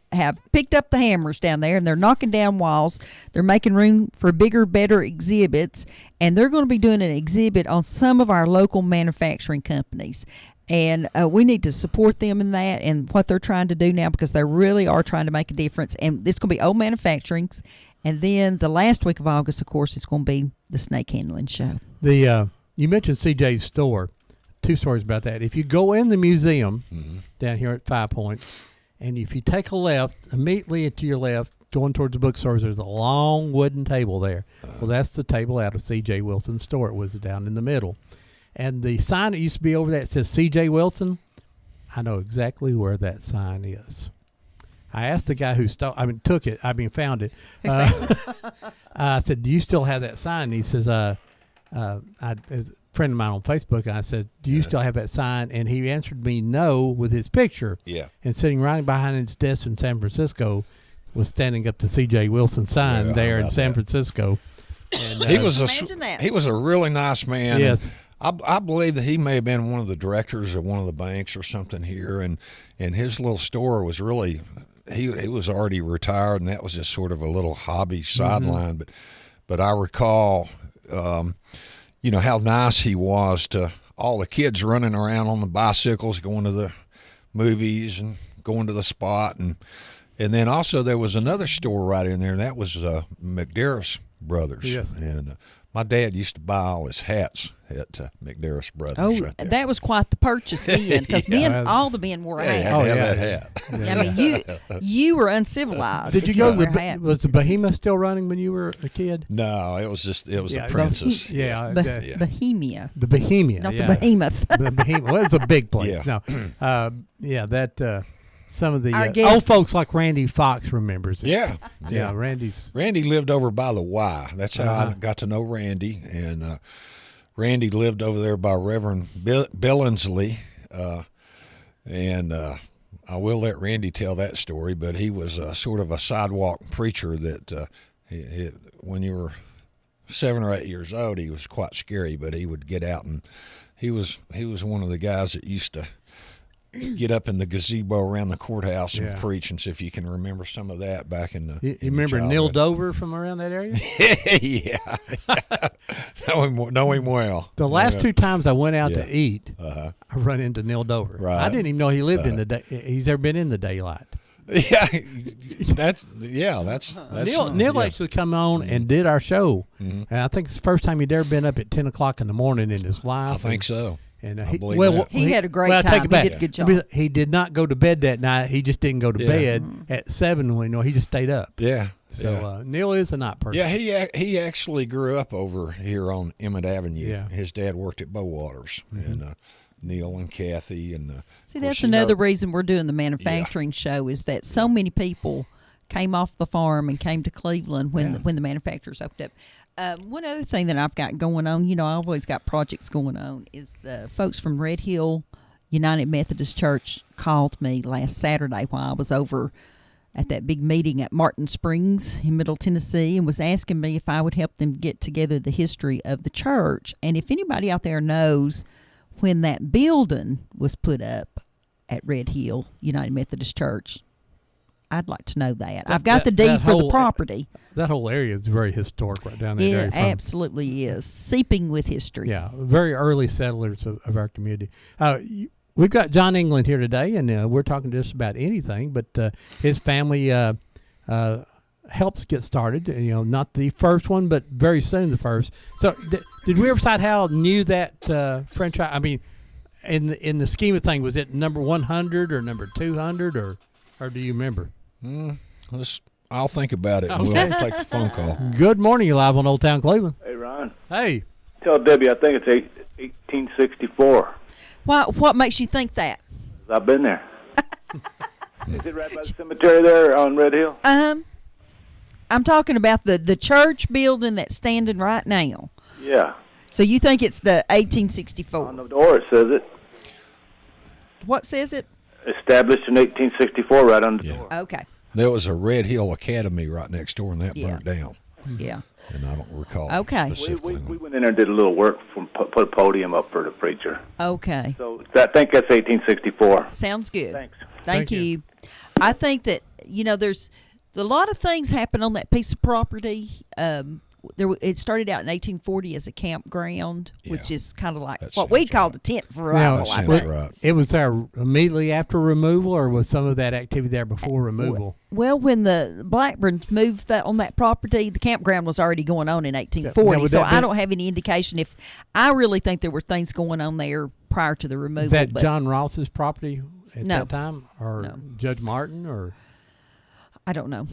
picked up the hammers down there, and they're knocking down walls. They're making room for bigger, better exhibits, and they're going to be doing an exhibit on some of our local manufacturing companies. And we need to support them in that and what they're trying to do now, because they really are trying to make a difference. And it's going to be old manufacturing. And then the last week of August, of course, is going to be the snake handling show. You mentioned CJ's store. 2 stories about that. If you go in the museum down here at 5 Points, and if you take a left, immediately to your left, going towards the bookstores, there's a long wooden table there. Well, that's the table out of C.J. Wilson's store. It was down in the middle. And the sign that used to be over there that says C.J. Wilson, I know exactly where that sign is. I asked the guy who found it. I said, "Do you still have that sign?" And he says, as a friend of mine on Facebook, and I said, "Do you still have that sign?" And he answered me no with his picture. Yeah. And sitting right behind his desk in San Francisco was standing up the C.J. Wilson sign there in San Francisco. And, he was a really nice man. Yes. I believe that he may have been one of the directors of one of the banks or something here, and his little store was really he was already retired, and that was just sort of a little hobby sideline. But I recall, how nice he was to all the kids running around on the bicycles, going to the movies and going to the spot, and then also there was another store right in there, and that was McDarris Brothers. Yes. And my dad used to buy all his hats at McDarris Brothers. Oh, right there. that was quite the purchase then, because all the men wore a hat. Had to have that hat. I mean, you were uncivilized. Did you if go wore to a hat. was the Behemoth still running when you were a kid? No, it was the Princess. Bohemia. The Bohemia. Not the Behemoth. The Behemoth. Well, it's a big place. Yeah. No. Some of the Our guest- old folks like Randy Fox remembers it. Yeah. Yeah, Randy lived over by the Y. That's how I got to know Randy. And Randy lived over there by Reverend Billingsley. And I will let Randy tell that story, but he was sort of a sidewalk preacher that when you were 7 or 8 years old, he was quite scary, but he would get out, and he was one of the guys that used to get up in the gazebo around the courthouse and preach, and see if you can remember some of that back in the. You remember Neil Dover from around that area? Yeah. know him well. The last 2 times I went out to eat, I run into Neil Dover. Right. I didn't even know he lived in the day. He's ever been in the daylight. Yeah, that's Neil actually come on and did our show, and I think it's the first time he'd ever been up at 10 o'clock in the morning in his life. I think so. And I believe that. He had a great I time. take it back. He did a good job. He did not go to bed that night. He just didn't go to bed at 7. He just stayed up. Yeah. So Neil is a night person. Yeah, he actually grew up over here on Emmett Avenue. Yeah. His dad worked at Bowaters, and Neil and Kathy and. See, that's another reason we're doing the manufacturing show, is that so many people came off the farm and came to Cleveland when the manufacturers opened up. One other thing that I've got going on, I've always got projects going on, is the folks from Red Hill United Methodist Church called me last Saturday while I was over at that big meeting at Martin Springs in Middle Tennessee, and was asking me if I would help them get together the history of the church. And if anybody out there knows when that building was put up at Red Hill United Methodist Church, I'd like to know that. I've got the deed for the property. That whole area is very historic right down there. It absolutely is. Seeping with history. Yeah, very early settlers of our community. We've got John England here today, and we're talking just about anything, but his family helps get started. Not the first one, but very soon the first. So did Riverside How knew that franchise? I mean, in the scheme of things, was it number 100 or number 200, or do you remember? I'll think about it. And Okay. we'll take the phone call. Good morning. You're live on Old Town Cleveland. Hey, Ron. Hey. Tell Debbie I think it's 1864. What makes you think that? I've been there. Is it right by the cemetery there on Red Hill? I'm talking about the church building that's standing right now. Yeah. So you think it's the 1864? On the door it says it. What says it? Established in 1864 right on the door. Okay. There was a Red Hill Academy right next door, and that burnt down. Yeah. And I don't recall. Okay. We went in there and did a little work, put a podium up for the preacher. Okay. So I think that's 1864. Sounds good. Thanks. Thank you. I think that, there's a lot of things happen on that piece of property. It started out in 1840 as a campground, which is kind of like what we'd call the tent variety. It was there immediately after removal, or was some of that activity there before removal? Well, when the Blackburns moved on that property, the campground was already going on in 1840. So I don't have any indication if I really think there were things going on there prior to the removal. Is that John Ross's property at No. that time, or Judge Martin, or I don't know.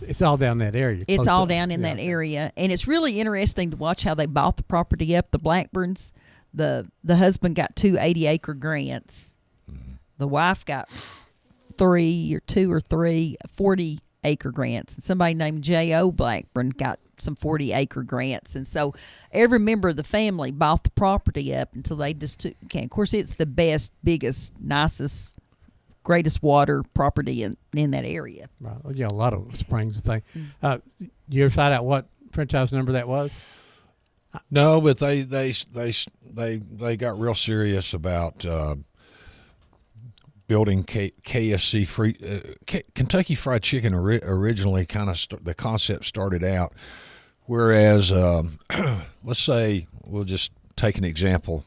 It's all down that area. It's all down in that area, and it's really interesting to watch how they bought the property up. The Blackburns, the husband got 2 80-acre grants. The wife got 3 40-acre grants, and somebody named J.O. Blackburn got some 40-acre grants. And so every member of the family bought the property up until they just took. Okay, of course, it's the best, biggest, nicest, greatest water property in that area. Right. Yeah, a lot of springs and things. You ever find out what franchise number that was? No, but they got real serious about building KFC Kentucky Fried Chicken. Originally, kind of the concept started out. Whereas, let's say we'll just take an example.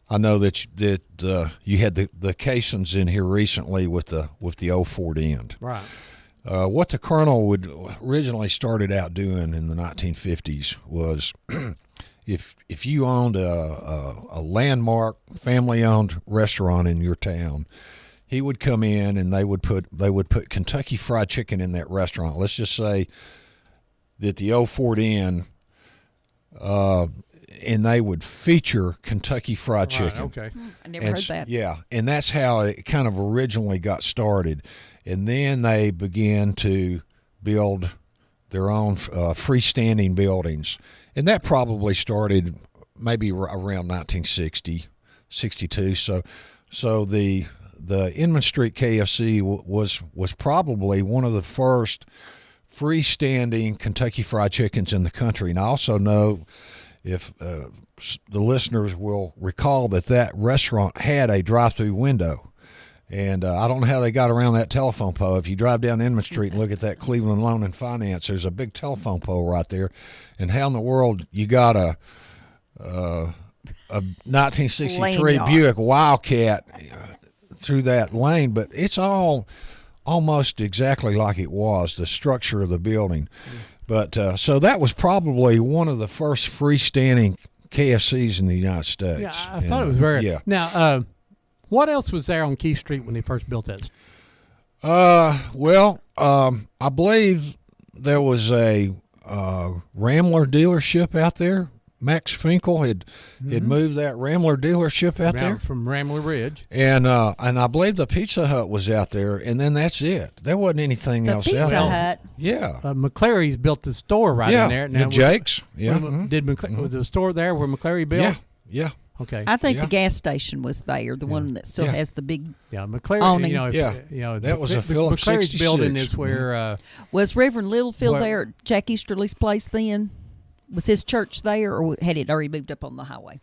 I know that you had the Casons in here recently with the old Ford End. Right. What the Colonel would originally started out doing in the 1950s was, if you owned a landmark family-owned restaurant in your town, he would come in and they would put Kentucky Fried Chicken in that restaurant. Let's just say that the old Ford Inn. And they would feature Kentucky Fried Chicken. Okay. I never heard that. Yeah, and that's how it kind of originally got started. And then they began to build their own freestanding buildings. And that probably started maybe around 1960, 62. So the Inman Street KFC was probably one of the first freestanding Kentucky Fried Chickens in the country. And I also know, if the listeners will recall, that restaurant had a drive-through window. And I don't know how they got around that telephone pole. If you drive down Inman Street and look at that Cleveland Loan and Finance, there's a big telephone pole right there. And how in the world you got a 1963 Buick Wildcat through that lane? But it's all almost exactly like it was, the structure of the building. But so that was probably one of the first freestanding KFCs in the United States. Yeah, I thought it was very. Yeah. Now, what else was there on Keith Street when they first built that? Well, I believe there was a Rambler dealership out there. Max Finkel had moved that Rambler delership out there from Rambler Ridge, and I believe the Pizza Hut was out there, and then that's it. There wasn't anything else out there. Pizza Hut. Yeah, McClary's built the store right in there. Now, Jake's. Yeah, did was the store there where McClary built? Yeah. Okay. I think the gas station was there, the one that still has the big McClary. awning. That was a Phillips McClary's 66. building is where. Was Reverend Littlefield there at Jack Easterly's place then? Was his church there, or had it already moved up on the highway?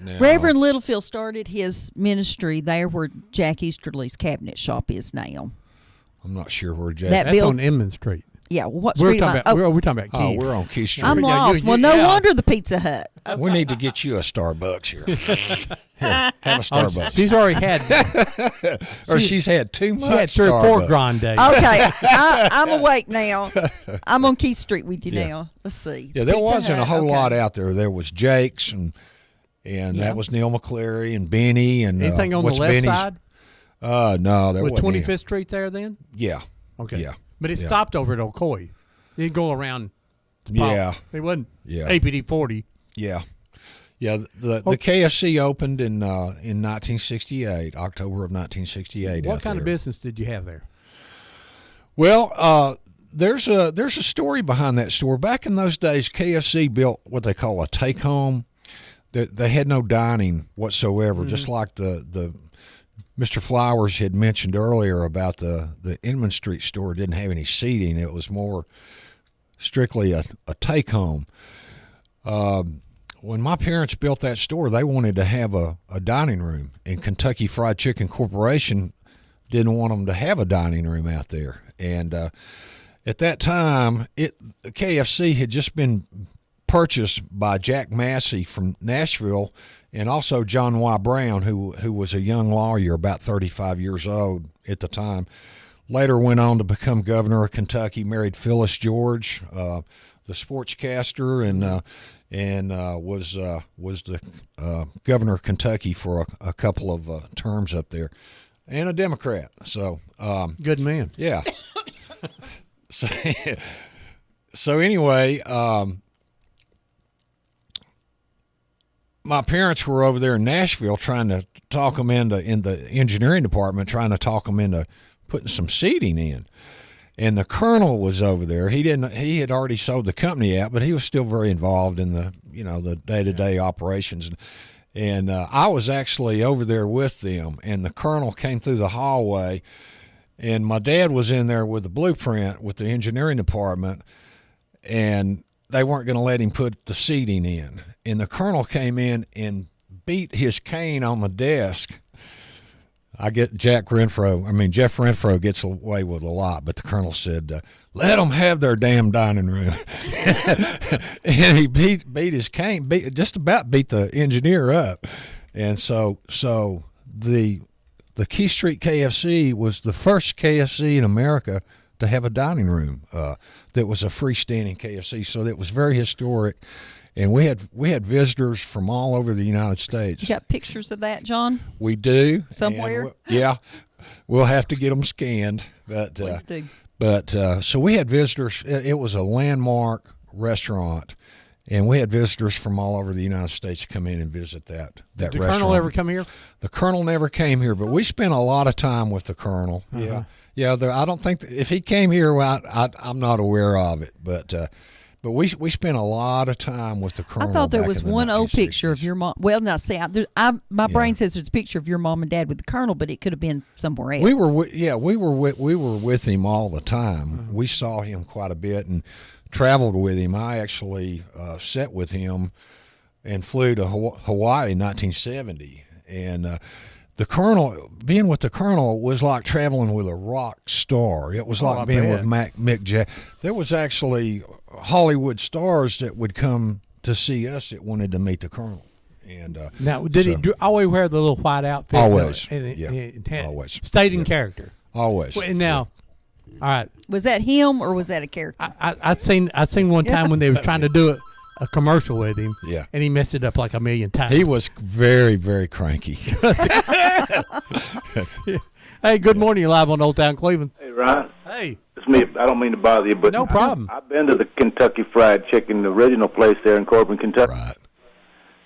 now. Reverend Littlefield started his ministry there where Jack Easterly's cabinet shop is now. I'm not sure where Jack. That's on Inman Street. Yeah, what We're street am talking I? about, we're talking about Oh, Keith. we're on Key Street. I'm lost. Well, no wonder the Pizza Hut. We need to get you a Starbucks here. Here, have a Starbucks. She's already had. Or she's had too much. She had 3 or 4 Starbucks. grandes. Okay, I'm awake now. I'm on Keith Street with you now. Let's see. Yeah, there Pizza wasn't a Hut, whole okay. lot out there. There was Jake's and Yeah. that was Neil McCleary and Benny and Anything on the what's left Benny's? side? No, there With wasn't. 25th Street there then? Yeah. Okay. Yeah. But it Yeah. stopped over at Ocoee. It didn't go around. to Yeah. Pop. It wasn't Yeah. APD 40. Yeah. Yeah, the KFC opened in 1968, October of 1968. What out kind of there. business did you have there? Well, there's a story behind that store. Back in those days, KFC built what they call a take home. They had no dining whatsoever, just like the Mr. Flowers had mentioned earlier about the Inman Street store didn't have any seating. It was more strictly a take home. When my parents built that store, they wanted to have a dining room, and Kentucky Fried Chicken Corporation didn't want them to have a dining room out there. And at that time, KFC had just been purchased by Jack Massey from Nashville, and also John Y. Brown, who was a young lawyer, about 35 years old at the time. Later went on to become governor of Kentucky, married Phyllis George, the sportscaster, and was the governor of Kentucky for a couple of terms up there, and a Democrat. So good man. Yeah. So anyway, my parents were over there in Nashville trying to talk them in the engineering department, trying to talk them into putting some seating in. And the colonel was over there. He had already sold the company out, but he was still very involved in the day-to-day operations. And I was actually over there with them, and the colonel came through the hallway, and my dad was in there with the blueprint with the engineering department, and they weren't going to let him put the seating in. And the colonel came in and beat his cane on the desk. Jeff Renfro gets away with a lot, but the colonel said, let them have their damn dining room. And he beat his cane, just about beat the engineer up. And so the Key Street KFC was the first KFC in America to have a dining room that was a freestanding KFC. So that was very historic. And we had visitors from all over the United States. You got pictures of that, John? We do. Somewhere? Yeah. We'll have to get them scanned. But, Please do. But so we had visitors. It was a landmark restaurant, and we had visitors from all over the United States come in and visit that Did the restaurant. colonel ever come here? The colonel never came here, but we spent a lot of time with the colonel. Uh-huh. Yeah. I don't think if he came here, well, I'm not aware of it, but we spent a lot of time with the colonel. I thought there back was in the one old 1960s. picture of your mom. Well, now see, my brain says there's a picture of your mom and dad with the colonel, but it could have been somewhere else. We were with him all the time. We saw him quite a bit and traveled with him. I actually sat with him and flew to Hawaii in 1970, and being with the colonel was like traveling with a rock star. It was like being with Mick Jagger. There was actually Hollywood stars that would come to see us that wanted to meet the colonel. And now, did he always wear the little white outfit? Always, always. Stayed in character. Always. Well, and now, all right. Was that him or was that a character? I seen one time when they was trying to do a commercial with him. Yeah. And he messed it up like a million times. He was very, very cranky. Hey, good morning. You're live on Old Town Cleveland. Hey, Ron. Hey. It's me. I don't mean to bother you, but no problem. I've been to the Kentucky Fried Chicken, the original place there in Corbin, Kentucky. Right.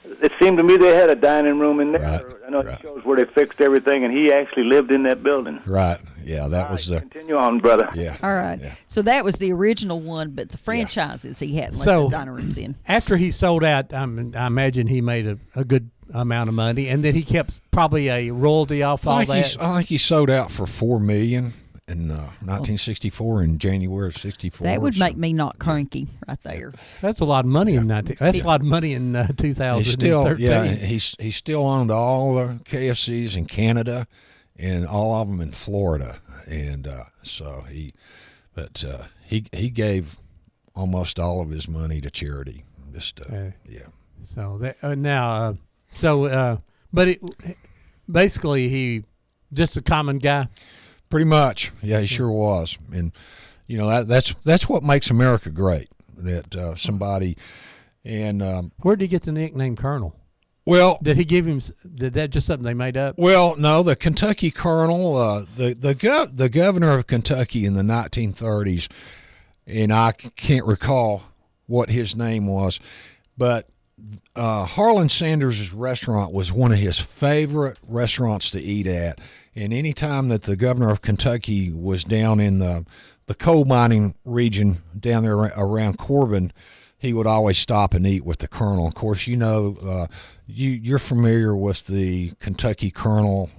It seemed to me they had a dining room in there. Right. I know it shows where they fixed everything, and he actually lived in that building. Right. Yeah, that was Continue on, brother. Yeah. All right. Yeah. So that was the original one, but the franchises he hadn't let So the dining rooms in. After he sold out, I imagine he made a good amount of money, and then he kept probably a royalty off all that. I think he sold out for $4 million, in 1964 in January of '64. That would make me not cranky right there. That's a lot of money in that. That's a lot of money in 2013. He still owned all the KFCs in Canada, and all of them in Florida, and so he gave almost all of his money to charity. Just yeah. So that but it basically he just a common guy. Pretty much, yeah, he sure was, and that's what makes America great. That somebody, and where did he get the nickname Colonel? Well, did he give him? Did that just something they made up? Well, no, the Kentucky Colonel, the governor of Kentucky in the 1930s, and I can't recall what his name was, but Harlan Sanders' restaurant was one of his favorite restaurants to eat at. And any time that the governor of Kentucky was down in the coal mining region down there around Corbin, he would always stop and eat with the Colonel. Of course, you're familiar with the Kentucky Colonel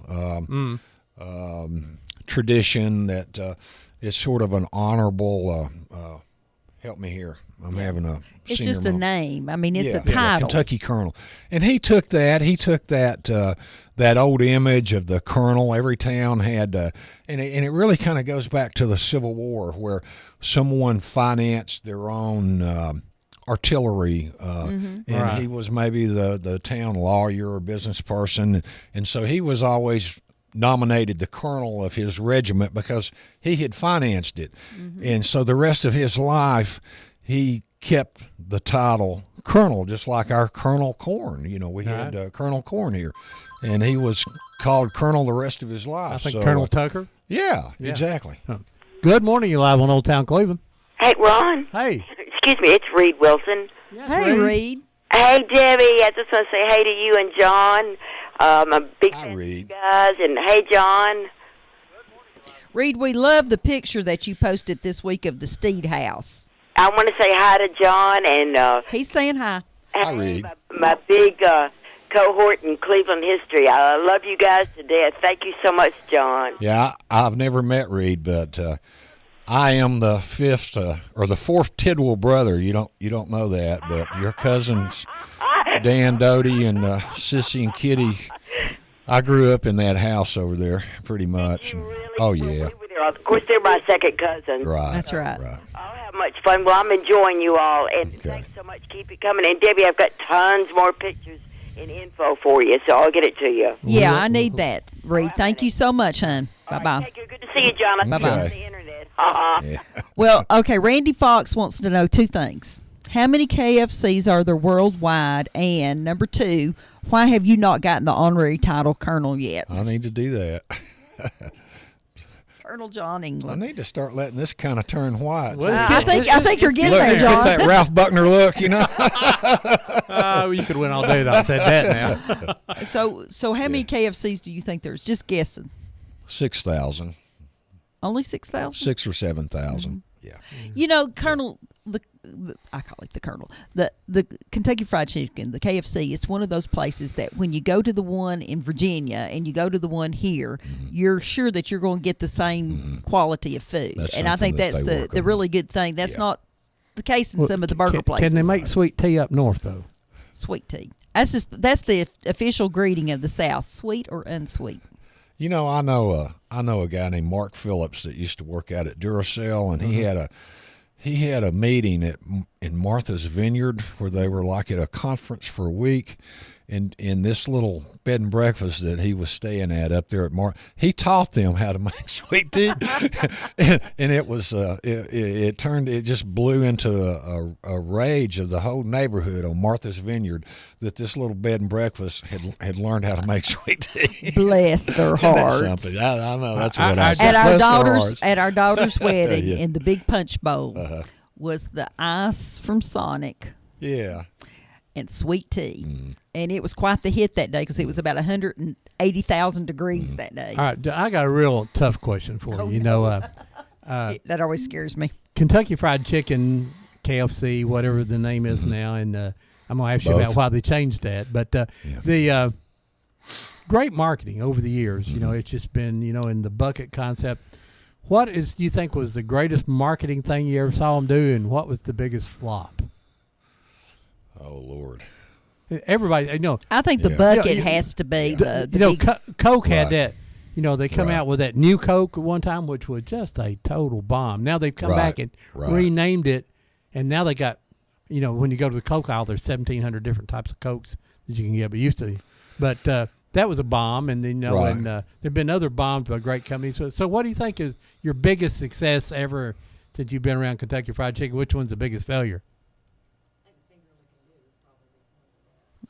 tradition that is sort of an honorable. Help me here. I'm having a. It's just a name. I mean, it's a title. Yeah, Kentucky Colonel, and he took that. That old image of the Colonel. Every town had, and it really kind of goes back to the Civil War, where someone financed their own artillery, and he was maybe the town lawyer or business person, and so he was always nominated the colonel of his regiment because he had financed it, and so the rest of his life he kept the title Colonel, just like our Colonel Corn. We had Colonel Corn here, and he was called Colonel the rest of his life. I think Colonel Tucker. Yeah, exactly. Good morning, you live on Old Town Cleveland. Hey, Ron. Hey. Excuse me, it's Reed Wilson. Hey, Reed. Hey, Debbie. I just want to say hey to you and John. I'm a big fan of you guys. And hey, John. Reed, we love the picture that you posted this week of the Steed house. I want to say hi to John. And he's saying hi. Hi, Reed. My big cohort in Cleveland history. I love you guys to death. Thank you so much, John. Yeah, I've never met Reed, but I am the fifth or the fourth Tidwell brother. You don't know that, but your cousins Dan, Dodie, and Sissy and Kitty. I grew up in that house over there, pretty much. Oh yeah. Of course, they're my second cousins. Right. That's right. I'll have much fun. Well, I'm enjoying you all, and thanks so much. Keep it coming. And Debbie, I've got tons more pictures and info for you, so I'll get it to you. Yeah, I need that, Reed. Thank you so much, hon. Bye-bye. Thank you. Good to see you, John. Bye-bye. On the internet. Well, okay, Randy Fox wants to know two things. How many KFCs are there worldwide? And number two, why have you not gotten the honorary title Colonel yet? I need to do that. Colonel John England. I need to start letting this kind of turn white. I think you're getting there, John. Get that Ralph Buckner look, You could win all day if I said that now. So how many KFCs do you think there's? Just guessing. 6,000. Only 6,000? 6,000 or 7,000. Yeah. Colonel, I call it the Colonel. The Kentucky Fried Chicken, the KFC, it's one of those places that when you go to the one in Virginia and you go to the one here, you're sure that you're going to get the same quality of food. And I think that's the really good thing. That's not the case in some of the burger places. Can they make sweet tea up north, though? Sweet tea. That's the official greeting of the South, sweet or unsweet. I know a guy named Mark Phillips that used to work out at Duracell, and he had a meeting in Martha's Vineyard where they were like at a conference for a week, and in this little bed and breakfast that he was staying at up there at he taught them how to make sweet tea, and it was it just blew into a rage of the whole neighborhood on Martha's Vineyard that this little bed and breakfast had learned how to make sweet tea. Bless their hearts. That's something. I know that's what I said. At our daughter's wedding, in the big punch bowl was the ice from Sonic. Yeah. And sweet tea. And it was quite the hit that day because it was about 180,000 degrees that day. All right, I got a real tough question for you. That always scares me. Kentucky Fried Chicken, KFC, whatever the name is now, and I'm going to ask you about why they changed that. But the great marketing over the years, it's just been, in the bucket concept. what is you think was the greatest marketing thing you ever saw them do, and what was the biggest flop? Oh Lord. Everybody, I think the bucket has to be the big, Coke had that. They come out with that new Coke at one time, which was just a total bomb. Now they've come back and renamed it, and now they got, when you go to the Coke aisle, there's 1,700 different types of Cokes that you can get. But that was a bomb, and then and there've been other bombs by great companies. So what do you think is your biggest success ever since you've been around Kentucky Fried Chicken? Which one's the biggest failure?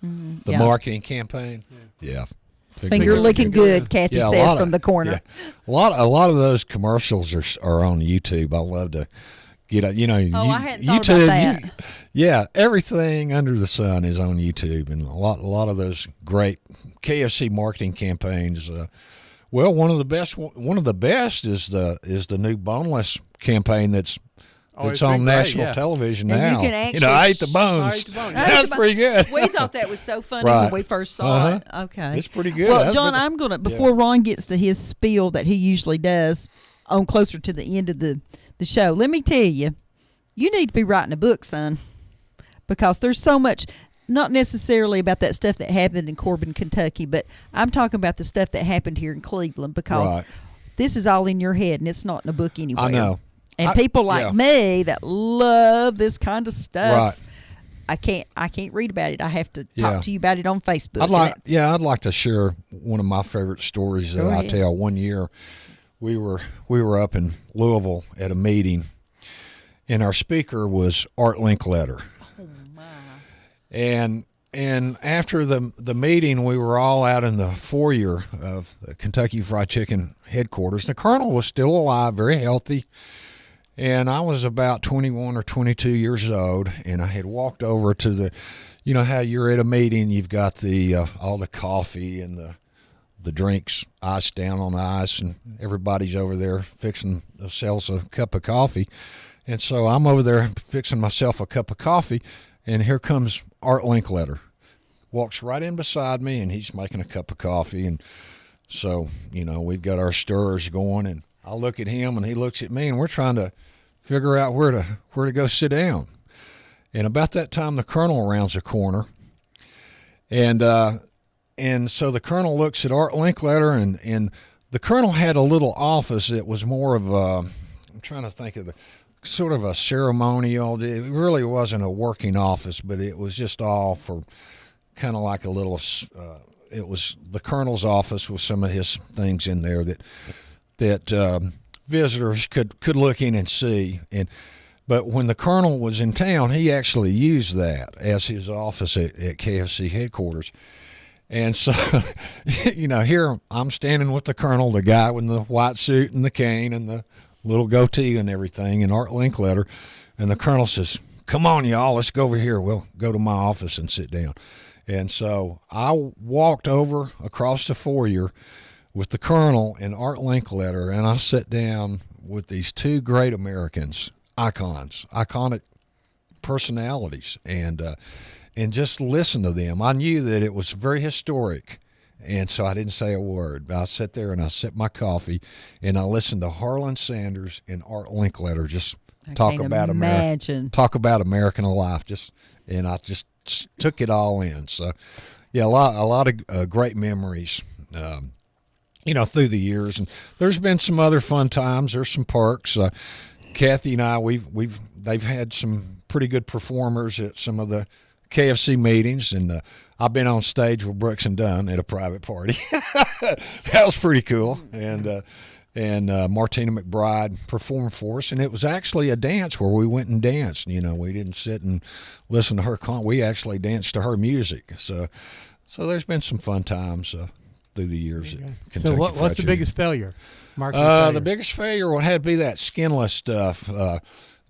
The marketing campaign, Finger looking good, Kathy says from the corner. Yeah. A lot of those commercials are on YouTube. I love to get I hadn't thought about that. Everything under the sun is on YouTube, and a lot of those great KFC marketing campaigns. One of the best is the new boneless campaign that's on national television and now. You can actually, I ate the bones. That's pretty good. We thought that was so funny when we first saw it. Okay. It's pretty good. Well, John, I'm going to, before Ron gets to his spiel that he usually does on closer to the end of the show, let me tell you, you need to be writing a book, son, because there's so much, not necessarily about that stuff that happened in Corbin, Kentucky, but I'm talking about the stuff that happened here in Cleveland, because this is all in your head and it's not in a book anywhere. I know. And people like me that love this kind of stuff, I can't read about it. I have to talk to you about it on Facebook. I'd like to share one of my favorite stories that I tell. One year, we were up in Louisville at a meeting, and our speaker was Art Linkletter. Oh my! And after the meeting, we were all out in the foyer of the Kentucky Fried Chicken headquarters. The Colonel was still alive, very healthy. And I was about 21 or 22 years old, and I had walked over to the, how you're at a meeting, you've got the all the coffee and the drinks iced down on the ice, and everybody's over there fixing themselves a cup of coffee. And so I'm over there fixing myself a cup of coffee, and here comes Art Linkletter. Walks right in beside me, and he's making a cup of coffee. And so, we've got our stirrers going, and I look at him and he looks at me, and we're trying to figure out where to go sit down. And about that time, the Colonel rounds a corner, and so the Colonel looks at Art Linkletter, and the Colonel had a little office that was more of I'm trying to think of sort of a ceremonial. It really wasn't a working office, but it was just all for kind of like a little. It was the Colonel's office with some of his things in there that visitors could look in and see. But when the Colonel was in town, he actually used that as his office at KFC headquarters. And so, here I'm standing with the Colonel, the guy with the white suit and the cane and the little goatee and everything, and Art Linkletter. And the Colonel says, "Come on, y'all, let's go over here. We'll go to my office and sit down." And so I walked over across the foyer with the Colonel and Art Linkletter, and I sat down with these two great Americans, iconic personalities, and just listened to them. I knew that it was very historic, and so I didn't say a word. But I sat there and I sipped my coffee, and I listened to Harlan Sanders and Art Linkletter just talk about American life. And I just took it all in. So, a lot of great memories. Through the years, and there's been some other fun times. There's some perks. Kathy and I, they've had some pretty good performers at some of the KFC meetings, and I've been on stage with Brooks and Dunn at a private party. That was pretty cool. And Martina McBride performed for us, and it was actually a dance where we went and danced. We didn't sit and listen to her. We actually danced to her music. So there's been some fun times. Through the years at Kentucky So what's Fried the Chicken. biggest failure? Failure? The biggest failure would have to be that skinless stuff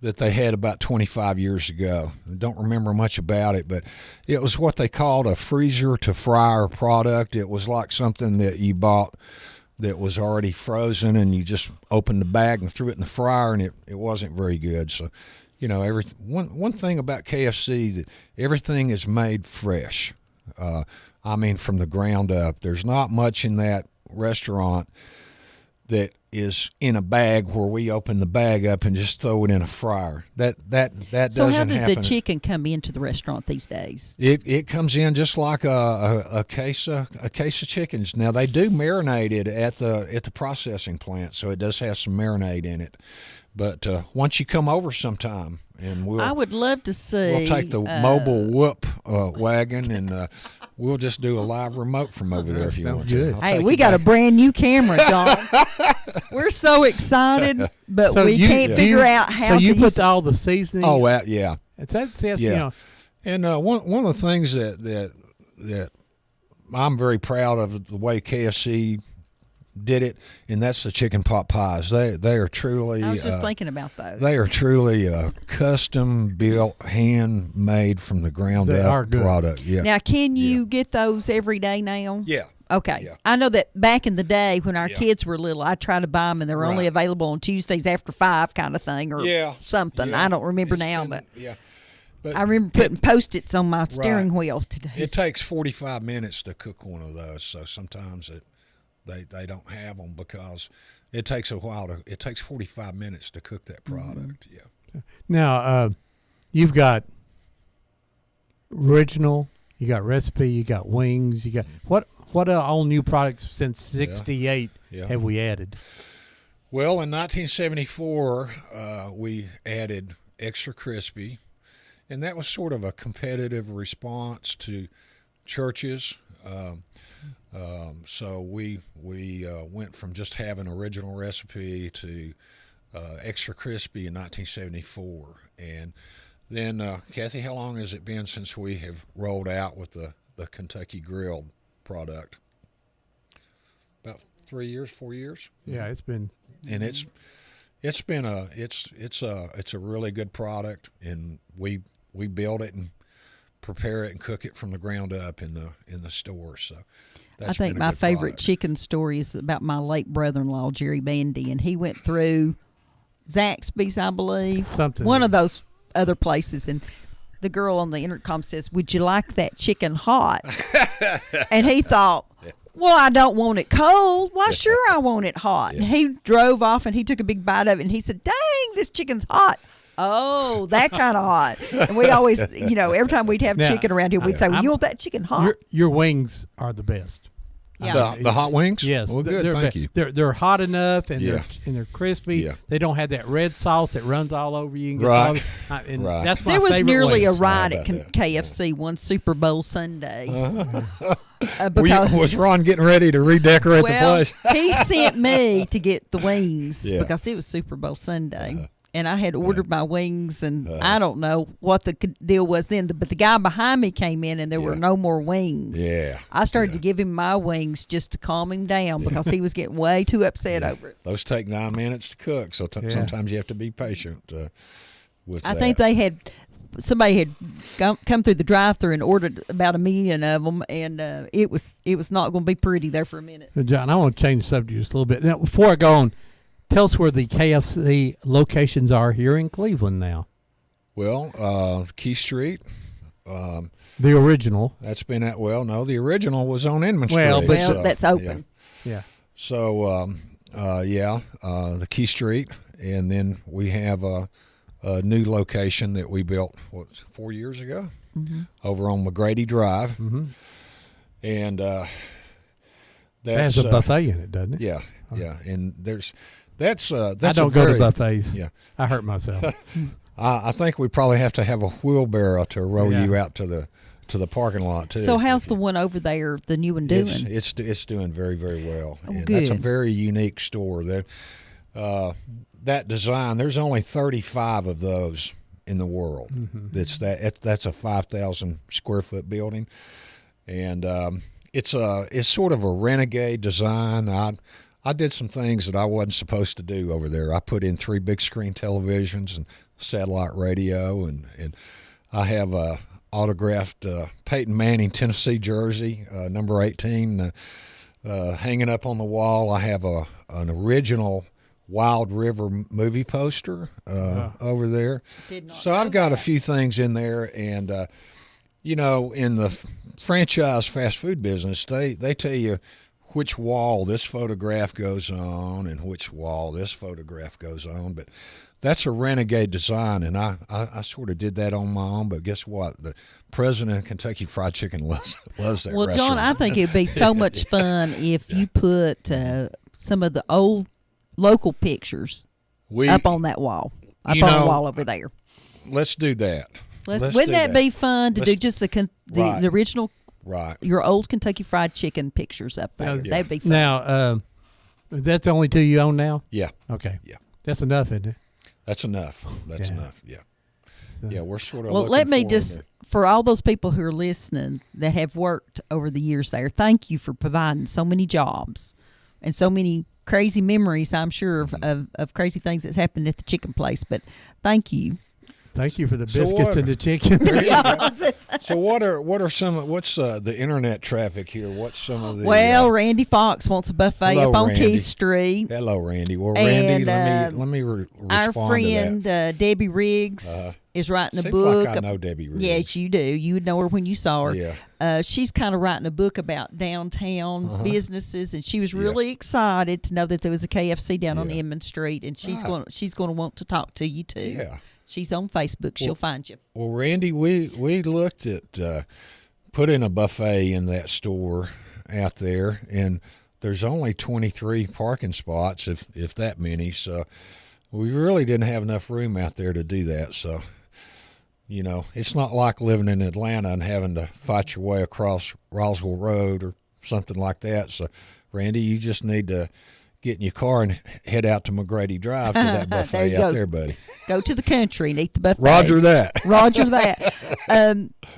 that they had about 25 years ago. I don't remember much about it, but it was what they called a freezer to fryer product. It was like something that you bought that was already frozen, and you just opened the bag and threw it in the fryer, and it wasn't very good. So, one thing about KFC, that everything is made fresh. From the ground up. There's not much in that restaurant that is in a bag where we open the bag up and just throw it in a fryer. That doesn't So how does happen. the chicken come into the restaurant these days? It comes in just like a case of chickens. Now they do marinate it at the processing plant, so it does have some marinade in it. But once you come over sometime, and I would love to see. we'll take the mobile whoop wagon and we'll just do a live remote from over there if you want to. Hey, we got a brand new camera, John. We're so excited, but we can't figure out how to. So you use put all the seasoning. Oh, yeah. That's Yeah. you know. And one of the things that I'm very proud of the way KFC did it, and that's the chicken pot pies. They are truly. I was just thinking about those. They are truly custom built, handmade from the ground up product. Yeah. Now, can you get those every day now? Yeah. Okay. Yeah. I know that back in the day when our kids were little, I tried to buy them, and they were only available on Tuesdays after 5 kind of thing or something. Yeah. I don't remember now, but But I remember putting Post-its on my steering wheel today. It takes 45 minutes to cook one of those, so sometimes they don't have them because it takes a while it takes 45 minutes to cook that product. Yeah. Now, you've got original, you got recipe, you got wings, you got what all new products since '68 have we added? Well, in 1974, we added Extra Crispy, and that was sort of a competitive response to churches. So we went from just having original recipe to Extra Crispy in 1974. And then, Kathy, how long has it been since we have rolled out with the Kentucky Grilled product? About 3 years, 4 years? Yeah, it's been. And it's a really good product, and we build it and prepare it and cook it from the ground up in the store. So I think my favorite chicken story is about my late brother-in-law, Jerry Bandy, and he went through Zaxby's, I believe, one of those other places, and the girl on the intercom says, "Would you like that chicken hot?" And he thought, well, I don't want it cold. Why, sure I want it hot. And he drove off, and he took a big bite of it, and he said, dang, this chicken's hot. Oh, that kind of hot. And we always, every time we'd have chicken around here, we'd say, well, you want that chicken hot? Your wings are the best. Yeah. The hot wings? Yes. Well, good, thank you. They're hot enough, and they're crispy. Yeah. They don't have that red sauce that runs all over you. And gets Right. And that's my there was favorite nearly wings. a riot at KFC one Super Bowl Sunday. Was Ron getting ready to redecorate the place? He sent me to get the wings Yeah. because it was Super Bowl Sunday. And I had ordered my wings, and I don't know what the deal was then. But the guy behind me came in, and there were no more wings. Yeah. I started to give him my wings just to calm him down because he was getting way too upset over it. Those take 9 minutes to cook, so sometimes you have to be patient with that. I think somebody had come through the drive-thru and ordered about 1 million of them, and it was not going to be pretty there for a minute. John, I want to change the subject just a little bit. Now, before I go on, tell us where the KFC locations are here in Cleveland now. Well, Key Street. The original. That's been at, the original was on Inman Well, Street. Well, that's open. Yeah. So, the Key Street, and then we have a new location that we built, 4 years ago, over on McGrady Drive. Mm-hmm. And It that's has a buffet in it, doesn't it? Yeah, yeah, and that's I don't go to buffets. Yeah, I hurt myself. I think we probably have to have a wheelbarrow to roll you out to the parking lot too. So how's the one over there, the new one, doing? It's doing very, very well. Oh, and good. That's a very unique store. That design, there's only 35 of those in the world. Mm-hmm. That's a 5,000 square foot building, and it's sort of a renegade design. I did some things that I wasn't supposed to do over there. I put in 3 big screen televisions and satellite radio, and I have a autographed Peyton Manning Tennessee jersey, number 18, hanging up on the wall. I have an original Wild River movie poster over there. So I've got a few things in there, and in the franchise fast food business, they tell you which wall this photograph goes on and which wall this photograph goes on. But that's a renegade design, and I sort of did that on my own. But guess what? The president of Kentucky Fried Chicken loves that Well, restaurant. John, I think it'd be so much fun if you put some of the old local pictures up on that wall, up on the wall over there. Let's do that. Wouldn't that be fun to do just the original, your old Kentucky Fried Chicken pictures up there? That'd be fun. Now, is that the only two you own now? Yeah. Okay. Yeah. That's enough, isn't it? That's enough. That's enough. Yeah. Yeah, we're sort of. Well, let me just, for all those people who are listening that have worked over the years there, thank you for providing so many jobs and so many crazy memories, I'm sure, of crazy things that's happened at the chicken place. But thank you. Thank you for the biscuits and the chicken. So what's the internet traffic here? What's some of the? Well, Randy Fox wants a buffet up on Randy. Keith Street. Hello, Randy. Well, Randy, And, let me respond our to friend that. Debbie Riggs is writing a Seems book. like I know Debbie Riggs. Yes, you do. You would know her when you saw her. Yeah. She's kind of writing a book about downtown businesses, and she was really excited to know that there was a KFC down on Inman Street, and she's going to want to talk to you too. Yeah. She's on Facebook. She'll find you. Well, Randy, we looked at putting a buffet in that store out there, and there's only 23 parking spots, if that many. So we really didn't have enough room out there to do that. So, you know, it's not like living in Atlanta and having to fight your way across Roswell Road or something like that. So, Randy, you just need to get in your car and head out to McGrady Drive to that buffet out there, buddy. Go to the country and eat the buffet. Roger that. Roger that.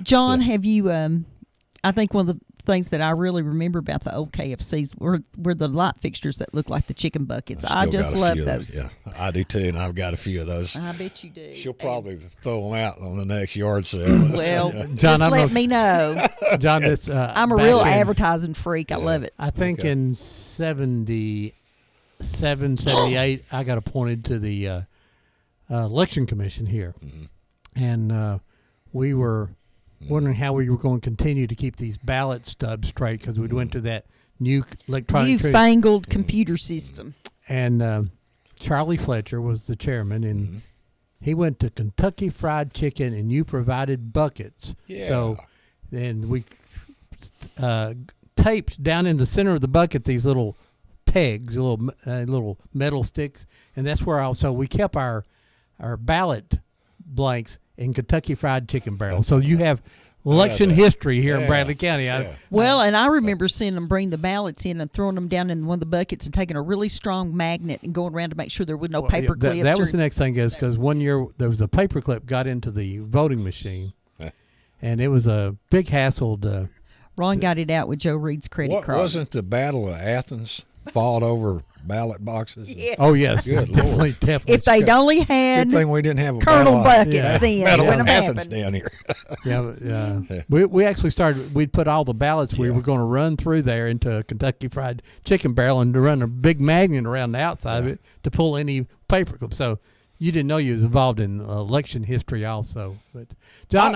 John, have you? I think one of the things that I really remember about the old KFCs were the light fixtures that look like the chicken buckets. I just love those. Yeah, I do too, and I've got a few of those. I bet you do. She'll probably throw them out on the next yard sale. Well, John, just let me know. John, this, I'm a real advertising freak. I love it. I think in 77, 78, I got appointed to the election commission here. And we were wondering how we were going to continue to keep these ballot stubs straight because we went to that new electronic newfangled computer system. And Charlie Fletcher was the chairman, and he went to Kentucky Fried Chicken, and you provided buckets. Yeah. So then we taped down in the center of the bucket these little pegs, little metal sticks, and that's where also we kept our ballot blanks in Kentucky Fried Chicken barrels. So you have election history here in Bradley County. Well, and I remember seeing them bring the ballots in and throwing them down in one of the buckets and taking a really strong magnet and going around to make sure there was no paper clips. That was the next thing, is because one year there was a paper clip got into the voting machine, and it was a big hassle to. Ron got it out with Joe Reed's credit card. Wasn't the Battle of Athens fought over ballot boxes? Yes. Oh, yes. Good definitely. If they'd only had good thing we didn't have a Colonel battle buckets then, it Battle wouldn't of have Athens happened. down here. We actually started, we'd put all the ballots we were going to run through there into a Kentucky Fried Chicken barrel and to run a big magnet around the outside of it to pull any paper clips. So you didn't know you was involved in election history also. But John,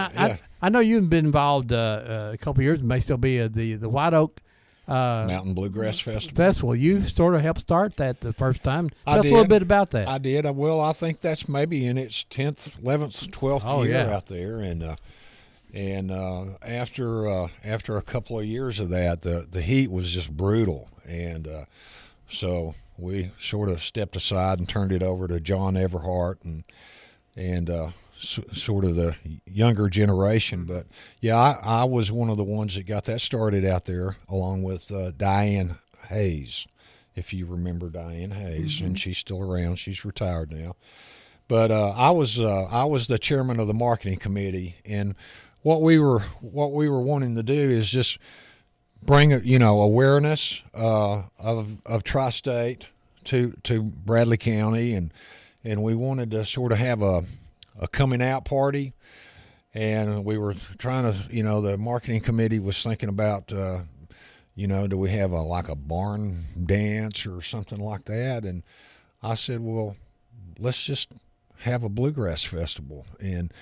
I know you've been involved a couple of years, may still be at the White Oak Mountain Bluegrass Festival. You sort of helped start that the first time. I Tell us a little bit about that. I did. Well, I think that's maybe in its 10th, 11th, 12th year out there, and after a couple of years of that, the heat was just brutal, and so we sort of stepped aside and turned it over to John Everhart and sort of the younger generation. But I was one of the ones that got that started out there, along with Diane Hayes, if you remember Diane Hayes, and she's still around. She's retired now. But I was the chairman of the marketing committee, and what we were wanting to do is just bring awareness of Tri-State to Bradley County, and we wanted to sort of have a coming out party, and we were trying to, the marketing committee was thinking about, do we have a barn dance or something like that? And I said, well, let's just have a bluegrass festival. And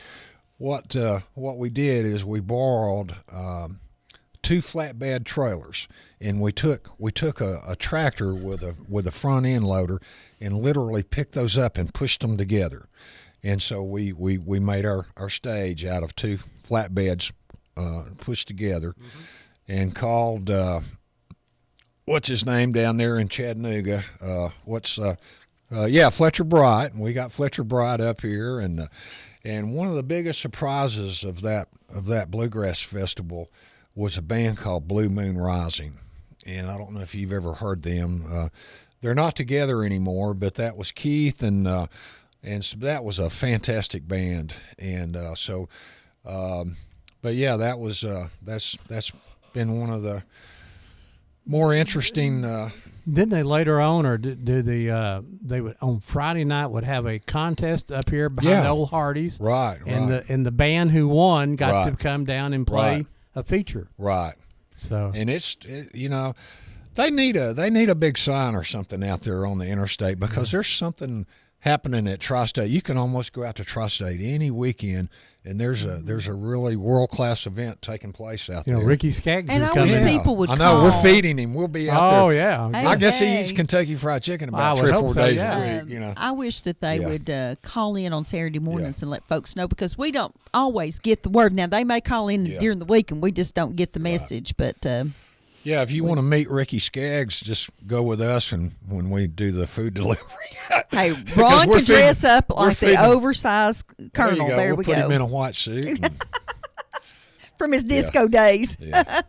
what we did is we borrowed 2 flatbed trailers, and we took a tractor with a front end loader and literally picked those up and pushed them together. And so we made our stage out of 2 flatbeds pushed together, and called what's his name down there in Chattanooga? Fletcher Bright. And we got Fletcher Bright up here, and one of the biggest surprises of that bluegrass festival was a band called Blue Moon Rising. And I don't know if you've ever heard them. They're not together anymore, but that was Keith, and so that was a fantastic band. And but yeah, that was that's been one of the more interesting. Didn't they later on, or do they would on Friday night would have a contest up here behind the old Hardys, right? And the band who won got to come down and play a feature, right? So and they need a big sign or something out there on the interstate, because there's something happening at Tri-State. You can almost go out to Tri-State any weekend, and there's a really world-class event taking place out there. Ricky Skaggs and is I coming. wish people would I know, call. we're feeding him. We'll be out there. Oh, yeah. I guess he eats Kentucky Fried Chicken about 3 or 4 days a week. I wish that they would call in on Saturday mornings and let folks know, because we don't always get the word. Now, they may call in during the week, and we just don't get the message, but... yeah, if you want to meet Ricky Skaggs, just go with us, and when we do the food delivery. Hey, Ron can dress up like the oversized colonel. There we go. Put him in a white suit. From his disco days. Yeah.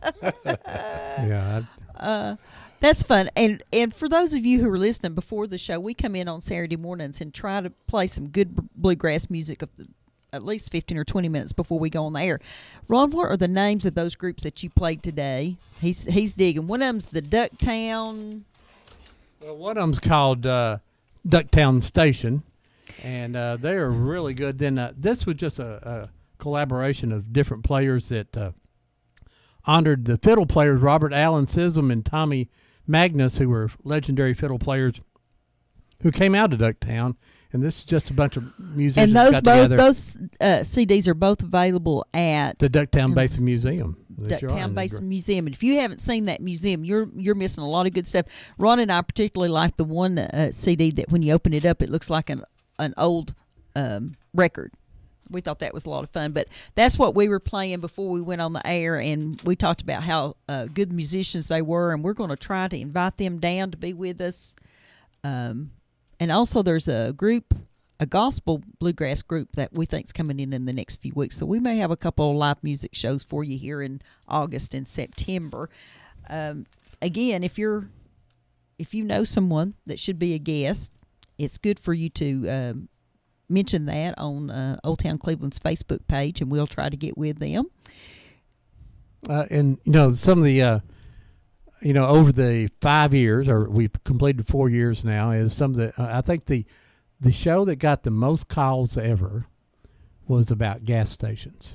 That's fun. And for those of you who are listening before the show, we come in on Saturday mornings and try to play some good bluegrass music at least 15 or 20 minutes before we go on the air. Ron, what are the names of those groups that you played today? He's digging. One of them's the Ducktown. Well, one of them's called Ducktown Station, and they are really good. Then this was just a collaboration of different players that honored the fiddle players, Robert Allen Sissom and Tommy Magnus, who were legendary fiddle players who came out of Ducktown. And this is just a bunch of musicians and got together. those CDs are both available at the Ducktown Basin Museum. Ducktown Basin Museum. And if you haven't seen that museum, you're missing a lot of good stuff. Ron and I particularly like the one CD that when you open it up, it looks like an old record. We thought that was a lot of fun. But that's what we were playing before we went on the air, and we talked about how good musicians they were, and we're going to try to invite them down to be with us. And also there's a gospel bluegrass group that we think is coming in the next few weeks. So we may have a couple of live music shows for you here in August and September. Again, if you know someone that should be a guest, it's good for you to mention that on Old Town Cleveland's Facebook page, and we'll try to get with them. And, some of the... over the 5 years, or we've completed 4 years now, is some of the, I think the show that got the most calls ever was about gas stations.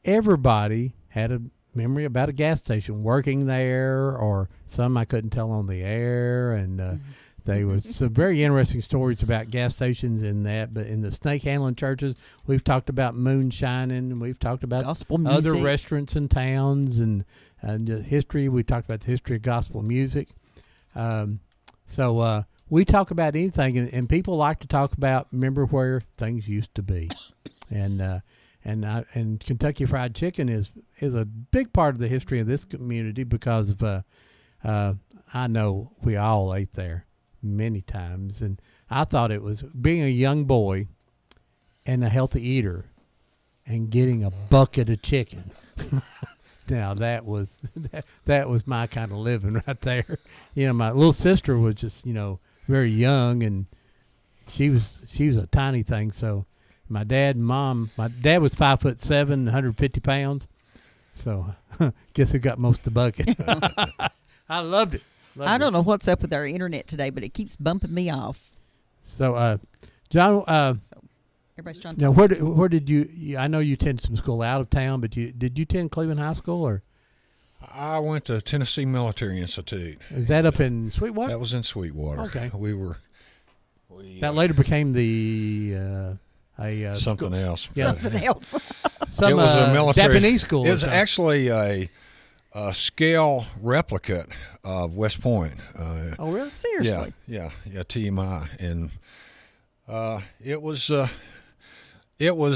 Everybody had a memory about a gas station, working there, or some I couldn't tell on the air, and there was some very interesting stories about gas stations in that. But in the snake handling churches, we've talked about moonshining, and we've talked about gospel music, other restaurants and towns, and history. We talked about the history of gospel music. So we talk about anything, and people like to talk about remember where things used to be, and Kentucky Fried Chicken is a big part of the history of this community, because of I know we all ate there many times, and I thought it was being a young boy and a healthy eater and getting a bucket of chicken. Now that was my kind of living right there. My little sister was just very young, and she was a tiny thing. So my dad and mom, my dad was 5'7", 150 pounds. So guess who got most of the bucket? I loved it. I don't know what's up with our internet today, but it keeps bumping me off. So John, everybody's trying to now where did you? I know you attended some school out of town, but did you attend Cleveland High School, or? I went to Tennessee Military Institute. Is that up in Sweetwater? That was in Sweetwater. Okay. That later became the something else. Yeah. Something else. Some it was a military Japanese school. It was actually a scale replicate of West Point. Oh, really? Seriously? Yeah, TMI, and it was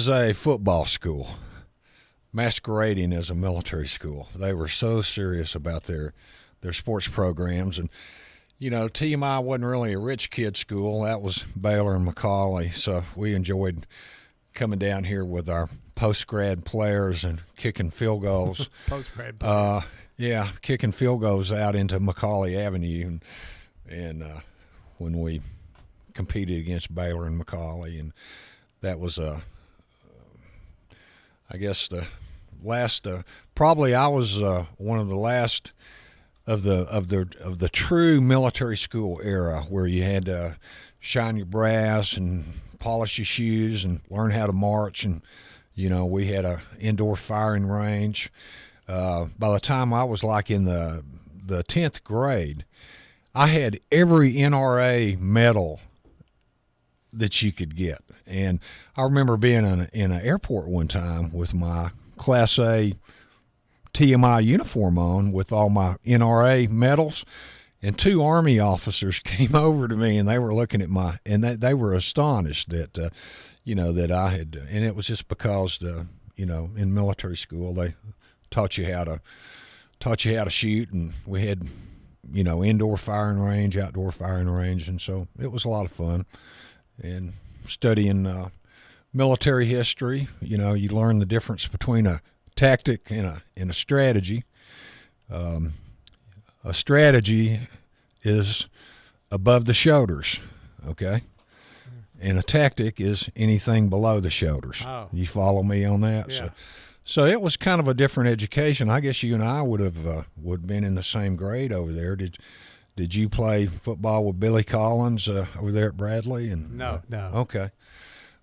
a football school masquerading as a military school. They were so serious about their sports programs, and TMI wasn't really a rich kid school. That was Baylor and McCallie, so we enjoyed coming down here with our post-grad players and kicking field goals. Post-grad players. Kicking field goals out into McCallie Avenue, and when we competed against Baylor and McCallie, and that was I guess the last. Probably I was one of the last of the true military school era, where you had to shine your brass and polish your shoes and learn how to march, and we had a indoor firing range. By the time I was like in the 10th grade, I had every NRA medal that you could get. And I remember being in an airport one time with my Class A TMI uniform on with all my NRA medals, and 2 Army officers came over to me, and they were looking at they were astonished that that I had, and it was just because in military school they taught you how to shoot, and we had indoor firing range, outdoor firing range, and so it was a lot of fun. And studying military history, you learn the difference between a tactic and a strategy. A strategy is above the shoulders, okay? And a tactic is anything below the shoulders. Oh. You follow me on that? Yeah. So it was kind of a different education. I guess you and I would have been in the same grade over there. Did you play football with Billy Collins over there at Bradley? And No. Okay.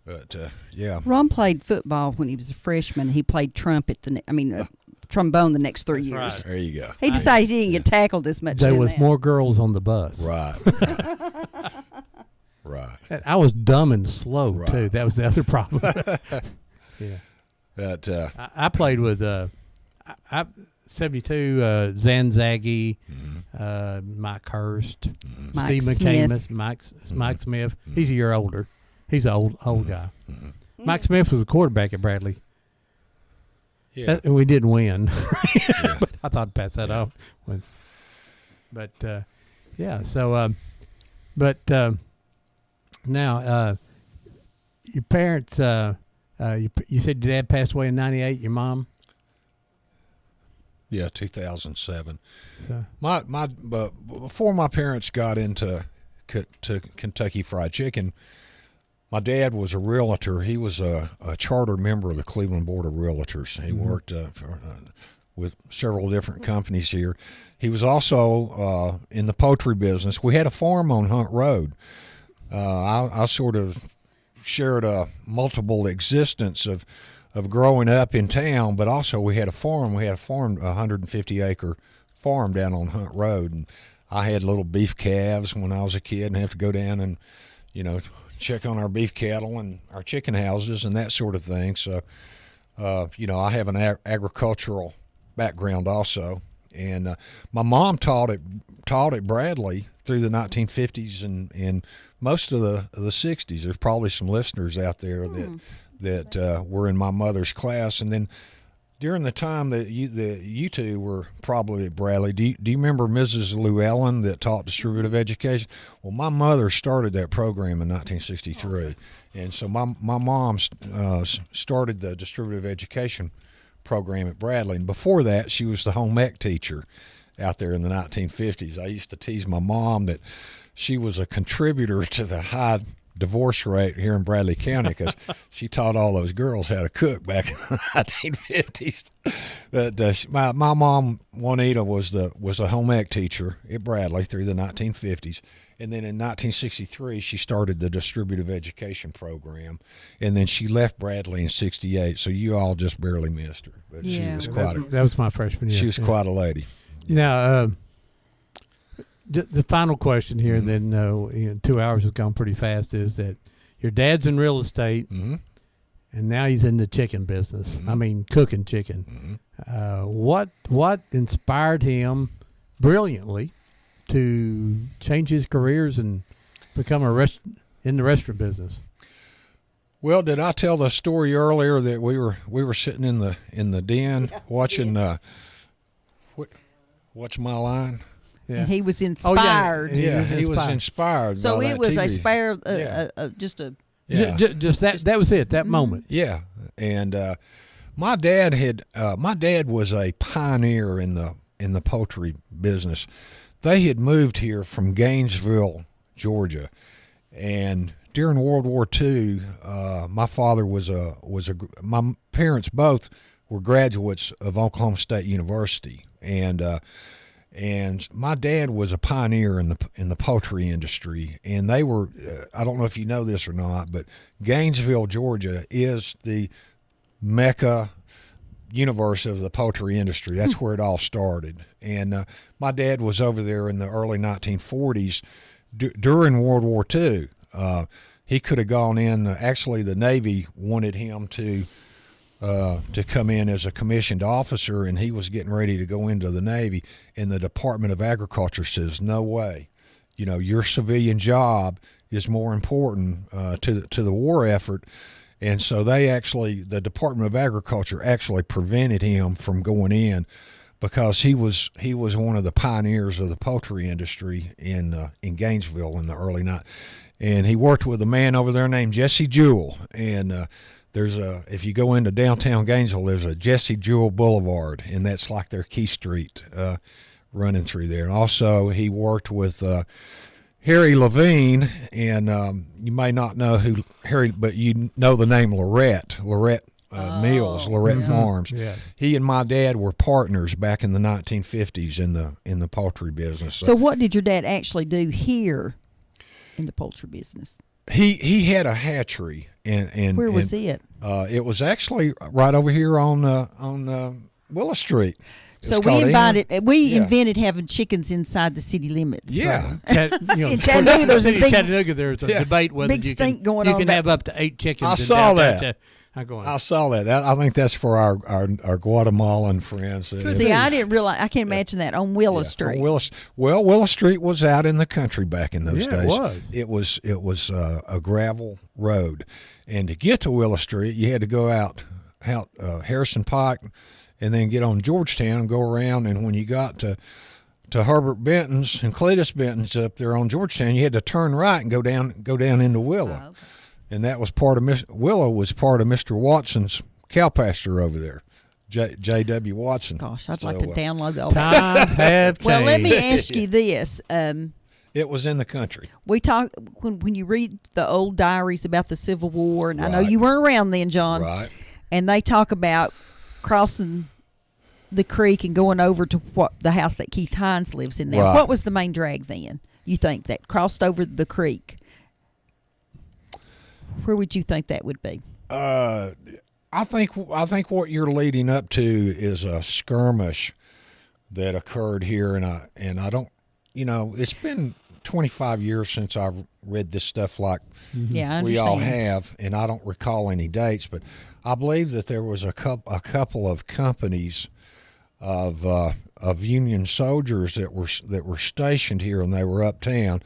But yeah. Ron played football when he was a freshman. He played trumpet. Trombone the next 3 years. right. There you go. He decided he didn't get tackled as much. There doing was that. more girls on the bus. Right. Right. And I was dumb and slow Right. too. That was the other problem. Yeah. That I played with 72 Zanzaghi, Mike Hurst, Mike Steve Smith. McCamus, Mike Smith. He's a year older. He's an old guy. Mike Smith was a quarterback at Bradley. Yeah. And we didn't win. But I thought I'd pass that off. But yeah, so now your parents, you said your dad passed away in 98, your mom? Yeah, 2007. So. But before my parents got into Kentucky Fried Chicken, my dad was a realtor. He was a charter member of the Cleveland Board of Realtors. He worked with several different companies here. He was also in the poultry business. We had a farm on Hunt Road. I sort of shared a multiple existence of growing up in town, but also we had a farm. We had a 150-acre farm down on Hunt Road, and I had little beef calves when I was a kid, and have to go down and check on our beef cattle and our chicken houses and that sort of thing. So, I have an agricultural background also, and my mom taught at Bradley through the 1950s and most of the 60s. There's probably some listeners out there that were in my mother's class, and then during the time that you two were probably at Bradley, do you remember Mrs. Llewellyn that taught distributive education? Well, my mother started that program in 1963, and so my mom started the distributive education program at Bradley, and before that, she was the home ec teacher out there in the 1950s. I used to tease my mom that she was a contributor to the high divorce rate here in Bradley County because she taught all those girls how to cook back in the 1950s. But my mom, Juanita, was a home ec teacher at Bradley through the 1950s. And then in 1963, she started the distributive education program. And then she left Bradley in 68. So you all just barely missed her. But she was that was my freshman year. She was quite a lady. Now, the final question here, and then 2 hours has gone pretty fast, is that your dad's in real estate, and now he's in the chicken business. I mean, cooking chicken. What inspired him brilliantly to change his careers and become in the restaurant business? Well, did I tell the story earlier that we were sitting in the den watching what's my line? Yeah. And he was inspired. Oh, yeah, he was inspired. So by it that was TV. a spare, just a. Yeah. Just that was it. That moment. Yeah, and my dad was a pioneer in the poultry business. They had moved here from Gainesville, Georgia, and during World War II, my father my parents both were graduates of Oklahoma State University, and my dad was a pioneer in the poultry industry, and they were I don't know if you know this or not, but Gainesville, Georgia is the Mecca universe of the poultry industry. That's where it all started. And my dad was over there in the early 1940s during World War II. He could have gone in. Actually, the Navy wanted him to come in as a commissioned officer, and he was getting ready to go into the Navy. And the Department of Agriculture says, "No way. You know, your civilian job is more important to the war effort." And so the Department of Agriculture actually prevented him from going in because he was one of the pioneers of the poultry industry in Gainesville in the early 90s. And he worked with a man over there named Jesse Jewell. And if you go into downtown Gainesville, there's a Jesse Jewell Boulevard, and that's like their key street running through there. And also he worked with Harry Levine, and you may not know who Harry, but you know the name Lorette Mills, Lorette Farms. Yeah. He and my dad were partners back in the 1950s in the poultry business. So what did your dad actually do here in the poultry business? He had a hatchery, and where was it? It was actually right over here on Willow Street. So we invented having chickens inside the city limits. Yeah. In Chattanooga, there's a big there's a debate whether big stink going you on can have up to 8 chickens. I saw that. I saw that. I think that's for our Guatemalan friends. See, I didn't realize. I can't imagine that on Willow Street. Willow Street was out in the country back in those days. It was. It was a gravel road, and to get to Willow Street, you had to go out Harrison Pike, and then get on Georgetown and go around. And when you got to Herbert Benton's and Cletus Benton's up there on Georgetown, you had to turn right and go down into Willow. Oh, okay. And that was Willow was part of Mr. Watson's cow pasture over there, J.W. Watson. Gosh, I'd like to download all that. Times have changed. Well, let me ask you this. It was in the country. We talk when you read the old diaries about the Civil War, and I know Right. you weren't around then, John. Right. And they talk about crossing the creek and going over to the house that Keith Hines lives in now. Right. What was the main drag then? You think that crossed over the creek? Where would you think that would be? I think what you're leading up to is a skirmish that occurred here, and I don't, it's been 25 years since I've read this stuff like Yeah, I we all understand. have, and I don't recall any dates, but I believe that there was a couple of companies of Union soldiers that were stationed here, and they were uptown.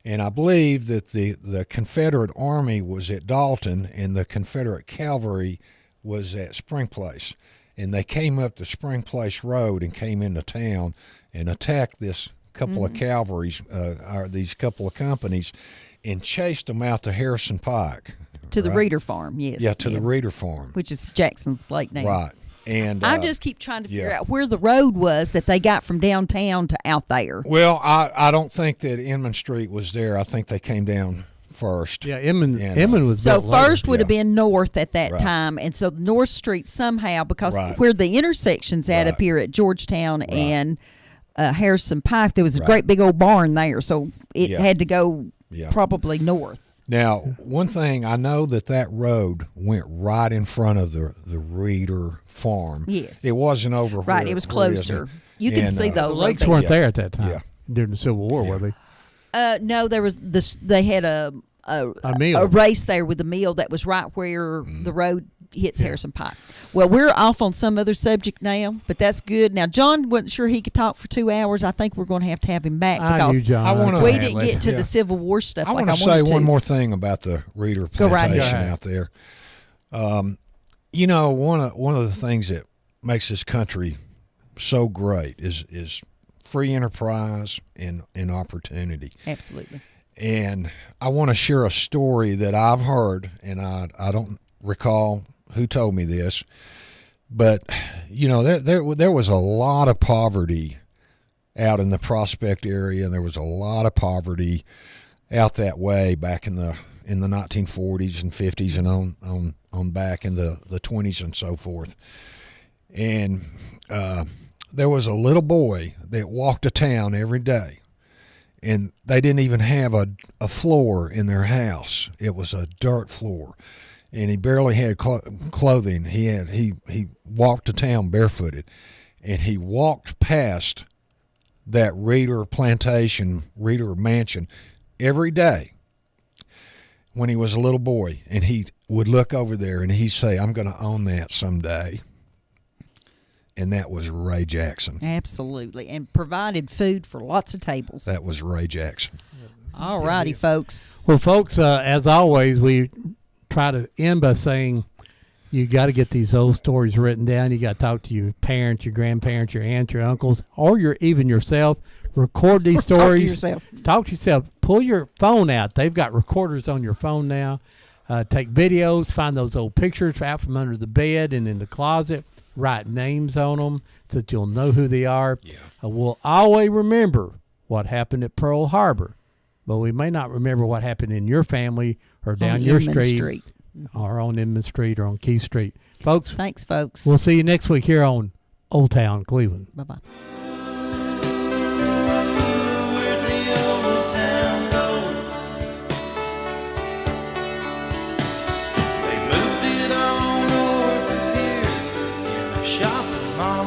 And I believe that the Confederate Army was at Dalton and the Confederate Cavalry was at Spring Place. And they came up the Spring Place Road and came into town and attacked this couple of cavalries, or these couple of companies, and chased them out to Harrison Pike. To the right? Reeder Farm, yes. Yeah, to the Reeder Farm. Which is Jackson's Lake now. Right. And I just keep trying to figure out where the road was that they got from downtown to out there. Well, I don't think that Inman Street was there. I think they came down first. Yeah, Inman was So built later. first would have been north at that Right. time, and so North Street somehow, because Right. where the intersections at Right. up here at Georgetown and Harrison Pike, there was a great big old barn there, so it Yeah. had to go Yeah. probably north. Now, one thing I know that road went right in front of the Reeder Farm. Yes. It wasn't over Right, where it was where is closer. it? You can And, see The those. lakes weren't there at that time. Yeah. During the Civil War, were they? No, there was this. They had a mill. a race there with a mill that was right where the road hits Harrison Pike. Well, we're off on some other subject now, but that's good. Now, John wasn't sure he could talk for 2 hours. I think we're going to have him back I because knew John. I wanna- we didn't get to the Civil War stuff I like want I to wanted say to. one more thing about the Reader Go right plantation ahead. out there. You know, one of the things that makes this country so great is free enterprise and opportunity. Absolutely. And I want to share a story that I've heard, and I don't recall who told me this, but you know, there was a lot of poverty out in the Prospect area. There was a lot of poverty out that way back in the 1940s and 50s and on back in the 20s and so forth. And there was a little boy that walked to town every day, and they didn't even have a floor in their house. It was a dirt floor, and he barely had clothing. He walked to town barefooted, and he walked past that Reader mansion every day when he was a little boy, and he would look over there and he'd say, "I'm going to own that someday." And that was Ray Jackson. Absolutely. And provided food for lots of tables. That was Ray Jackson. All righty, folks. Well, folks, as always, we try to end by saying you got to get these old stories written down. You got to talk to your parents, your grandparents, your aunts, your uncles, or even yourself. Record these stories. Talk to yourself. Pull your phone out. They've got recorders on your phone now. Take videos. Find those old pictures out from under the bed and in the closet. Write names on them so that you'll know who they are. Yeah. We'll always remember what happened at Pearl Harbor, but we may not remember what happened in your family or down your street. Or on Inman Street or on Key Street. Folks. Thanks, folks. We'll see you next week here on Old Town Cleveland. Bye-bye. Shopping mall.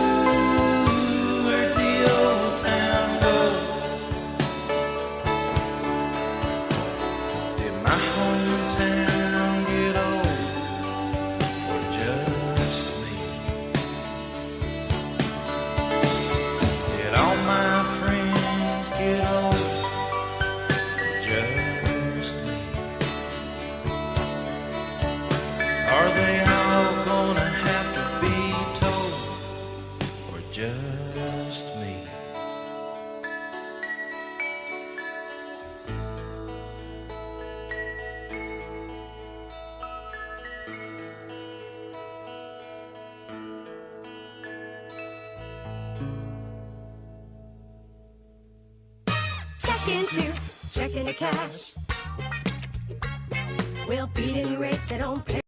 Ooh, where'd the old town go? Did my hometown get old, or just me? Did all my friends get old, or just me? Are they all gonna have to be told, or just me? Checking to cash. We'll beat any rates they don't pay.